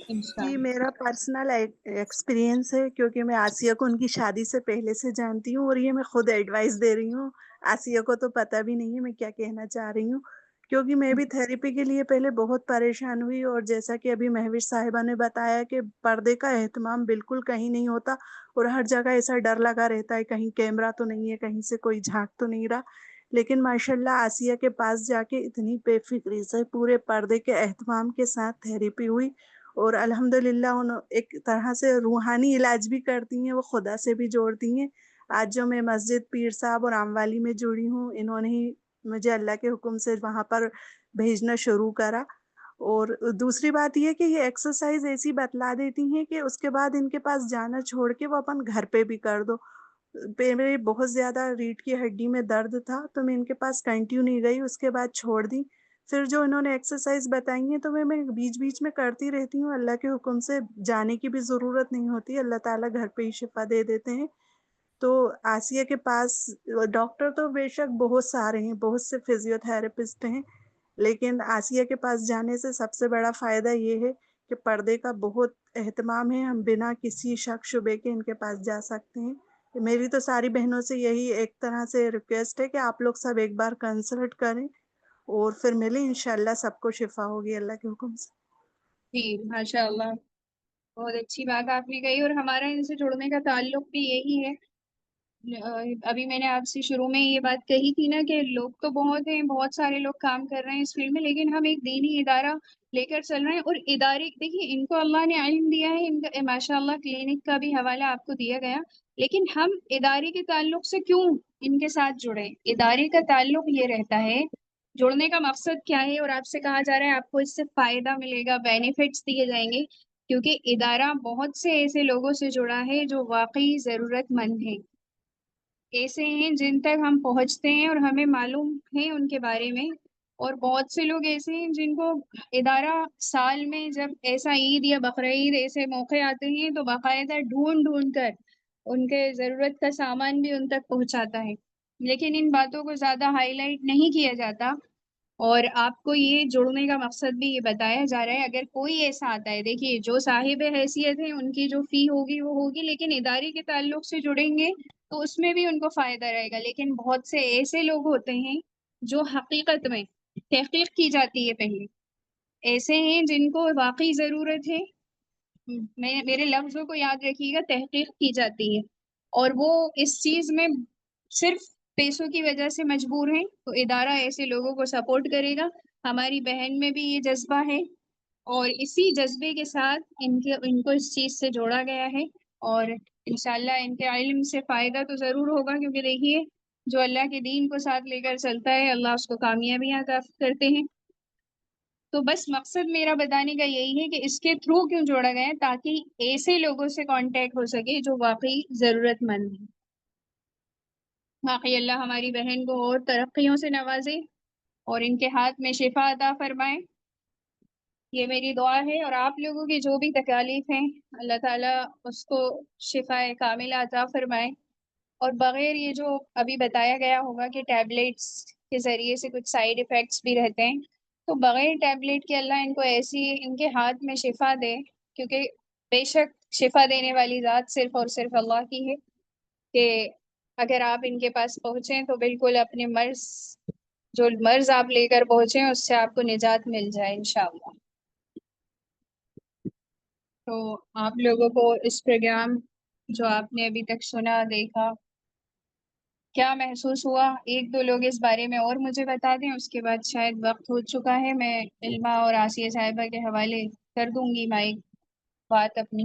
جی، میرا پرسنل ایکسپیرینس ہے، کیونکہ میں آسیہ کو ان کی شادی سے پہلے سے جانتی ہوں، اور یہ میں خود ایڈوائس دے رہی ہوں. آسیہ کو تو پتہ بھی نہیں ہے میں کیا کہنا چاہ رہی ہوں، کیونکہ میں بھی تھیراپی کے لیے پہلے بہت پریشان ہوئی. اور جیسا کہ ابھی مہوش صاحبہ نے بتایا کہ پردے کا اہتمام بالکل کہیں نہیں ہوتا، اور ہر جگہ ایسا ڈر لگا رہتا ہے کہیں کیمرہ تو نہیں ہے، کہیں سے کوئی جھانک تو نہیں رہا. لیکن ماشاءاللہ آسیہ کے پاس جا کے اتنی بے فکری سے پورے پردے کے اہتمام کے ساتھ تھیراپی ہوئی، اور الحمدللہ ایک طرح سے روحانی علاج بھی کرتی ہیں، وہ خدا سے بھی جوڑتی ہیں. آج جو میں مسجد پیر صاحب اور عام والی میں جڑی ہوں، انہوں نے ہی مجھے اللہ کے حکم سے وہاں پر بھیجنا شروع کرا. اور دوسری بات یہ کہ یہ ایکسرسائز ایسی بتلا دیتی ہیں کہ اس کے بعد ان کے پاس جانا چھوڑ کے وہ اپن گھر پہ بھی کر دو. میرے بہت زیادہ ریڑھ کی ہڈی میں درد تھا تو میں ان کے پاس کنٹینیو نہیں گئی، اس کے بعد چھوڑ دی. پھر جو انہوں نے ایکسرسائز بتائی ہیں تو میں بیچ بیچ میں کرتی رہتی ہوں. اللہ کے حکم سے جانے کی بھی ضرورت نہیں ہوتی، اللہ تعالیٰ گھر پہ ہی شفا دے دیتے ہیں. تو آسیہ کے پاس ڈاکٹر تو بے شک بہت سارے ہیں، بہت سے فزیو تھراپسٹ ہیں، لیکن آسیہ کے پاس جانے سے سب سے بڑا فائدہ یہ ہے کہ پردے کا بہت اہتمام ہے. ہم بنا کسی شک شبے کے ان کے پاس جا سکتے ہیں. میری تو ساری بہنوں سے یہی ایک طرح سے ریکویسٹ ہے کہ آپ لوگ سب ایک بار کنسلٹ کریں اور پھر ملیں، انشاءاللہ سب کو شفا ہوگی اللہ کے حکم سے. جی ماشاء اللہ، بہت اچھی بات آپ نے کہی، اور ہمارا ان سے جڑنے کا تعلق بھی یہی ہے. ابھی میں نے آپ سے شروع میں یہ بات کہی تھی نا کہ لوگ تو بہت ہیں، بہت سارے لوگ کام کر رہے ہیں اس فیلڈ میں، لیکن ہم ایک دینی ادارہ لے کر چل رہے ہیں. اور ادارے دیکھیے، ان کو اللہ نے علم دیا ہے، ان کا ماشاء اللہ کلینک کا بھی حوالہ آپ کو دیا گیا، لیکن ہم ادارے کے تعلق سے کیوں ان کے ساتھ جڑے؟ ادارے کا تعلق یہ رہتا ہے، جڑنے کا مقصد کیا ہے، اور آپ سے کہا جا رہا ہے آپ کو اس سے فائدہ ملے گا، بینیفٹس دیے جائیں گے، کیونکہ ادارہ بہت سے ایسے لوگوں سے جڑا ہے جو واقعی ضرورت مند ہیں، ایسے ہیں جن تک ہم پہنچتے ہیں اور ہمیں معلوم ہے ان کے بارے میں. اور بہت سے لوگ ایسے ہیں جن کو ادارہ سال میں جب ایسا عید یا بقرعید ایسے موقع آتے ہیں تو باقاعدہ ڈھونڈ ڈھونڈ کر ان کے ضرورت کا سامان بھی ان تک پہنچاتا ہے، لیکن ان باتوں کو زیادہ ہائی لائٹ نہیں کیا جاتا. اور آپ کو یہ جڑنے کا مقصد بھی یہ بتایا جا رہا ہے. اگر کوئی ایسا آتا ہے، دیکھیے جو صاحب حیثیت ہیں ان کی جو فی ہوگی وہ ہوگی، لیکن ادارے کے تعلق سے جڑیں گے تو اس میں بھی ان کو فائدہ رہے گا. لیکن بہت سے ایسے لوگ ہوتے ہیں جو حقیقت میں تحقیق کی جاتی ہے، پہلے ایسے ہیں جن کو واقعی ضرورت ہے، میرے لفظوں کو یاد رکھیے گا، تحقیق کی جاتی ہے، اور وہ اس چیز میں صرف پیسوں کی وجہ سے مجبور ہیں، تو ادارہ ایسے لوگوں کو سپورٹ کرے گا. ہماری بہن میں بھی یہ جذبہ ہے اور اسی جذبے کے ساتھ ان کو اس چیز سے جوڑا گیا ہے، اور انشاءاللہ ان کے علم سے فائدہ تو ضرور ہوگا، کیونکہ دیکھیے جو اللہ کے دین کو ساتھ لے کر چلتا ہے اللہ اس کو کامیابیاں عطا کرتے ہیں۔ تو بس مقصد میرا بتانے کا یہی ہے کہ اس کے تھرو کیوں جوڑا گیا ہے، تاکہ ایسے لوگوں سے کانٹیکٹ ہو سکے جو واقعی ضرورت مند ہیں۔ باقی اللہ ہماری بہن کو اور ترقیوں سے نوازے اور ان کے ہاتھ میں شفا عطا فرمائے، یہ میری دعا ہے۔ اور آپ لوگوں کی جو بھی تکالیف ہیں اللہ تعالیٰ اس کو شفا کاملہ عطا فرمائے۔ اور بغیر یہ جو ابھی بتایا گیا ہوگا کہ ٹیبلیٹس کے ذریعے سے کچھ سائیڈ ایفیکٹس بھی رہتے ہیں، تو بغیر ٹیبلیٹ کے اللہ ان کو ایسی ان کے ہاتھ میں شفا دے، کیونکہ بے شک شفا دینے والی ذات صرف اور صرف اللہ کی ہے، کہ اگر آپ ان کے پاس پہنچیں تو بالکل اپنے جو مرض آپ لے کر پہنچیں اس سے آپ کو نجات مل جائے انشاءاللہ۔ تو آپ لوگوں کو اس پروگرام جو آپ نے ابھی تک سنا دیکھا کیا محسوس ہوا؟ ایک دو لوگ اس بارے میں اور مجھے بتا دیں، اس کے بعد شاید وقت ہو چکا ہے، میں علمہ اور آسیہ صاحبہ کے حوالے کر دوں گی مائک بات اپنی۔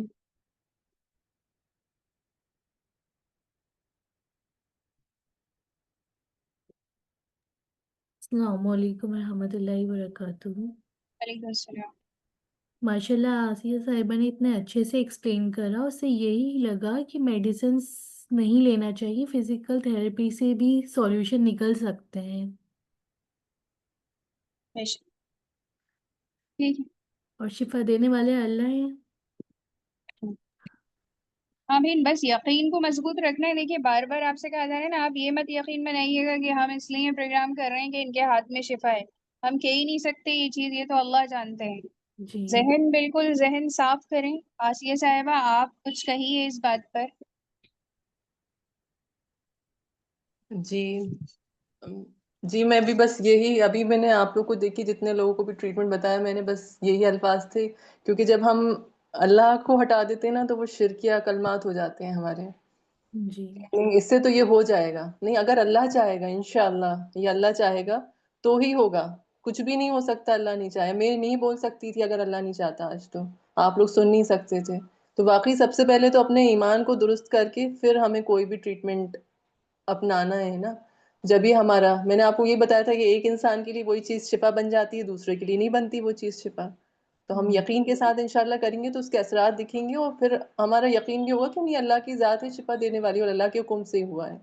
السلام علیکم ورحمۃ اللہ وبرکاتہ۔ وعلیکم السلام۔ ماشاء اللہ آسیہ صاحبہ نے اتنے اچھے سے ایکسپلین کرا، اس سے یہی لگا کہ میڈیسنس نہیں لینا چاہیے، فزیکل تھراپی سے بھی سولوشن نکل سکتے ہیں، ٹھیک ہے، اور شفا دینے والے اللہ ہیں۔ آمین۔ بس یقین کو مضبوط رکھنا ہے۔ دیکھیے بار بار آپ سے کہا جا رہا ہے نا، آپ یہ مت یقین بنائیے گا کہ ہم اس لیے پروگرام کر رہے ہیں کہ ان کے ہاتھ میں شفا ہے، ہم کہہ ہی نہیں سکتے یہ چیز، یہ تو اللہ جانتے ہیں۔ جی ذہن بالکل ذہن صاف کریں۔ آسیہ صاحبہ آپ کچھ کہیے اس بات پر۔ جی میں بھی بس یہی، ابھی میں نے آپ لوگ کو دیکھی جتنے لوگوں کو بھی ٹریٹمنٹ بتایا میں نے بس یہی الفاظ تھے، کیونکہ جب ہم اللہ کو ہٹا دیتے ہیں نا تو وہ شرکیہ کلمات ہو جاتے ہیں ہمارے۔ جی نہیں اس سے تو یہ ہو جائے گا نہیں، اگر اللہ چاہے گا انشاءاللہ، یہ اللہ چاہے گا تو ہی ہوگا، کچھ بھی نہیں ہو سکتا اللہ نہیں چاہے۔ میں نہیں بول سکتی تھی اگر اللہ نہیں چاہتا، آج تو آپ لوگ سن نہیں سکتے تھے۔ تو واقعی سب سے پہلے تو اپنے ایمان کو درست کر کے پھر ہمیں کوئی بھی ٹریٹمنٹ اپنانا ہے نا، جبھی ہمارا، میں نے آپ کو یہ بتایا تھا کہ ایک انسان کے لیے وہی چیز شفا بن جاتی ہے، دوسرے کے لیے نہیں بنتی وہ چیز شفا۔ تو ہم یقین کے ساتھ انشاءاللہ کریں گے تو اس کے اثرات دکھیں گے، اور پھر ہمارا یقین بھی ہوگا کہ نہیں اللہ کی ذات ہے شفا دینے والی، اور اللہ کے حکم سے ہی ہوا ہے۔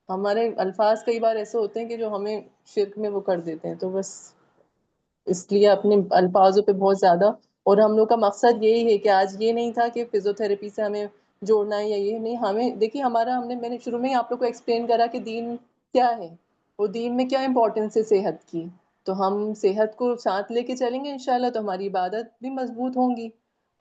ہمارے الفاظ کئی بار ایسے ہوتے ہیں کہ جو ہمیں شرک میں وہ کر دیتے ہیں، تو بس اس لیے اپنے الفاظوں پہ بہت زیادہ، اور ہم لوگ کا مقصد یہی ہے کہ آج یہ نہیں تھا کہ فزیوتھراپی سے ہمیں جوڑنا ہے یا یہ نہیں، ہمیں دیکھیے ہمارا میں نے شروع میں ہی آپ لوگ کو ایکسپلین کرا کہ دین کیا ہے، وہ دین میں کیا امپورٹنس ہے صحت کی، تو ہم صحت کو ساتھ لے کے چلیں گے انشاءاللہ تو ہماری عبادت بھی مضبوط ہوں گی،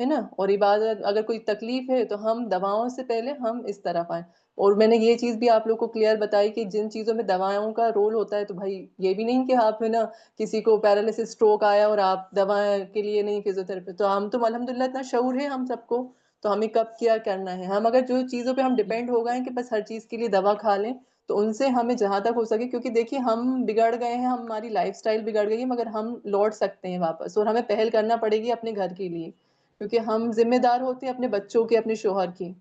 ہے نا، اور عبادت اگر کوئی تکلیف ہے تو ہم دواؤں سے پہلے ہم اس طرف آئیں۔ اور میں نے یہ چیز بھی آپ لوگ کو کلیئر بتائی کہ جن چیزوں میں دواؤں کا رول ہوتا ہے، تو بھائی یہ بھی نہیں کہ آپ ہے نا کسی کو پیرالسس اسٹروک آیا اور آپ دوائیں کے لیے نہیں فزیوتھراپی، تو ہم تو الحمدللہ اتنا شعور ہے ہم سب کو، تو ہمیں کب کیا کرنا ہے، ہم اگر جو چیزوں پہ ہم ڈیپینڈ ہو گئے ہیں کہ بس ہر چیز کے لیے دوا کھا لیں، تو ان سے ہمیں جہاں تک ہو سکے، کیونکہ دیکھیے ہم بگڑ گئے ہیں، ہماری لائف سٹائل بگڑ گئی ہے، مگر ہم لوٹ سکتے ہیں واپس، اور ہمیں پہل کرنا پڑے گی اپنے گھر کے لیے، کیونکہ ہم ذمہ دار ہوتے ہیں اپنے بچوں کے، اپنے شوہر کی،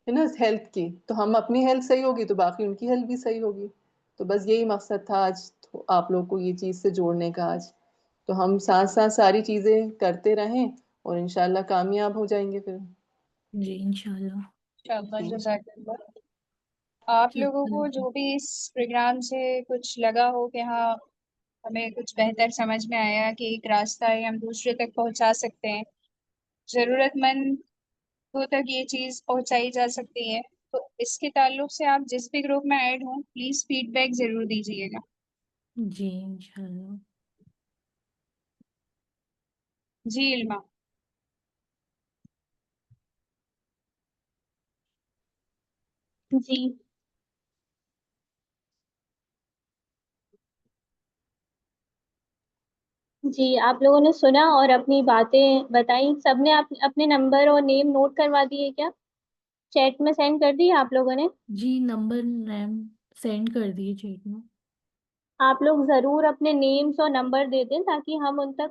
ہے نا، ہیلتھ کی، تو ہم اپنی ہیلتھ صحیح ہوگی تو باقی ان کی ہیلتھ بھی صحیح ہوگی۔ تو بس یہی مقصد تھا آج آپ لوگ کو یہ چیز سے جوڑنے کا آج، تو ہم ساتھ ساتھ ساری چیزیں کرتے رہیں اور انشاءاللہ کامیاب ہو جائیں گے پھر۔ جی انشاءاللہ۔ انشاءاللہ، جزاک اللہ۔ آپ لوگوں کو جو بھی اس پروگرام سے کچھ لگا ہو کہ ہاں ہمیں کچھ بہتر سمجھ میں آیا کہ ایک راستہ ہے ہم دوسرے تک پہنچا سکتے ہیں، ضرورت مند تک یہ چیز پہنچائی جا سکتی ہے، تو اس کے تعلق سے آپ جس بھی گروپ میں ایڈ ہوں پلیز فیڈ بیک ضرور دیجیے گا۔ جی انشاءاللہ۔ جی علمہ۔ جی جی آپ لوگوں نے سنا اور اپنی باتیں بتائیں، سب نے اپنے نمبر اور نیم نوٹ کروا دیے کیا؟ چیٹ میں سینڈ کر دی آپ لوگوں نے؟ جی نمبر نیم سینڈ کر دیے چیٹ میں۔ آپ لوگ ضرور اپنے نیمز اور نمبر دے دیں تاکہ ہم ان تک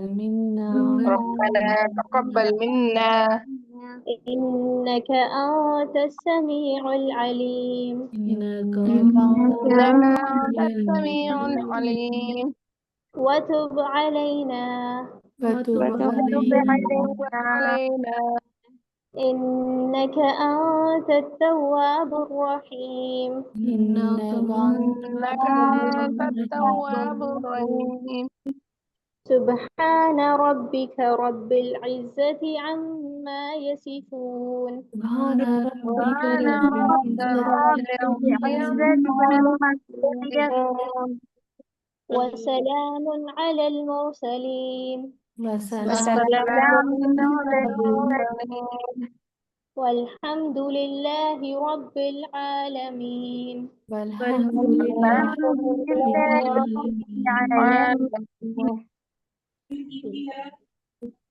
منا ربنا تقبل منا إنك أنت السميع العليم إنك إنك أنت أنت السميع العليم وتب علينا فتب وتب علينا علينا إنك أنت التواب الرحيم إنك إنك أنت التواب الرحيم سبحان ربك رب العزة عما يصفون سبحان ربك سبحان رب ربك العزة رب عما العزة عما يصفون يصفون وسلام على المرسلين وسلام وسلام على على المرسلين المرسلين والحمد لله رب العالمين والحمد لله والحمد رب لله رب العالمين العالمين